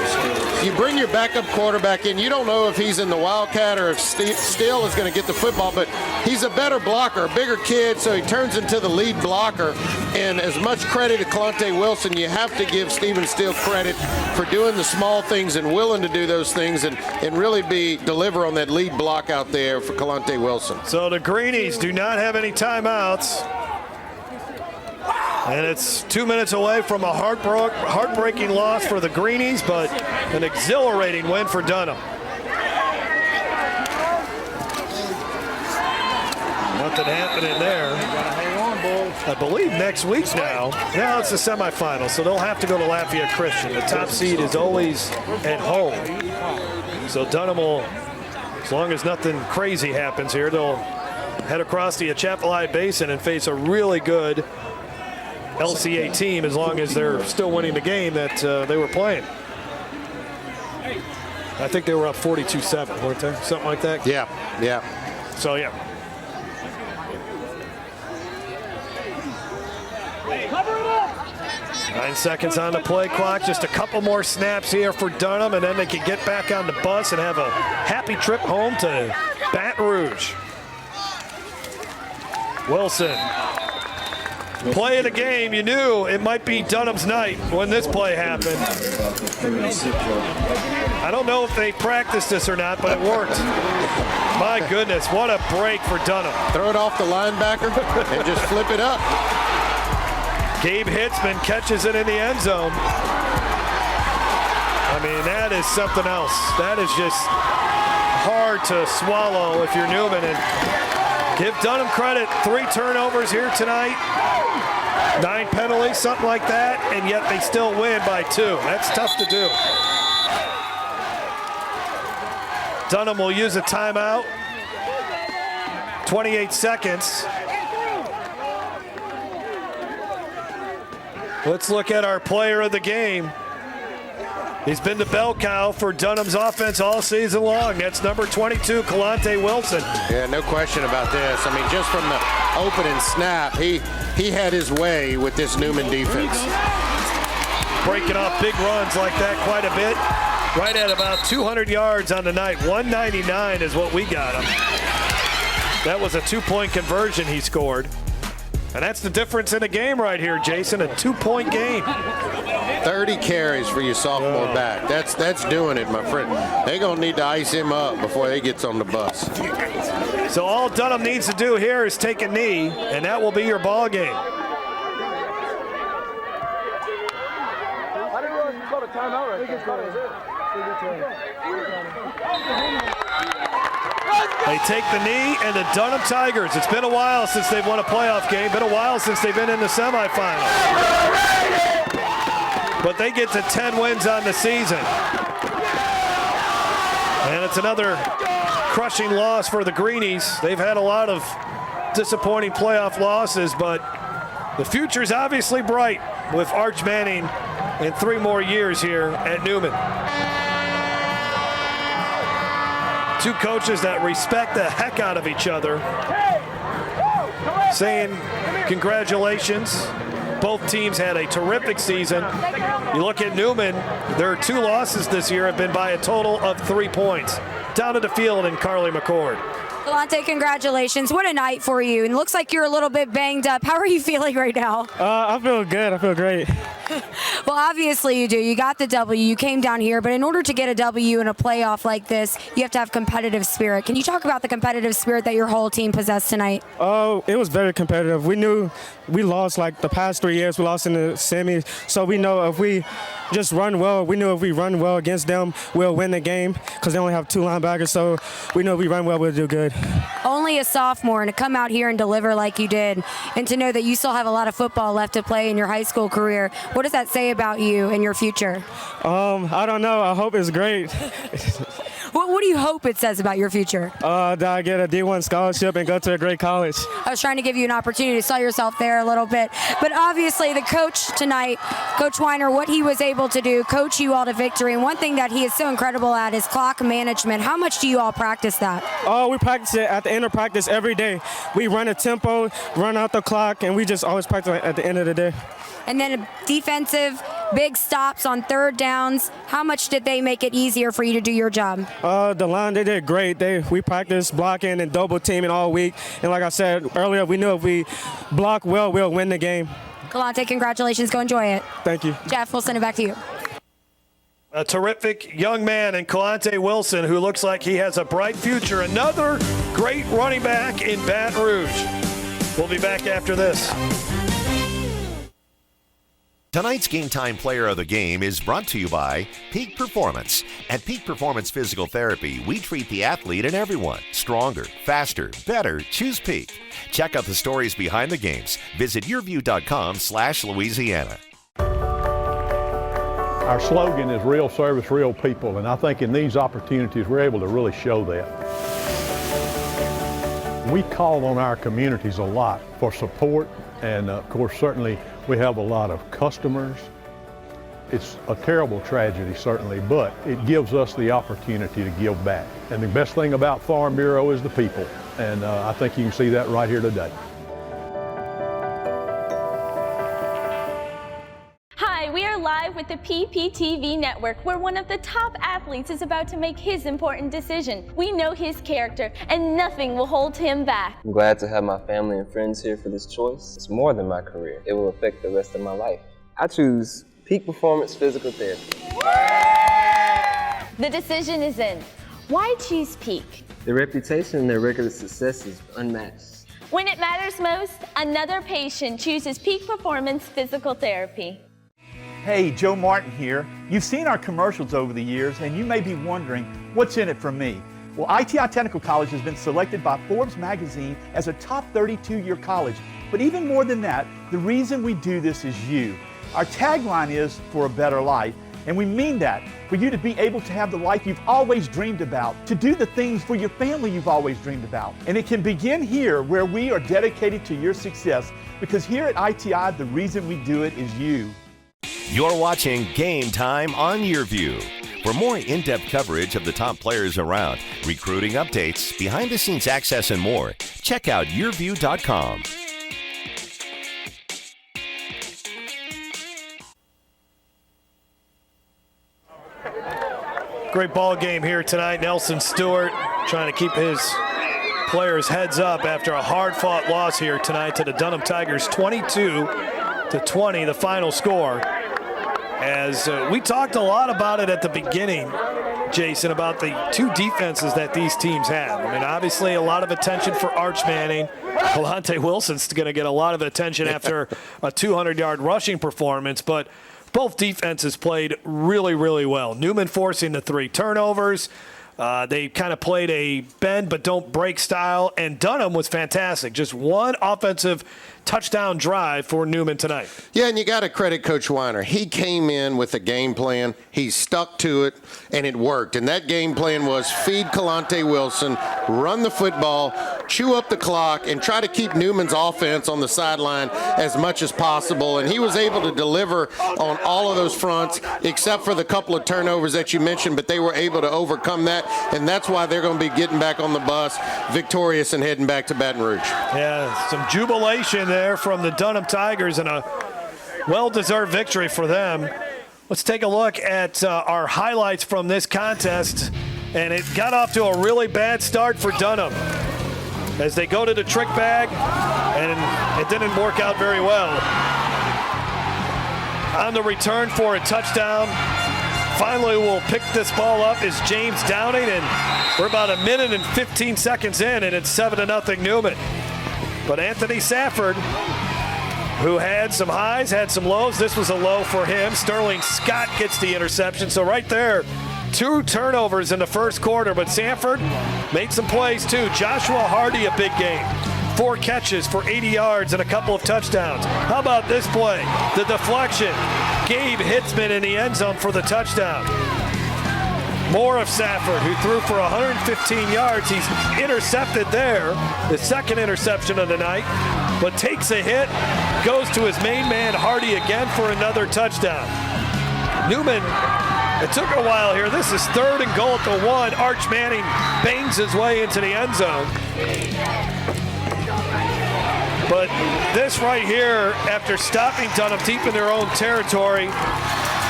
You bring your backup quarterback in. You don't know if he's in the Wildcat or if Steele is going to get the football, but he's a better blocker, a bigger kid, so he turns into the lead blocker. And as much credit to Kalante Wilson, you have to give Stephen Steele credit for doing the small things and willing to do those things and really deliver on that lead block out there for Kalante Wilson. So the Greenies do not have any timeouts. And it's 2 minutes away from a heartbreaking loss for the Greenies, but an exhilarating win for Dunham. Nothing happening there. I believe next week now. Now it's the semifinals, so they'll have to go to Lafayette Christian. The top seed is always at home. So Dunham will, as long as nothing crazy happens here, they'll head across the Atchafalaya Basin and face a really good LCA team, as long as they're still winning the game that they were playing. I think they were up 42-7, weren't they? Something like that? Yeah. So, yeah. Cover it up. 9 seconds on the play clock. Just a couple more snaps here for Dunham, and then they can get back on the bus and have a happy trip home to Baton Rouge. Wilson. Play of the game, you knew it might be Dunham's night when this play happened. I don't know if they practiced this or not, but it worked. My goodness, what a break for Dunham. Throw it off the linebacker and just flip it up. Gabe Hitzman catches it in the end zone. I mean, that is something else. That is just hard to swallow if you're Newman. And give Dunham credit, 3 turnovers here tonight. 9 penalties, something like that, and yet they still win by 2. That's tough to do. Dunham will use a timeout. 28 seconds. Let's look at our player of the game. He's been the bell cow for Dunham's offense all season long. That's number 22, Kalante Wilson. Yeah, no question about this. I mean, just from the opening snap, he had his way with this Newman defense. Breaking off big runs like that quite a bit. Right at about 200 yards on the night. 199 is what we got him. That was a 2-point conversion he scored. And that's the difference in a game right here, Jason, a 2-point game. 30 carries for your sophomore back. That's doing it, my friend. They're going to need to ice him up before he gets on the bus. So all Dunham needs to do here is take a knee, and that will be your ball game. They take the knee, and the Dunham Tigers, it's been a while since they've won a playoff game, been a while since they've been in the semifinals. But they get to 10 wins on the season. And it's another crushing loss for the Greenies. They've had a lot of disappointing playoff losses, but the future's obviously bright with Arch Manning in 3 more years here at Newman. 2 coaches that respect the heck out of each other, saying congratulations. Both teams had a terrific season. You look at Newman, their 2 losses this year have been by a total of 3 points. Down to the field in Carly McCord. Kalante, congratulations. What a night for you. And looks like you're a little bit banged up. How are you feeling right now? I feel good. I feel great. Well, obviously you do. You got the W. You came down here, but in order to get a W in a playoff like this, you have to have competitive spirit. Can you talk about the competitive spirit that your whole team possessed tonight? Oh, it was very competitive. We knew we lost like the past 3 years. We lost in the semis, so we know if we just run well, we knew if we run well against them, we'll win the game because they only have 2 linebackers. So we know if we run well, we'll do good. Only a sophomore, and to come out here and deliver like you did, and to know that you still have a lot of football left to play in your high school career, what does that say about you and your future? I don't know. I hope it's great. What do you hope it says about your future? That I get a D1 scholarship and go to a great college. I was trying to give you an opportunity to sell yourself there a little bit. But obviously the coach tonight, Coach Weiner, what he was able to do, coach you all to victory. And one thing that he is so incredible at is clock management. How much do you all practice that? Oh, we practice it at the end of practice every day. We run a tempo, run out the clock, and we just always practice at the end of the day. And then defensive, big stops on third downs. How much did they make it easier for you to do your job? The line, they did great. We practiced blocking and double teaming all week. And like I said earlier, we knew if we block well, we'll win the game. Kalante, congratulations. Go enjoy it. Thank you. Jeff, we'll send it back to you. A terrific young man in Kalante Wilson who looks like he has a bright future. Another great running back in Baton Rouge. We'll be back after this. Tonight's Game Time Player of the Game is brought to you by Peak Performance. At Peak Performance Physical Therapy, we treat the athlete and everyone. Stronger, faster, better. Choose Peak. Check out the stories behind the games. Visit yourview.com/Louisiana. Our slogan is real service, real people, and I think in these opportunities we're able to really show that. We call on our communities a lot for support, and of course certainly we have a lot of customers. It's a terrible tragedy, certainly, but it gives us the opportunity to give back. And the best thing about Farm Bureau is the people, and I think you can see that right here today. Hi, we are live with the PPTV network, where one of the top athletes is about to make his important decision. We know his character, and nothing will hold him back. I'm glad to have my family and friends here for this choice. It's more than my career. It will affect the rest of my life. I choose Peak Performance Physical Therapy. The decision is in. Why choose Peak? Their reputation and their record of success is unmatched. When it matters most, another patient chooses Peak Performance Physical Therapy. Hey, Joe Martin here. You've seen our commercials over the years, and you may be wondering, what's in it for me? Well, ITI Technical College has been selected by Forbes magazine as a top 32-year college. But even more than that, the reason we do this is you. Our tagline is for a better life, and we mean that, for you to be able to have the life you've always dreamed about, to do the things for your family you've always dreamed about. And it can begin here, where we are dedicated to your success, because here at ITI, the reason we do it is you. You're watching Game Time on YourView. For more in-depth coverage of the top players around, recruiting updates, behind-the-scenes access, and more, check out yourview.com. Great ball game here tonight. Nelson Stewart trying to keep his players' heads up after a hard-fought loss here tonight to the Dunham Tigers, 22-20, the final score. As we talked a lot about it at the beginning, Jason, about the two defenses that these teams have. I mean, obviously a lot of attention for Arch Manning. Kalante Wilson's going to get a lot of attention after a 200-yard rushing performance, but both defenses played really, really well. Newman forcing the 3 turnovers. They kind of played a bend but don't break style, and Dunham was fantastic. Just one offensive touchdown drive for Newman tonight. Yeah, and you got to credit Coach Weiner. He came in with a game plan. He stuck to it, and it worked. And that game plan was feed Kalante Wilson, run the football, chew up the clock, and try to keep Newman's offense on the sideline as much as possible. And he was able to deliver on all of those fronts, except for the couple of turnovers that you mentioned, but they were able to overcome that, and that's why they're going to be getting back on the bus victorious and heading back to Baton Rouge. Yeah, some jubilation there from the Dunham Tigers, and a well-deserved victory for them. Let's take a look at our highlights from this contest, and it got off to a really bad start for Dunham as they go to the trick bag, and it didn't work out very well. on the return for a touchdown. Finally, we'll pick this ball up is James Downing, and we're about a minute and 15 seconds in, and it's 7-0 Newman. But Anthony Safford, who had some highs, had some lows. This was a low for him. Sterling Scott gets the interception. So right there, 2 turnovers in the first quarter, but Safford made some plays too. Joshua Hardy, a big game. 4 catches for 80 yards and a couple of touchdowns. How about this play? The deflection. Gabe Hitzman in the end zone for the touchdown. More of Safford, who threw for 115 yards. He's intercepted there, the second interception of the night, but takes a hit, goes to his main man, Hardy, again for another touchdown. Newman, it took a while here. This is 3rd and goal at the 1. Arch Manning bangs his way into the end zone. But this right here, after stopping Dunham deep in their own territory,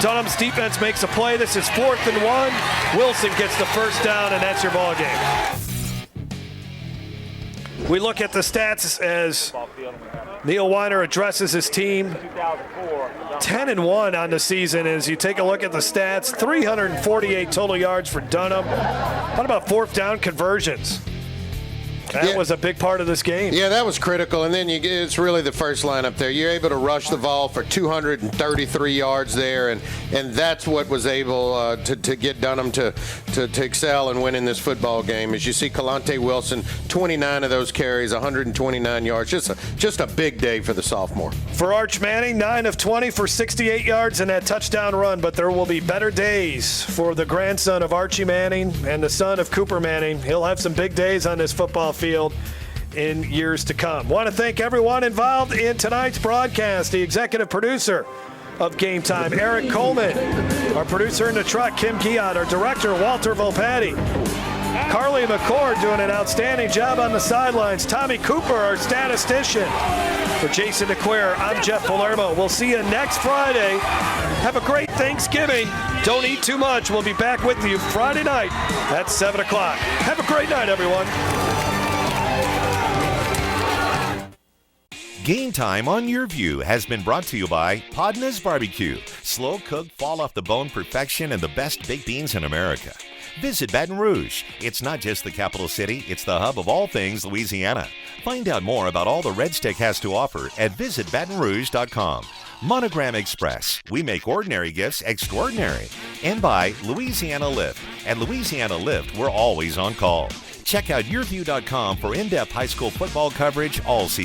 Dunham's defense makes a play. This is 4th and 1. Wilson gets the first down, and that's your ball game. We look at the stats as Neil Weiner addresses his team. 10-1 on the season as you take a look at the stats. 348 total yards for Dunham. What about 4th down conversions? That was a big part of this game. Yeah, that was critical. And then it's really the first line up there. You're able to rush the ball for 233 yards there, and that's what was able to get Dunham to excel and win in this football game. As you see, Kalante Wilson, 29 of those carries, 129 yards. Just a big day for the sophomore. For Arch Manning, 9 of 20 for 68 yards and that touchdown run. But there will be better days for the grandson of Archie Manning and the son of Cooper Manning. He'll have some big days on this football field in years to come. Want to thank everyone involved in tonight's broadcast. The executive producer of Game Time, Eric Coleman. Our producer in the truck, Kim Giat. Our director, Walter Volpatti. Carly McCord doing an outstanding job on the sidelines. Tommy Cooper, our statistician. For Jason DeQuare, I'm Jeff Palermo. We'll see you next Friday. Have a great Thanksgiving. Don't eat too much. We'll be back with you Friday night at 7 o'clock. Have a great night, everyone. Game Time on Your View has been brought to you by Podna's Barbecue. Slow cooked, fall off the bone perfection and the best baked beans in America. Visit Baton Rouge. It's not just the capital city, it's the hub of all things Louisiana. Find out more about all the Red Stick has to offer at visitbatonrouge.com. Monogram Express. We make ordinary gifts extraordinary. And by Louisiana Lift. At Louisiana Lift, we're always on call. Check out yourview.com for in-depth high school football coverage all season.